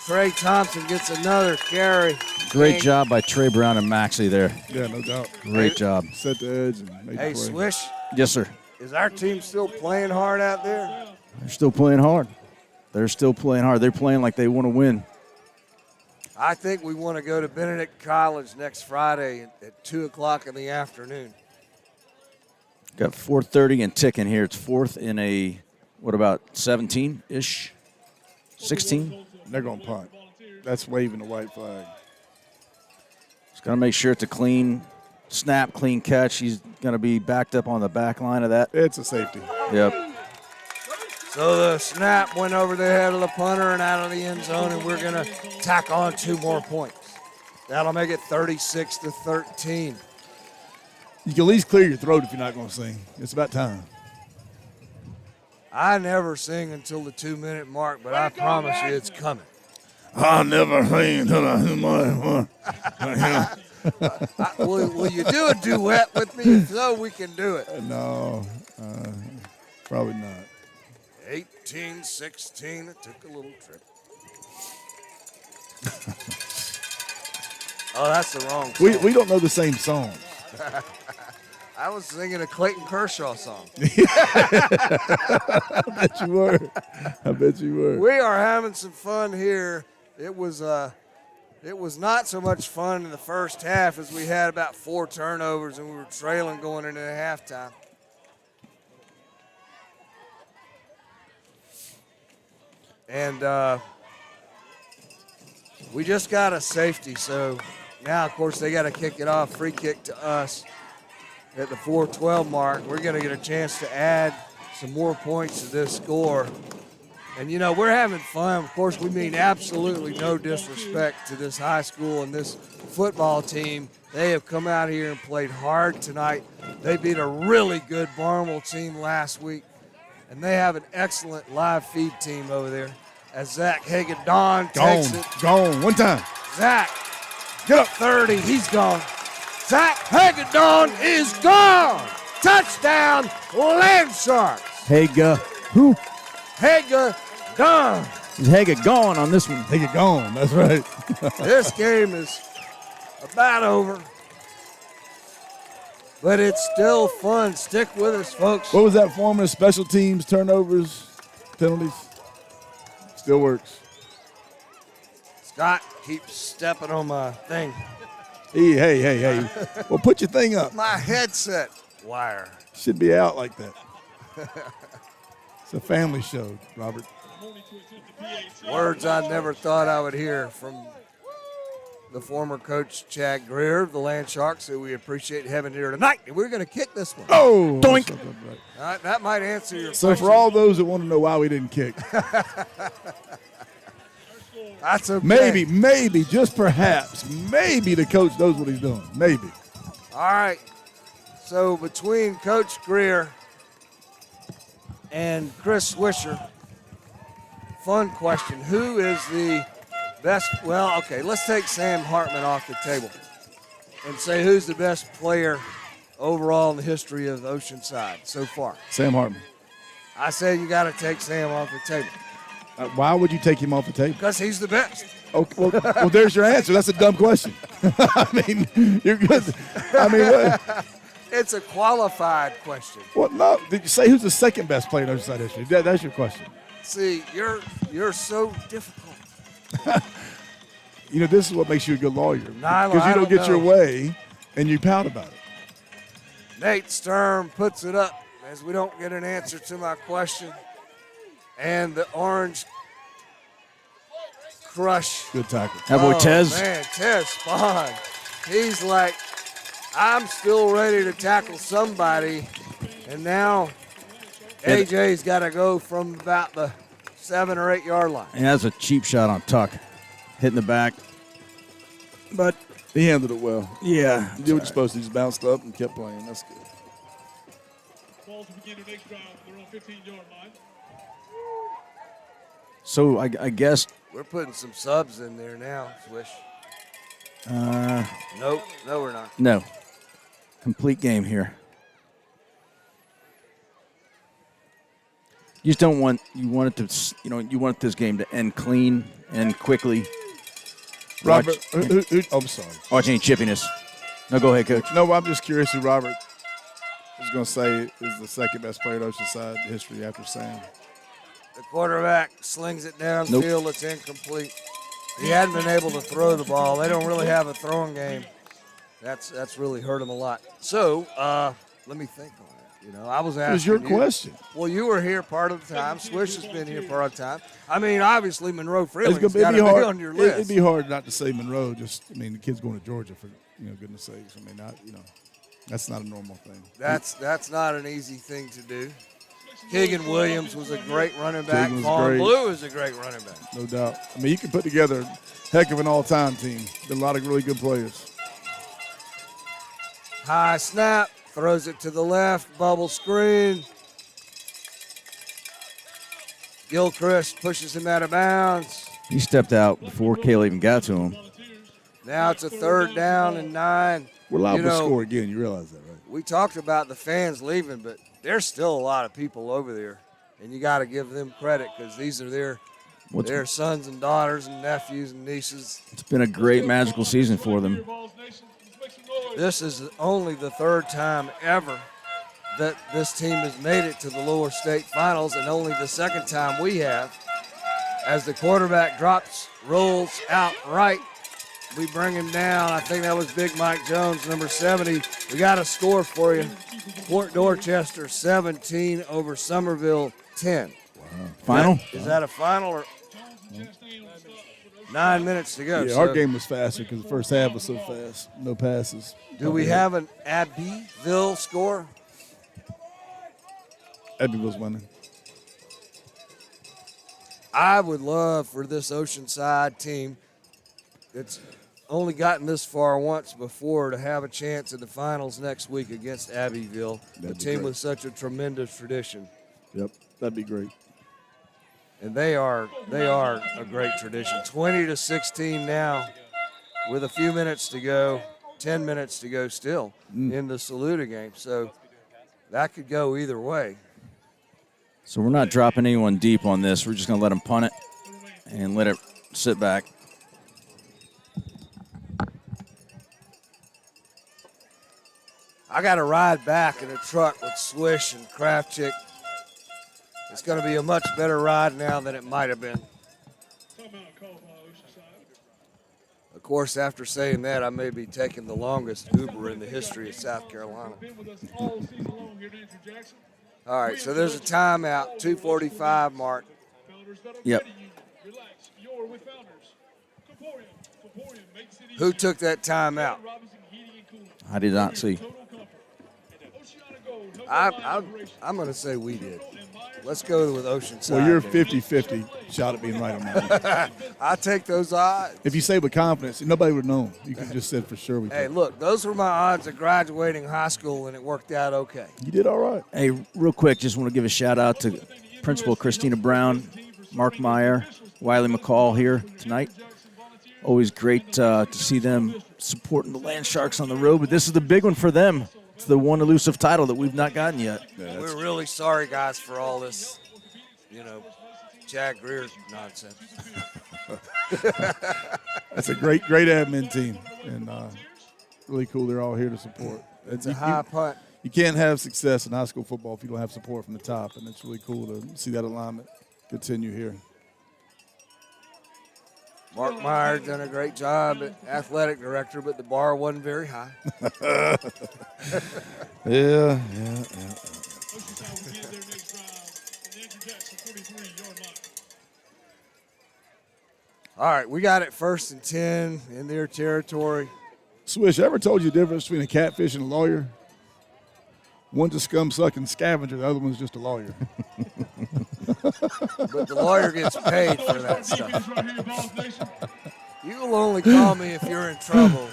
Trey Thompson gets another carry.
Great job by Trey Brown and Maxey there.
Yeah, no doubt.
Great job.
Set the edge and make
Hey,
the play.
Swish,
Yes, sir.
is our team still playing hard out there?
They're still playing hard. They're playing like they want to win.
I think we want to go to Benedict College next Friday at 2 o'clock in the afternoon.
Got 4:30 and ticking here. It's 4th in a, what about 17-ish? 16?
They're going to punt. That's waving the white flag.
Just got to make sure it's a clean snap, clean catch. He's going to be backed up on the back line of that.
It's a safety.
Yep.
So the snap went over the head of the punter and out of the end zone, and we're going to tack on 2 more points. That'll make it 36-13.
You can at least clear your throat if you're not going to sing. It's about time.
I never sing until the 2-minute mark, but I promise you it's coming.
I'll never sing until I hear my
Will you do a duet with me? If so, we can do it.
No, probably not.
18-16, it took a little trip. Oh, that's the wrong song.
We don't know the same song.
I was singing a Clayton Kershaw song.
I bet you were. I bet you were.
We are having some fun here. It was not so much fun in the first half as we had about 4 turnovers and we were trailing going into halftime. And we just got a safety, so now, of course, they got to kick it off, free kick to us at the 4:12 mark. We're going to get a chance to add some more points to this score. And, you know, we're having fun. Of course, we mean absolutely no disrespect to this high school and this football team. They have come out here and played hard tonight. They beat a really good Barnwell team last week. And they have an excellent live feed team over there. As Zach Hagadon takes it.
Gone. One time.
Zach, get up 30. He's gone. Zach Hagadon is gone. Touchdown, Land Sharks.
Haga. Who?
Haga done.
Is Haga gone on this one?
Take it gone. That's right.
This game is about over. But it's still fun. Stick with us, folks.
What was that former special teams, turnovers, penalties? Still works.
Scott keeps stepping on my thing.
Hey. Well, put your thing up.
My headset wire.
Should be out like that. It's a family show, Robert.
Words I never thought I would hear from the former coach Chad Greer of the Land Sharks, who we appreciate having here tonight. And we're going to kick this one.
Oh,
Doink.
That might answer your
So
question.
for all those that want to know why we didn't kick,
That's okay.
maybe, just perhaps, maybe the coach knows what he's doing. Maybe.
All right. So between Coach Greer and Chris Swisher, fun question. Who is the best? Well, okay, let's take Sam Hartman off the table and say who's the best player overall in the history of Oceanside so far.
Sam Hartman.
I say you got to take Sam off the table
Why would you take him off the table?
because he's the best.
Okay, well, there's your answer. That's a dumb question. I mean, you're good. I mean, what?
It's a qualified question.
Well, no. Did you say who's the second best player in Oceanside history? That's your question.
See, you're so difficult.
You know, this is what makes you a good lawyer.
Nyla,
Because you
I
don't get your
know.
way and you pout about it.
Nate Sturm puts it up as we don't get an answer to my question. And the Orange Crush.
Good tackle.
That boy
Oh,
Tez.
Man, Tez Spawn. He's like, I'm still ready to tackle somebody. And now AJ's got to go from about the 7 or 8 yard line.
And that's a cheap shot on Tuck. Hitting the back. But,
He handled it well.
yeah.
He did what you're supposed to. He just bounced up and kept playing. That's good.
Balls will begin their next drive. They're on 15-yard line.
So I guess
We're putting some subs in there now, Swish. Nope, no, we're not.
no. Complete game here. You just don't want you want it to you want this game to end clean and quickly.
Robert,
Watch,
I'm sorry.
watch any chippiness. No, go ahead, coach.
No, I'm just curious who Robert is going to say is the second best player in Oceanside history after Sam.
The quarterback slings it downfield. It's incomplete. He hadn't been able to throw the ball. They don't really have a throwing game. That's really hurt him a lot. So let me think on it. You know, I was asking.
It was your
you.
question.
Well, you were here part of the time. Swish has been here part of the time. I mean, obviously Monroe Freeling's got to be on your list.
It'd be hard not to say Monroe. The kid's going to Georgia for goodness sakes. I mean, that's not a normal thing.
That's not an easy thing to do. Keegan Williams was a great running back.
Keegan was
Vaughn
great.
Blue is a great running back.
No doubt. I mean, you can put together a heck of an all-time team. Been a lot of really good players.
High snap, throws it to the left, bubble screen. Gilchrist pushes him out of bounds.
He stepped out before Kayla even got to him.
Now it's a 3rd down and 9.
We're liable to score again. You realize that, right?
We talked about the fans leaving, but there's still a lot of people over there, and you got to give them credit because these are their sons and daughters and nephews and nieces.
It's been a great magical season for them.
Balls nation. Let's make some noise.
This is only the 3rd time ever that this team has made it to the lower state finals, and only the 2nd time we have. As the quarterback rolls out right, we bring him down. I think that was Big Mike Jones, number 70. We got a score for you. Fort Dorchester 17 over Somerville 10.
Final?
Is that a final or 9 minutes to go?
Yeah,
So
our game was faster because the first half was so fast. No passes.
do we have an Abbeville score?
Abbeville's winning.
I would love for this Oceanside team that's only gotten this far once before to have a chance in the finals next week against Abbeville, a
That'd be
team
great.
with such a tremendous tradition.
Yep, that'd be great.
And they are a great tradition. 20-16 now with a few minutes to go, 10 minutes to go still in the Saluda game. So that could go either way.
So we're not dropping anyone deep on this. We're just going to let them punt it and let it sit back.
I got to ride back in a truck with Swish and Kraft Chick. It's going to be a much better ride now than it might have been.
Timeout called by Oceanside.
Of course, after saying that, I may be taking the longest Uber in the history of South Carolina.
Been with us all season long here at Andrew Jackson.
All right, so there's a timeout, 2:45 mark.
Founders Federal
Yep.
Credit Union. Relax. You're with Founders. Comporium, Make City.
Who took that timeout?
Robinson Heating and Cooling.
I did not see.
Total comfort. And Oceana Gold help our line operation.
I'm going to say we did. Let's go with Oceanside.
Well, you're
then.
50-50 shot at being right on that one.
I take those odds.
If you say with confidence, nobody would have known. You could have just said for sure we
Hey,
did.
look, those were my odds of graduating high school, and it worked out okay.
You did all right.
Hey, real quick, just want to give a shout out to Principal Christina Brown, Mark Meyer, Wiley McCall here tonight. Always great to see them supporting the Land Sharks on the road, but this is the big one for them. It's the one elusive title that we've not gotten yet.
We're really sorry, guys, for all this, Chad Greer nonsense.
That's a great admin team, and really cool. They're all here to support.
It's a high punt.
You can't have success in high school football if you don't have support from the top, and it's really cool to see that alignment continue here.
Mark Meyer done a great job at athletic director, but the bar wasn't very high.
Yeah.
Oceanside will be in their next drive. And Andrew Jackson, 43-yard line.
All right, we got it 1st and 10 in their territory.
Swish, I ever told you the difference between a catfish and a lawyer? One's a scum-sucking scavenger, the other one's just a lawyer.
But the lawyer gets paid for that stuff.
Defense right here, Balls Nation.
You will only call me if you're in trouble,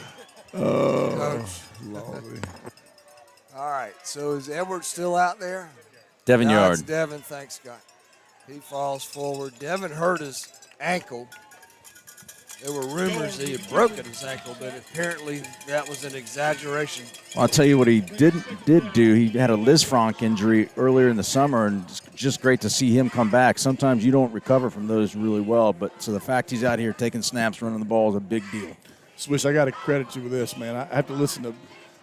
Coach.
Lovely.
All right, so is Edward still out there?
Devin
No,
Yard.
it's Devin, thanks, God. He falls forward. Devin hurt his ankle. There were rumors he had broken his ankle, but apparently that was an exaggeration.
Well, I'll tell you what he did do. He had a Lisfranc injury earlier in the summer, and it's just great to see him come back. Sometimes you don't recover from those really well, but so the fact he's out here taking snaps, running the ball is a big deal.
Swish, I got to credit you with this, man. I have to listen to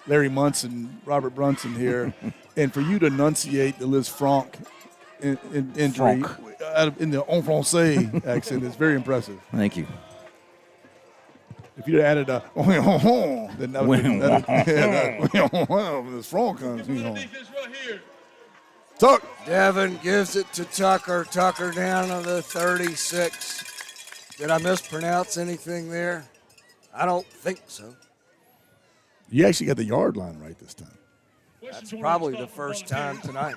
Larry Munson, Robert Brunson here, and for you to enunciate the Liz Franck injury in the en français accent is very impressive.
Thank you.
If you'd added a then that would be Liz Franck comes.
Defense right here.
Tuck.
Devin gives it to Tucker. Tucker down to the 36. Did I mispronounce anything there? I don't think so.
You actually got the yard line right this time.
That's probably the first time tonight.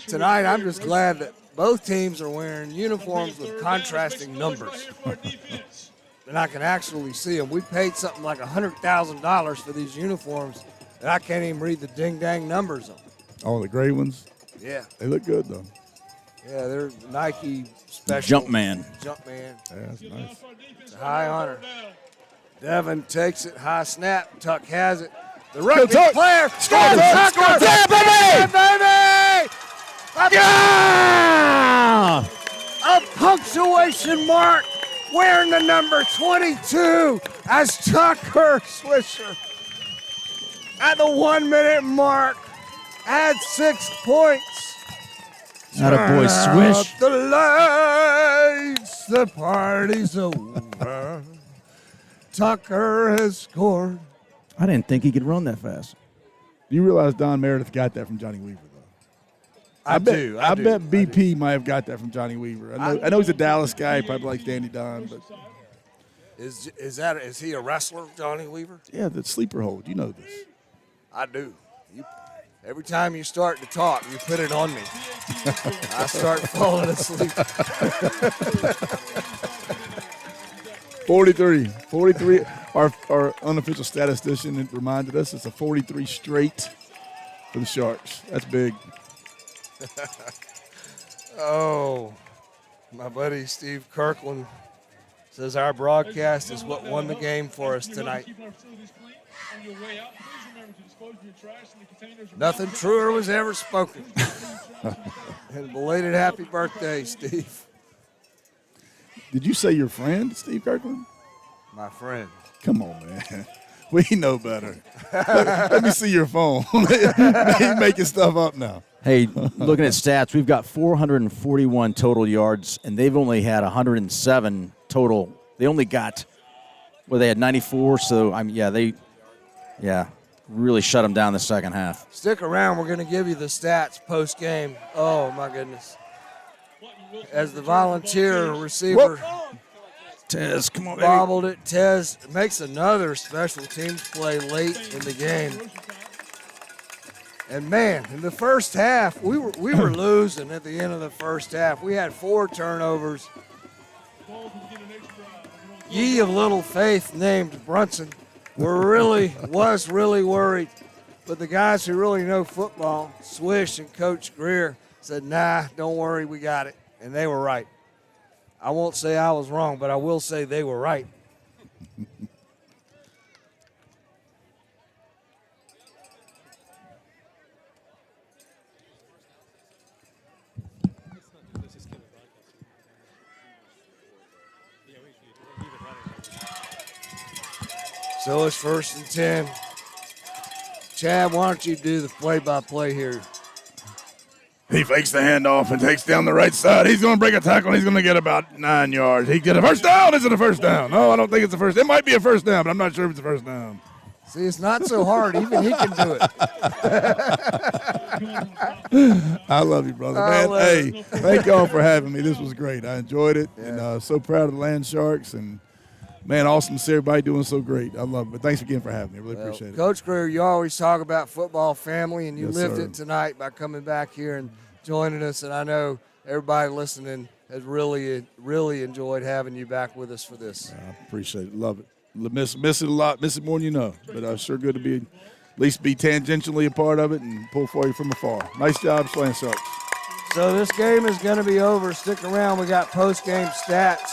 Tonight, I'm just glad that both teams are wearing uniforms with contrasting numbers. And I can actually see them. We paid something like $100,000 for these uniforms, and I can't even read the ding-dang numbers on them.
Oh, the gray ones?
Yeah.
They look good, though.
Yeah, they're Nike special.
Jumpman.
Jumpman.
Yeah, that's nice.
It's a high honor. Devin takes it, high snap. Tuck has it. The rugby player.
Score, Tucker!
Yeah, baby!
Yeah!
A punctuation mark wearing the number 22 as Tucker Swisher. At the 1 minute mark, adds 6 points.
Attaboy, Swish.
Out the lights, the party's over. Tucker has scored.
I didn't think he could run that fast.
You realize Don Meredith got that from Johnny Weaver, though.
I do.
I bet BP might have got that from Johnny Weaver. I know he's a Dallas guy. He probably likes Danny Don, but
Is he a wrestler, Johnny Weaver?
yeah, the sleeper hold. You know this.
I do. Every time you start to talk, you put it on me. I start falling asleep.
43. Our unofficial statistician reminded us it's a 43 straight for the Sharks. That's big.
Oh, my buddy Steve Kirkland says our broadcast is what won the game for us tonight.
On your way out, please remember to dispose of your trash in the containers.
Nothing truer was ever spoken. And belated happy birthday, Steve.
Did you say your friend, Steve Kirkland?
My friend.
Come on, man. We know better. Let me see your phone. You're making stuff up now.
Hey, looking at stats, we've got 441 total yards, and they've only had 107 total. They only got, well, they had 94, so, really shut them down the second half.
Stick around. We're going to give you the stats post-game. Oh, my goodness. As the volunteer receiver
Tez, come on, baby.
bobbled it, Tez makes another special teams play late in the game. And, man, in the first half, we were losing at the end of the first half. We had 4 turnovers. Ye of little faith named Brunson was really worried. But the guys who really know football, Swish and Coach Greer, said, nah, don't worry, we got it. And they were right. I won't say I was wrong, but I will say they were right. So it's 1st and 10. Chad, why don't you do the play-by-play here?
He fakes the handoff and takes down the right side. He's going to break a tackle, and he's going to get about 9 yards. He get a first down. Is it a first down? No, I don't think it's a first. It might be a first down, but I'm not sure if it's a first down.
See, it's not so hard. Even he can do it.
I love you, brother. Man, hey, thank y'all for having me. This was great. I enjoyed it, and so proud of the Land Sharks. And, man, awesome to see everybody doing so great. I love it. But thanks again for having me. I really appreciate it.
Coach Greer, you always talk about football family, and you
Yes,
lived
sir.
it tonight by coming back here and joining us. And I know everybody listening has really, really enjoyed having you back with us for this.
I appreciate it. Love it. Miss it a lot. Miss it more than you know. But sure good to be at least be tangentially a part of it and pull for you from afar. Nice job, Land Sharks.
So this game is going to be over. Stick around. We got post-game stats,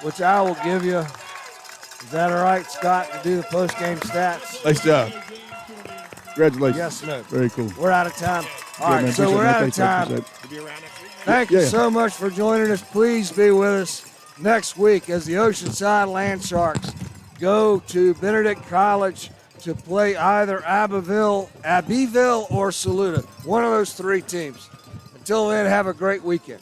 which I will give you. Is that all right, Scott, to do the post-game stats?
Nice job. Congratulations.
Yes, no.
Very cool.
We're out of time. All
Yeah,
right,
man,
so
appreciate
we're
it, man.
out of
Thanks, I
time.
appreciate it.
Thank you
Yeah.
so much for joining us. Please be with us next week as the Oceanside Land Sharks go to Benedict College to play either Abbeville or Saluda, one of those 3 teams. Until then, have a great weekend.